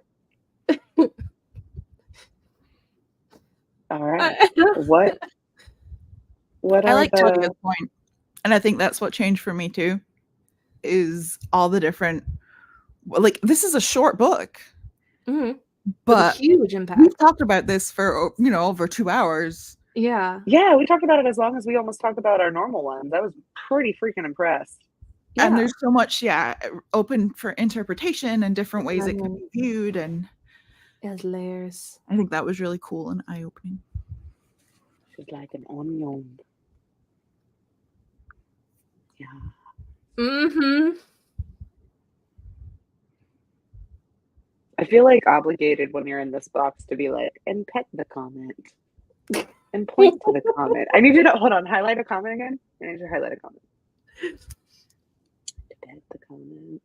All right. What I are like the Claudia's point, and I think that's what changed for me too. Is all the different, like, this is a short book, Mhm. With a but huge impact. we've talked about this for over 2 hours. Yeah. Yeah, we talked about it as long as we almost talked about our normal ones. I was pretty freaking impressed. And Yeah. there's so much, open for interpretation and different ways it can be viewed, and As layers. I think that was really cool and eye-opening. She's like an onion. Yeah. Mm-hmm. I feel like obligated when you're in this box to be like, and pet the comment. And point to the comment. I need you to hold on, highlight a comment again. I need you to highlight a comment. Pet the comment.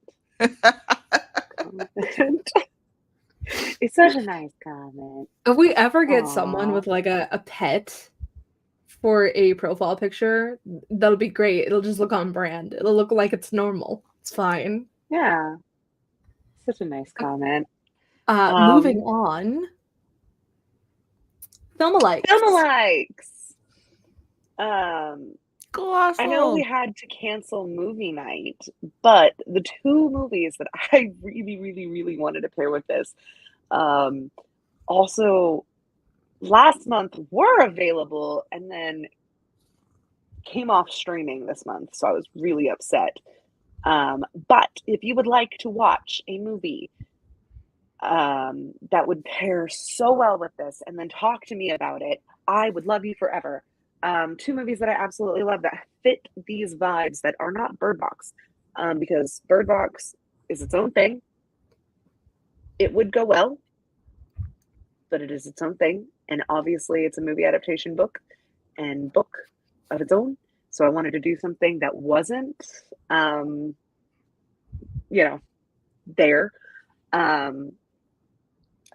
It's such a nice comment. If we ever get Aww. someone with like a pet for a profile picture, that'll be great. It'll just look on brand. It'll look like it's normal. It's fine. Yeah. Such a nice comment. Moving on. Thelma likes. Colossal. I know we had to cancel movie night, but the two movies that I really, really, really wanted to pair with this, also last month were available and then came off streaming this month, so I was really upset. But if you would like to watch a movie that would pair so well with this and then talk to me about it, I would love you forever. Two movies that I absolutely love that fit these vibes that are not Bird Box, because Bird Box is its own thing. It would go well, but it is its own thing, and obviously it's a movie adaptation book of its own. So I wanted to do something that wasn't, there.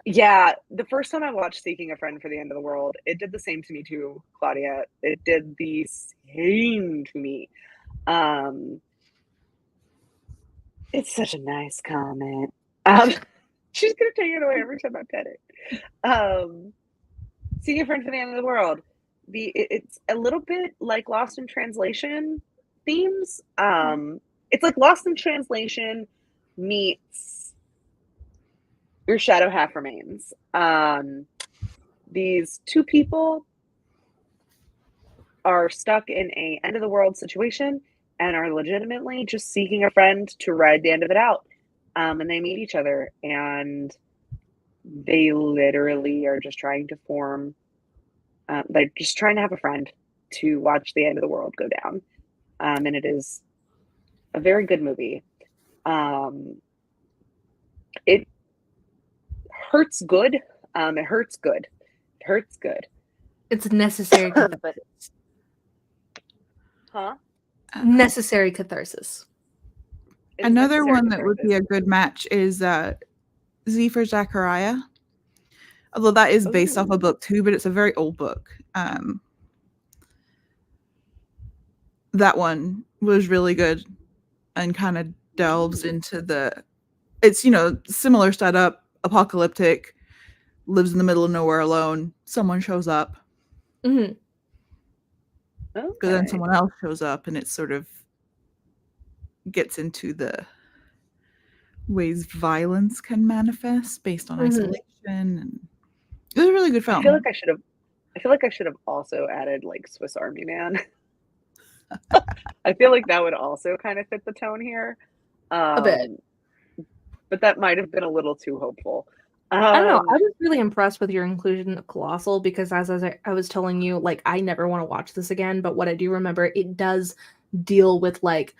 Yeah, the first time I watched Seeking a Friend for the End of the World, it did the same to me too, Claudia. It did the same to me. It's such a nice comment. She's gonna take it away every time I pet it. Seeking a Friend for the End of the World. It's a little bit like Lost in Translation themes. It's like Lost in Translation meets Your Shadow Half Remains. These two people are stuck in a end of the world situation and are legitimately just seeking a friend to ride the end of it out. And they meet each other, and they literally are just trying to form, like just trying to have a friend to watch the end of the world go down. And it is a very good movie. It hurts good. It hurts good. It hurts good. It's necessary catharsis. Huh? Necessary catharsis. It's Another necessary one that would be a catharsis. good match is Z for Zachariah. Although that is based off a book too, but it's a very old book. That one was really good and kind of delves into it's similar setup, apocalyptic, lives in the middle of nowhere alone. Someone shows up. Mm-hmm. Okay. But then someone else shows up, and it's sort of gets into the ways violence can manifest based on isolation, and it was a really good film. I feel like I should have also added like Swiss Army Man. I feel like that would also kind of fit the tone here. A bit. But that might have been a little too hopeful. I don't know. I was really impressed with your inclusion of Colossal because as I was telling you, like, I never want to watch this again, but what I do remember, it does deal with like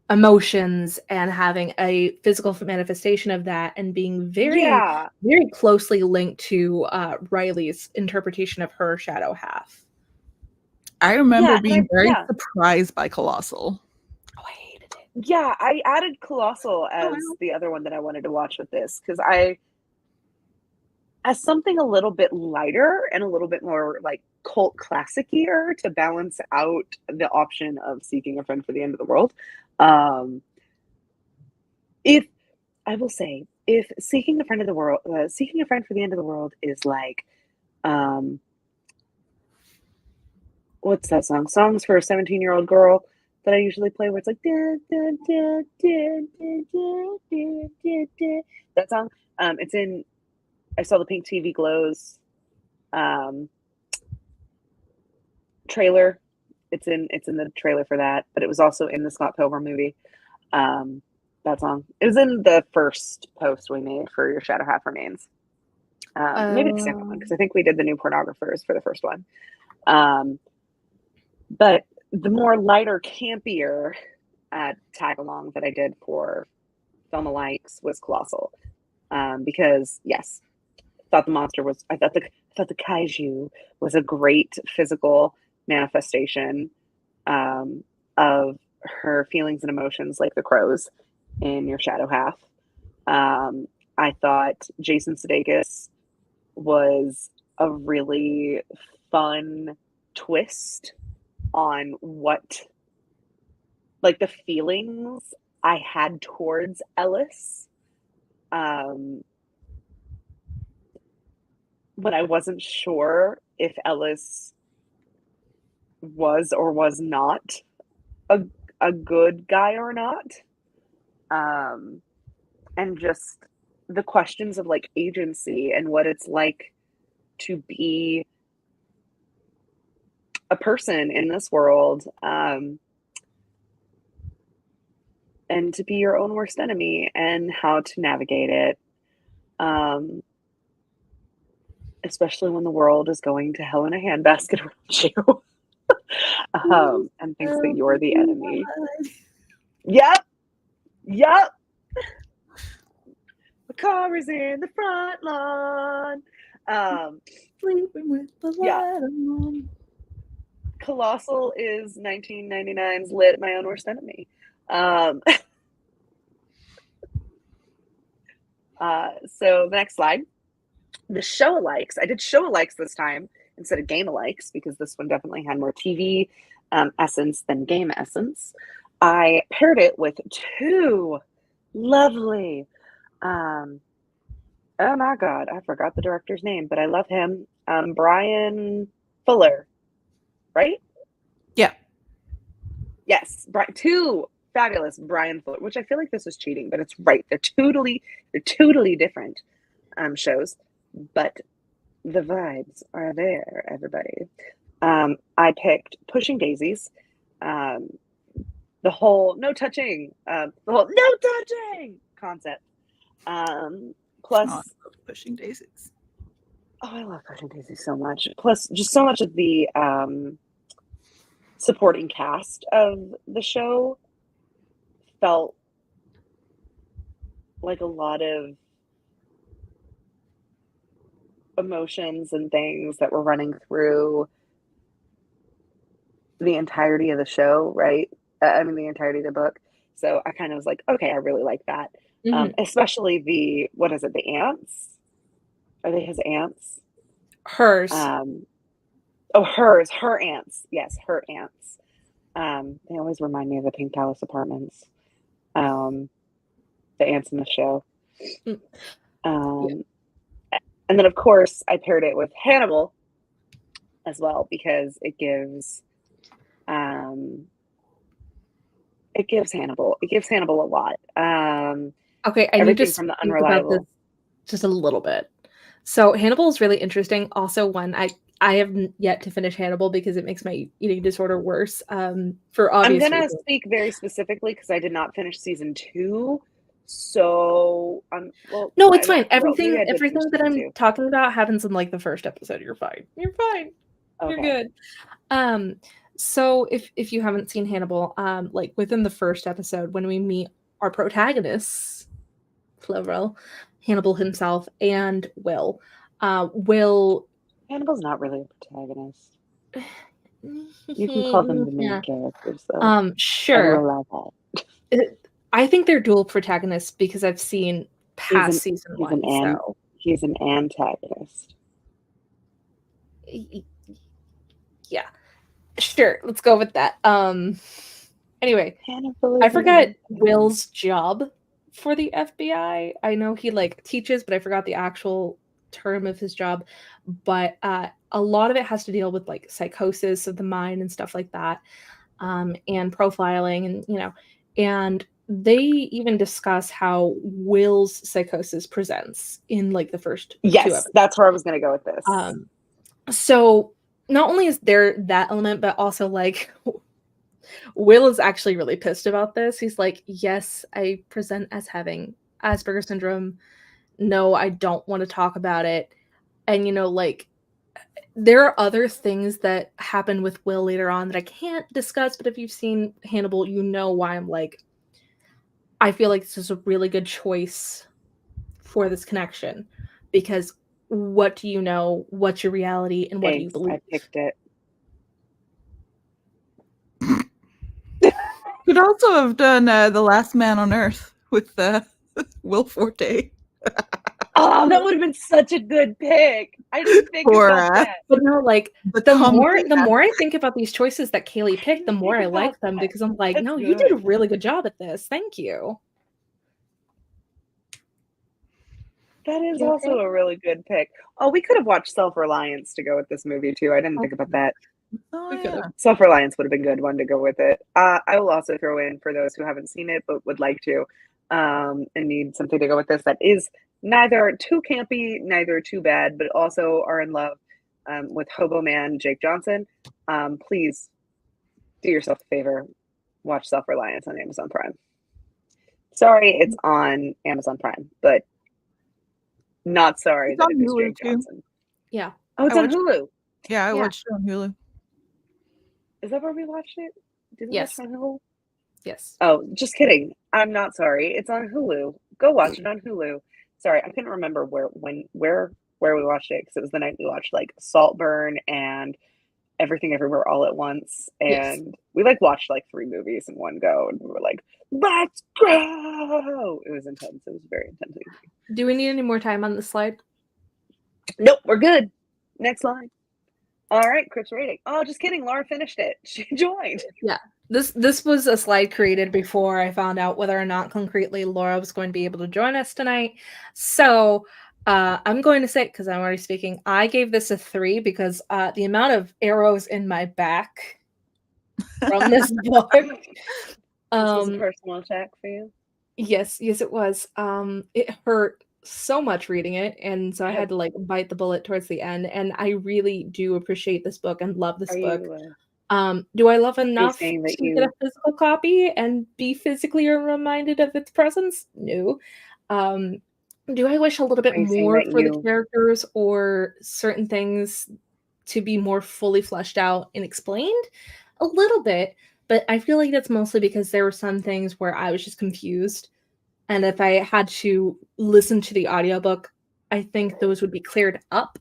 emotions and having a physical manifestation of that and being very, Yeah. very closely linked to Riley's interpretation of her shadow half. I remember being very surprised by Colossal. Oh, I hated it. Yeah, I added Colossal as the other one that I wanted to watch with this because as something a little bit lighter and a little bit more like cult classic-ier to balance out the option of Seeking a Friend for the End of the World. If Seeking a Friend for the End of the World is like, what's that song? Songs for a 17-year-old girl that I usually play where it's like that song. It's in I Saw the Pink TV Glows trailer. It's in the trailer for that, but it was also in the Scott Pilgrim movie. That song. It was in the first post we made for Your Shadow Half Remains. Maybe the second one, because I think we did the New Pornographers for the first one. But the more lighter, campier tag along that I did for Film Alikes was Colossal. Because yes, I thought the kaiju was a great physical manifestation of her feelings and emotions, like the crows in Your Shadow Half. I thought Jason Sudeikis was a really fun twist on what, like, the feelings I had towards Ellis. But I wasn't sure if Ellis was or was not a good guy or not. And just the questions of like agency and what it's like to be a person in this world, and to be your own worst enemy and how to navigate it. Especially when the world is going to hell in a handbasket around you. And thinks that you're the enemy. Yep. The car is in the front lawn. Sleeping with the light on. Colossal is 1999's Lit, My Own Worst Enemy. So the next slide. The show alikes. I did show alikes this time instead of game alikes because this one definitely had more TV essence than game essence. I paired it with two lovely, oh my God, I forgot the director's name, but I love him. Brian Fuller, right? Yeah. Yes, two fabulous Brian Fuller, which I feel like this is cheating, but it's right. They're totally different shows. But the vibes are there, everybody. I picked Pushing Daisies. The whole no touching concept. Plus Pushing Daisies. Oh, I love Pushing Daisies so much. Plus just so much of the supporting cast of the show felt like a lot of emotions and things that were running through the entirety of the show, right? The entirety of the book. So I kind of was like, okay, I really like that. Especially the ants? Are they his ants? Hers. Her ants. Yes, her ants. They always remind me of the Pink Palace Apartments. The ants in the show. And then, of course, I paired it with Hannibal as well because it gives It gives Hannibal. It gives Hannibal a lot. Okay, I need to Everything from the speak about this Unreliable. just a little bit. So Hannibal is really interesting. Also, one I have yet to finish Hannibal because it makes my eating disorder worse. For I'm obvious gonna reasons. speak very specifically because I did not finish season 2. So well, No, it's maybe fine. I did finish Everything that season I'm 2. talking about happens in like the first episode. You're fine. You're fine. You're Okay. good. So if you haven't seen Hannibal, like within the first episode, when we meet our protagonists, plural, Hannibal himself and Will, Will. Hannibal's not really a protagonist. You can call them the main Yeah. characters, though. I will Sure. allow that. I think they're dual protagonists because I've seen past season He's 1. So he's an antagonist. yeah, sure. Let's go with that. Anyway, Hannibal I is forgot Will's job for the FBI. I know he like teaches, but I forgot the actual term of his job. But a lot of it has to deal with like psychosis of the mind and stuff like that, and profiling, and and they even discuss how Will's psychosis presents in like the first 2 Yes, episodes. that's where I was going to go with this. So not only is there that element, but also like Will is actually really pissed about this. He's like, yes, I present as having Asperger's syndrome. No, I don't want to talk about it. And like there are other things that happen with Will later on that I can't discuss, but if you've seen Hannibal, you know why I'm like, I feel like this is a really good choice for this connection, because what do you know? What's your reality? And what do you believe? I picked it. Could also have done The Last Man on Earth with Will Forte. Oh, that would have been such a good pick. I didn't think about that. But no, like the more I think about these choices that Kaylee picked, the more I like them, because I'm like, no, you did a really good job at this. Thank you. That is also a really good pick. Oh, we could have watched Self-Reliance to go with this movie too. I didn't think about that. Self-Reliance would have been a good one to go with it. I will also throw in, for those who haven't seen it but would like to, and need something to go with this that is neither too campy, neither too bad, but also are in love with Hobo Man Jake Johnson. Please do yourself a favor, watch Self-Reliance on Amazon Prime. Sorry, it's on Amazon Prime, but not sorry that it is Jake Johnson. Yeah. Oh, it's on Hulu. Yeah, I watched it on Hulu. Is that where we watched it? Did we watch it on Hulu? Yes. Oh, just kidding. I'm not sorry. It's on Hulu. Go watch it on Hulu. Sorry, I couldn't remember where we watched it, because it was the night we watched like Saltburn and Everything Everywhere All at Once, and we like watched like 3 movies in one go, and we were like, let's go. It was intense. It was very intense. Do we need any more time on this slide? Nope, we're good. Next line. All right, Crypt Rating. Oh, just kidding. Laura finished it. She joined. Yeah. This was a slide created before I found out whether or not concretely Laura was going to be able to join us tonight. So I'm going to say, because I'm already speaking, I gave this a 3 because the amount of arrows in my back from this book. This was a personal attack for you? Yes, it was. It hurt so much reading it, and so I had to like bite the bullet towards the end, and I really do appreciate this book and love this book. Do I love enough to get a physical copy and be physically reminded of its presence? No. Do I wish a little bit more for the characters or certain things to be more fully fleshed out and explained? A little bit, but I feel like that's mostly because there were some things where I was just confused. And if I had to listen to the audiobook, I think those would be cleared up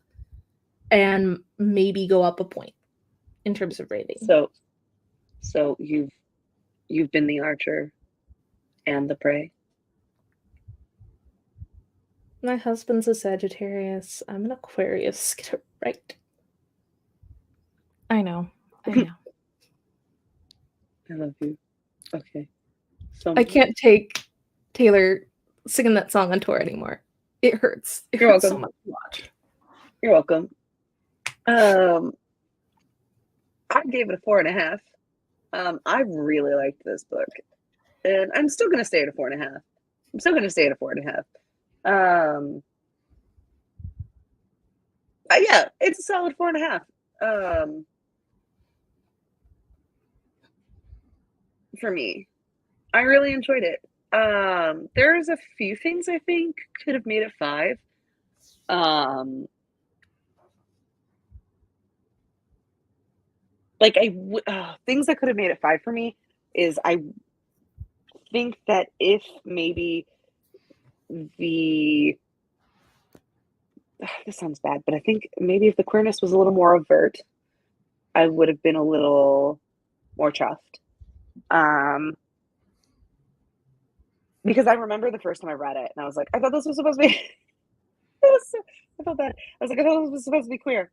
and maybe go up a point in terms of rating. So you've been the archer and the prey. My husband's a Sagittarius. I'm an Aquarius. Get it right. I know. I love you. Okay. So I can't take Taylor singing that song on tour anymore. It hurts. You're welcome. So much to watch. You're welcome. I gave it a 4.5. I really liked this book. and I'm still going to stay at a 4.5. I'm still going to stay at a 4.5. Yeah, it's a solid 4.5. For me, I really enjoyed it. There's a few things I think could have made it 5. Like things that could have made it 5 for me is I think that if maybe this sounds bad, but I think maybe if the queerness was a little more overt, I would have been a little more chuffed. Because I remember the first time I read it and I was like, I thought this was supposed to be I felt bad. I was like, I thought this was supposed to be queer.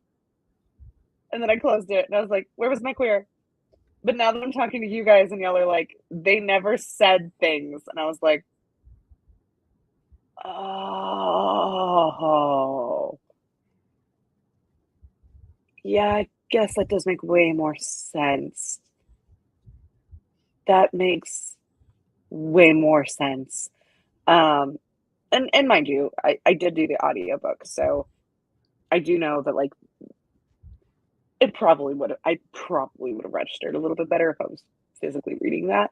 And then I closed it and I was like, where was my queer? But now that I'm talking to you guys and y'all are like, they never said things. And I was like, oh. Yeah, I guess that does make way more sense. That makes way more sense. And mind you, I did do the audiobook, so I do know that like I probably would have registered a little bit better if I was physically reading that.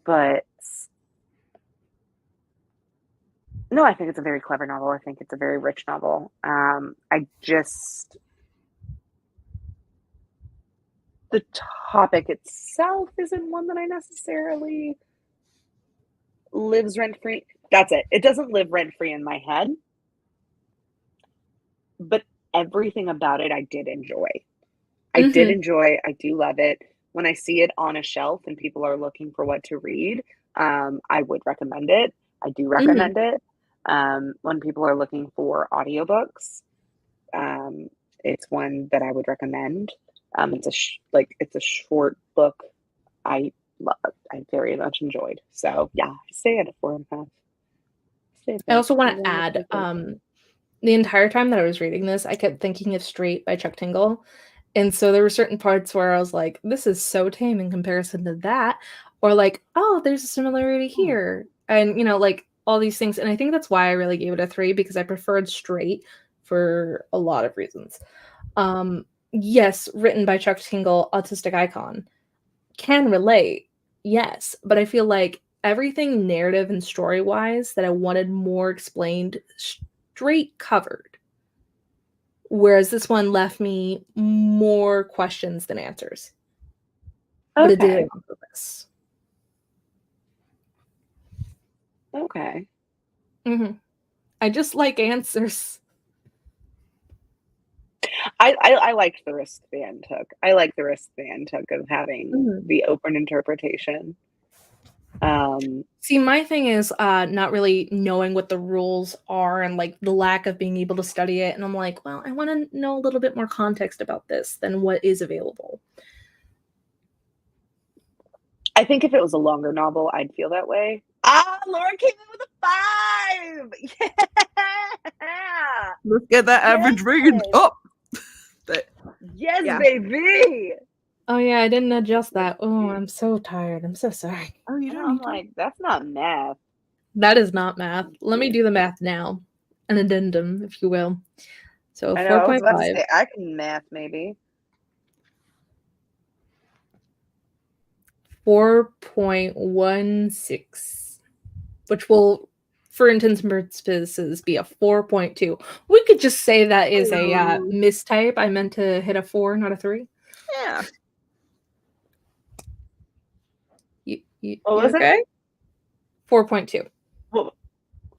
But no, I think it's a very clever novel. I think it's a very rich novel. The topic itself isn't one that I necessarily lives rent-free. That's it. It doesn't live rent-free in my head. But everything about it I did enjoy. I did enjoy. I do love it. When I see it on a shelf and people are looking for what to read, I would recommend it. I do recommend it. When people are looking for audiobooks, it's one that I would recommend. It's a short book I very much enjoyed. So yeah, stay at a 4.5. I also want to add, the entire time that I was reading this, I kept thinking of Straight by Chuck Tingle. And so there were certain parts where I was like, this is so tame in comparison to that. Or like, oh, there's a similarity here. And, like all these things. And I think that's why I really gave it a 3, because I preferred Straight for a lot of reasons. Yes, written by Chuck Tingle, autistic icon. Can relate, yes. But I feel like everything narrative and story-wise that I wanted more explained, Straight covered. Whereas this one left me more questions than answers. But it did it on purpose. Okay. I just like answers. I liked the risk the end took. I like the risk the end took of having the open interpretation. See, my thing is not really knowing what the rules are and like the lack of being able to study it. And I'm like, well, I want to know a little bit more context about this than what is available. I think if it was a longer novel, I'd feel that way. Laura came in with a 5. Yeah. Let's get that average rating up. Yes, Yeah. baby. Oh yeah, I didn't adjust that. Oh, I'm so tired. I'm so sorry. Oh, you don't. I'm like, that's not math. That is not math. Let me do the math now. An addendum, if you will. So I know. I was about to 4.5. say I can math maybe. 4.16, which will, for intents and purposes, be a 4.2. We could just say that is a mistype. I meant to hit a 4, not a 3. Yeah. You was okay? it? 4.2.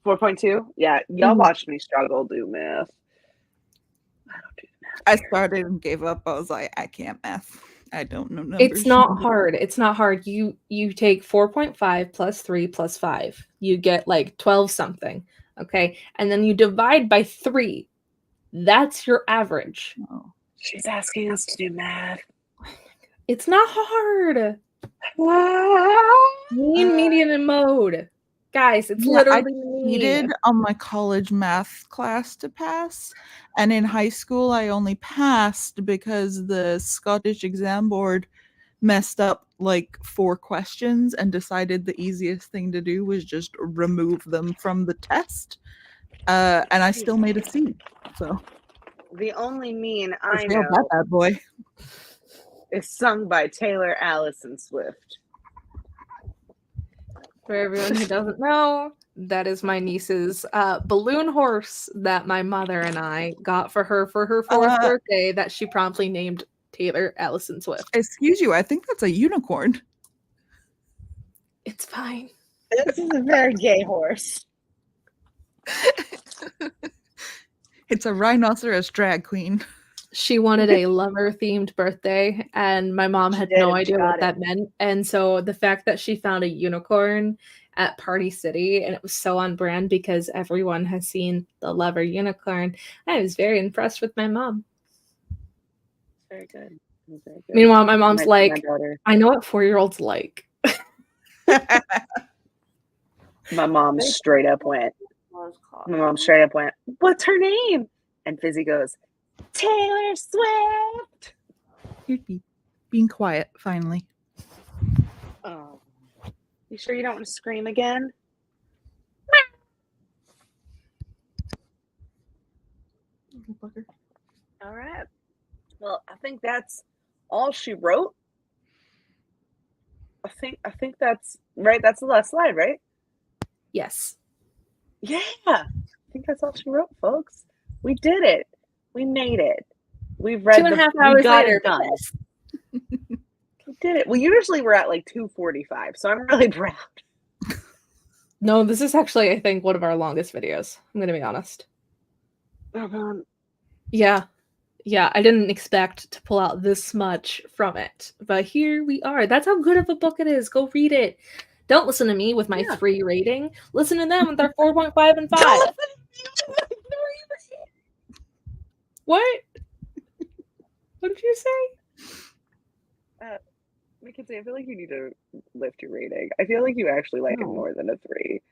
4.2? Yeah. Y'all watched me struggle do math. I don't do math. I started and gave up. I was like, I can't math. I don't know numbers. It's not hard. It's not hard. You take 4.5 plus 3 plus 5. You get like 12 something. Okay. And then you divide by 3. That's your average. Oh. She's asking us to do math. It's not hard. Mean, median, and mode. Guys, it's literally I cheated on my college math class to pass. And in high school, I only passed because the Scottish exam board messed up like 4 questions and decided the easiest thing to do was just remove them from the test. And I still made a C. So The only mean I failed that know bad boy. is sung by Taylor Allison Swift. For everyone who doesn't know, that is my niece's balloon horse that my mother and I got for her 4th birthday that she promptly named Taylor Allison Swift. Excuse you, I think that's a unicorn. It's fine. This is a very gay horse. It's a rhinoceros drag queen. She wanted a lover-themed birthday, and my mom had no idea what that meant. And so the fact that she found a unicorn at Party City, and it was so on brand because everyone has seen the lover unicorn, I was very impressed with my mom. Very good. Very good. Meanwhile, my mom's like, I know what 4-year-olds like. My mom straight up went, what's her name? And Fizzy goes, Taylor Swift. You'd being quiet, finally. Oh, you sure you don't want to scream again? All right. Well, I think that's all she wrote. I think that's right. That's the last slide, right? Yes. Yeah. I think that's all she wrote, folks. We did it. We made it. We've read 2.5 hours later. We did it. Well, usually we're at like 2:45, so I'm really proud. No, this is actually, I think, one of our longest videos. I'm going to be honest. Yeah. Yeah, I didn't expect to pull out this much from it, but here we are. That's how good of a book it is. Go read it. Don't listen to me with my 3 rating. Listen to them with their 4.5 and 5. What? What did you say? Mackenzie, I feel like you need to lift your rating. I feel like you actually like it more than a 3.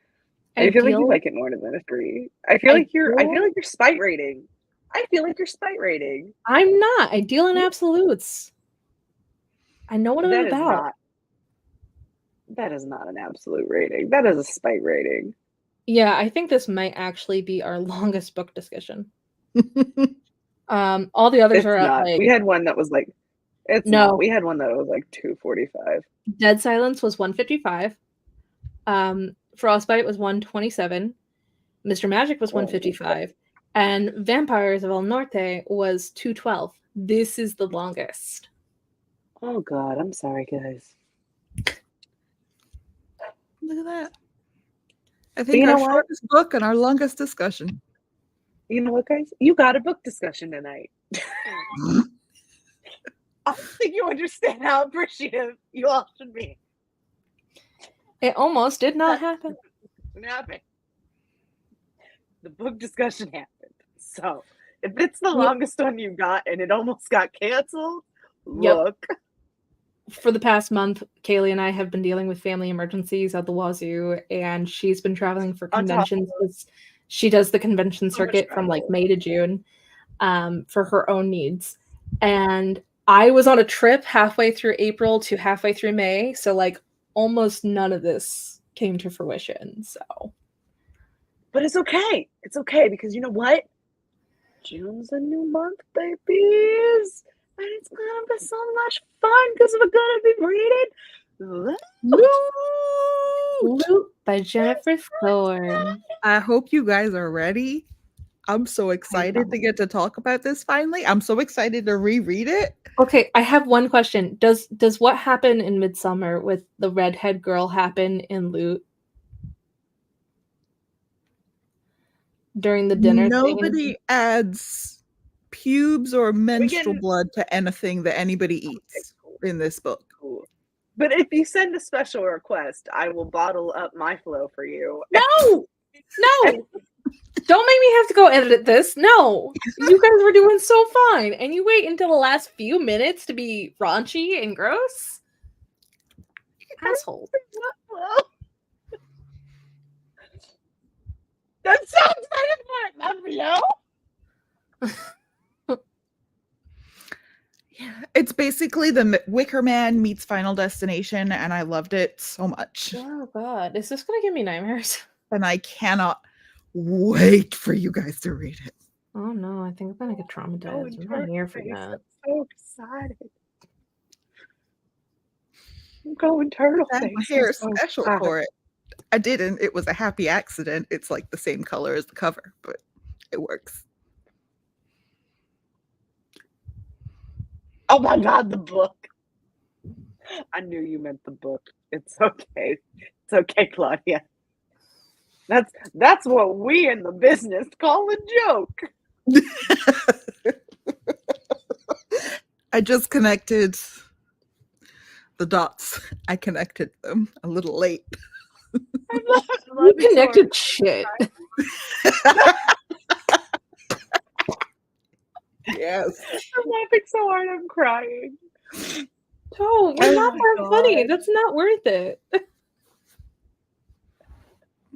I feel like you like it more than a 3. I feel like you're spite rating. I feel like you're spite rating. I'm not. I deal in absolutes. I know what I'm about. That is not an absolute rating. That is a spite rating. Yeah, I think this might actually be our longest book discussion. All the others are not. like, we had one that was like not. We had one that was like 2:45. Dead Silence was 155. Frostbite was 127. Mr. Magic was 155. And Vampires of El Norte was 212. This is the longest. Oh God, I'm sorry, guys. Look at that. I think our shortest book and our longest discussion. You know what, guys? You got a book discussion tonight. I think you understand how appreciative you all should be. It almost did not happen. It happened. The book discussion happened. So if it's the longest one you got and it almost got canceled, look. For the past month, Kaylee and I have been dealing with family emergencies at the wazoo, and she's been traveling for conventions. She does the convention circuit from like May to June for her own needs. And I was on a trip halfway through April to halfway through May, so like almost none of this came to fruition. So, but it's okay. It's okay because you know what? June's a new month, babies. And it's gonna be so much fun because we're gonna be reading Loot by Jennifer Thorne. I hope you guys are ready. I'm so excited to get to talk about this finally. I'm so excited to reread it. Okay, I have one question. Does what happened in Midsummer with the redhead girl happen in Loot? During the dinner Nobody adds pubes or menstrual blood to anything that anybody eats in this book. Cool. But if you send a special request, I will bottle up my flow for you. No! Don't make me have to go edit this. No! You guys were doing so fine, and you wait until the last few minutes to be raunchy and gross? Asshole. That sounds like a flow. It's basically the Wicker Man meets Final Destination, and I loved it so much. Oh God, is this gonna give me nightmares? And I cannot wait for you guys to read it. Oh no, I think I'm gonna get traumatized. I'm not here for that. I'm so excited. I'm going turtle I had face. my hair I'm so special excited. for it. I didn't. It was a happy accident. It's like the same color as the cover, but it works. Oh my God, the book. I knew you meant the book. It's okay. It's okay, Claudia. That's what we in the business call a joke. I just connected the dots. I connected them a little late. I love You it so connected hard. shit. Yes. I'm laughing so hard I'm crying. No, you're Oh not my that funny. God. That's not worth it.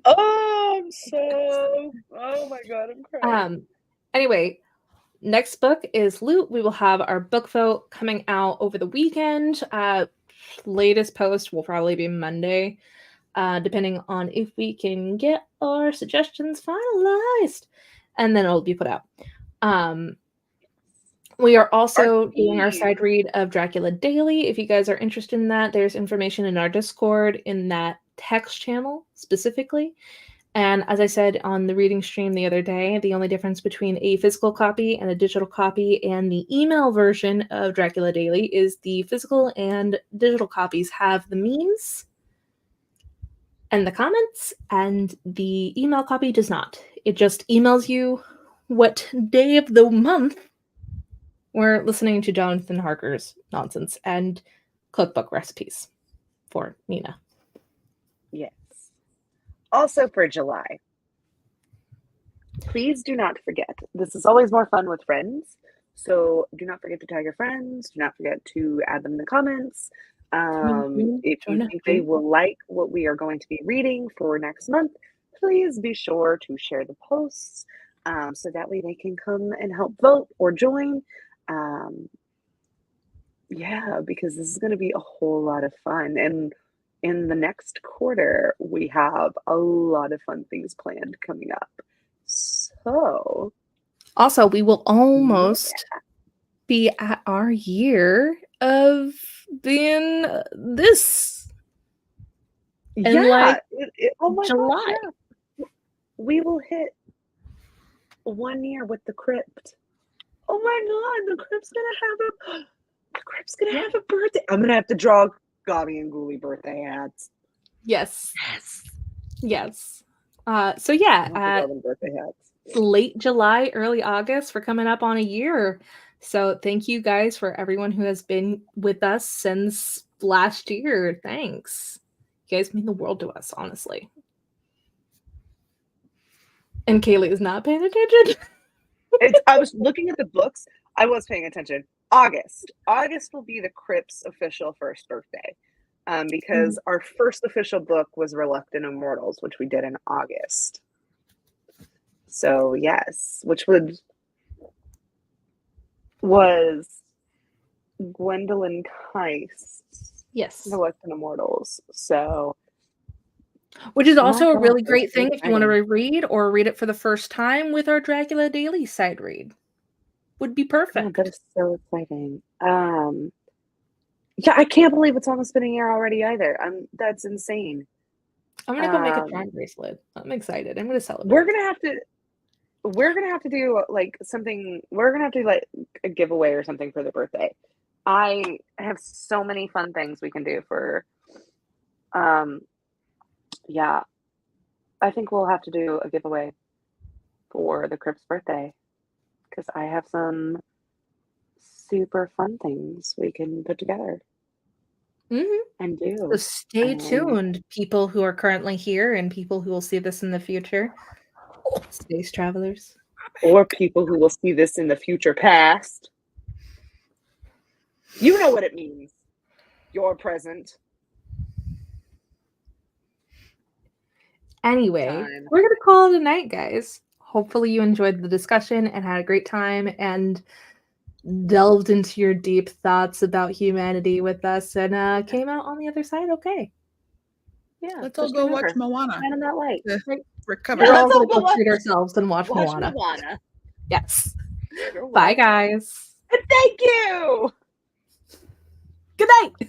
Oh, oh my God, I'm crying. Anyway, next book is Loot. We will have our book vote coming out over the weekend. Latest post will probably be Monday, depending on if we can get our suggestions finalized, and then it'll be put out. We are also doing our side read of Dracula Daily. If you guys are interested in that, there's information in our Discord in that text channel specifically. And as I said on the reading stream the other day, the only difference between a physical copy and a digital copy and the email version of Dracula Daily is the physical and digital copies have the memes and the comments, and the email copy does not. It just emails you what day of the month we're listening to Jonathan Harker's nonsense and cookbook recipes for Nina. Yes. Also for July, please do not forget, this is always more fun with friends. So do not forget to tag your friends. Do not forget to add them in the comments. If you think they will like what we are going to be reading for next month, please be sure to share the posts so that way they can come and help vote or join. Yeah, because this is going to be a whole lot of fun. And in the next quarter, we have a lot of fun things planned coming up. So, also, we will almost be at our year of being this in oh my July. gosh, yeah. We will hit 1 year with the Crypt. Oh my God, the Crypt's gonna have a birthday. I'm gonna have to draw Gobby and Ghoulie birthday hats. Yes. So yeah, birthday hats. Late July, early August, we're coming up on a year. So thank you guys for everyone who has been with us since last year. Thanks. You guys mean the world to us, honestly. And Kaylee is not paying attention. I was looking at the books. I was paying attention. August will be the Crypt's official first birthday. Because our first official book was Reluctant Immortals, which we did in August. So yes, which was Gwendolyn Keist's Reluctant Immortals. So, which is also a really great thing if you want to reread or read it for the first time with our Dracula Daily side read. Would be perfect. Oh, that is so exciting. Yeah, I can't believe it's almost been a year already either. That's insane. I'm gonna go make a charm bracelet. I'm excited. I'm gonna celebrate. We're gonna have to do like something. We're gonna have to do like a giveaway or something for the birthday. I have so many fun things we can do for. Yeah, I think we'll have to do a giveaway for the Crypt's birthday because I have some super fun things we can put together and do. So stay tuned, people who are currently here and people who will see this in the future. Space travelers. Or people who will see this in the future past. You know what it means. You're present. Anyway, we're going to call it a night, guys. Hopefully you enjoyed the discussion and had a great time. And delved into your deep thoughts about humanity with us and came out on the other side okay. Yeah. Let's all go watch Moana. Shine in that light. Recover. We're all let's going all to go go treat ourselves and watch Moana. Yes. You're Bye, welcome. guys. Thank you. Good night.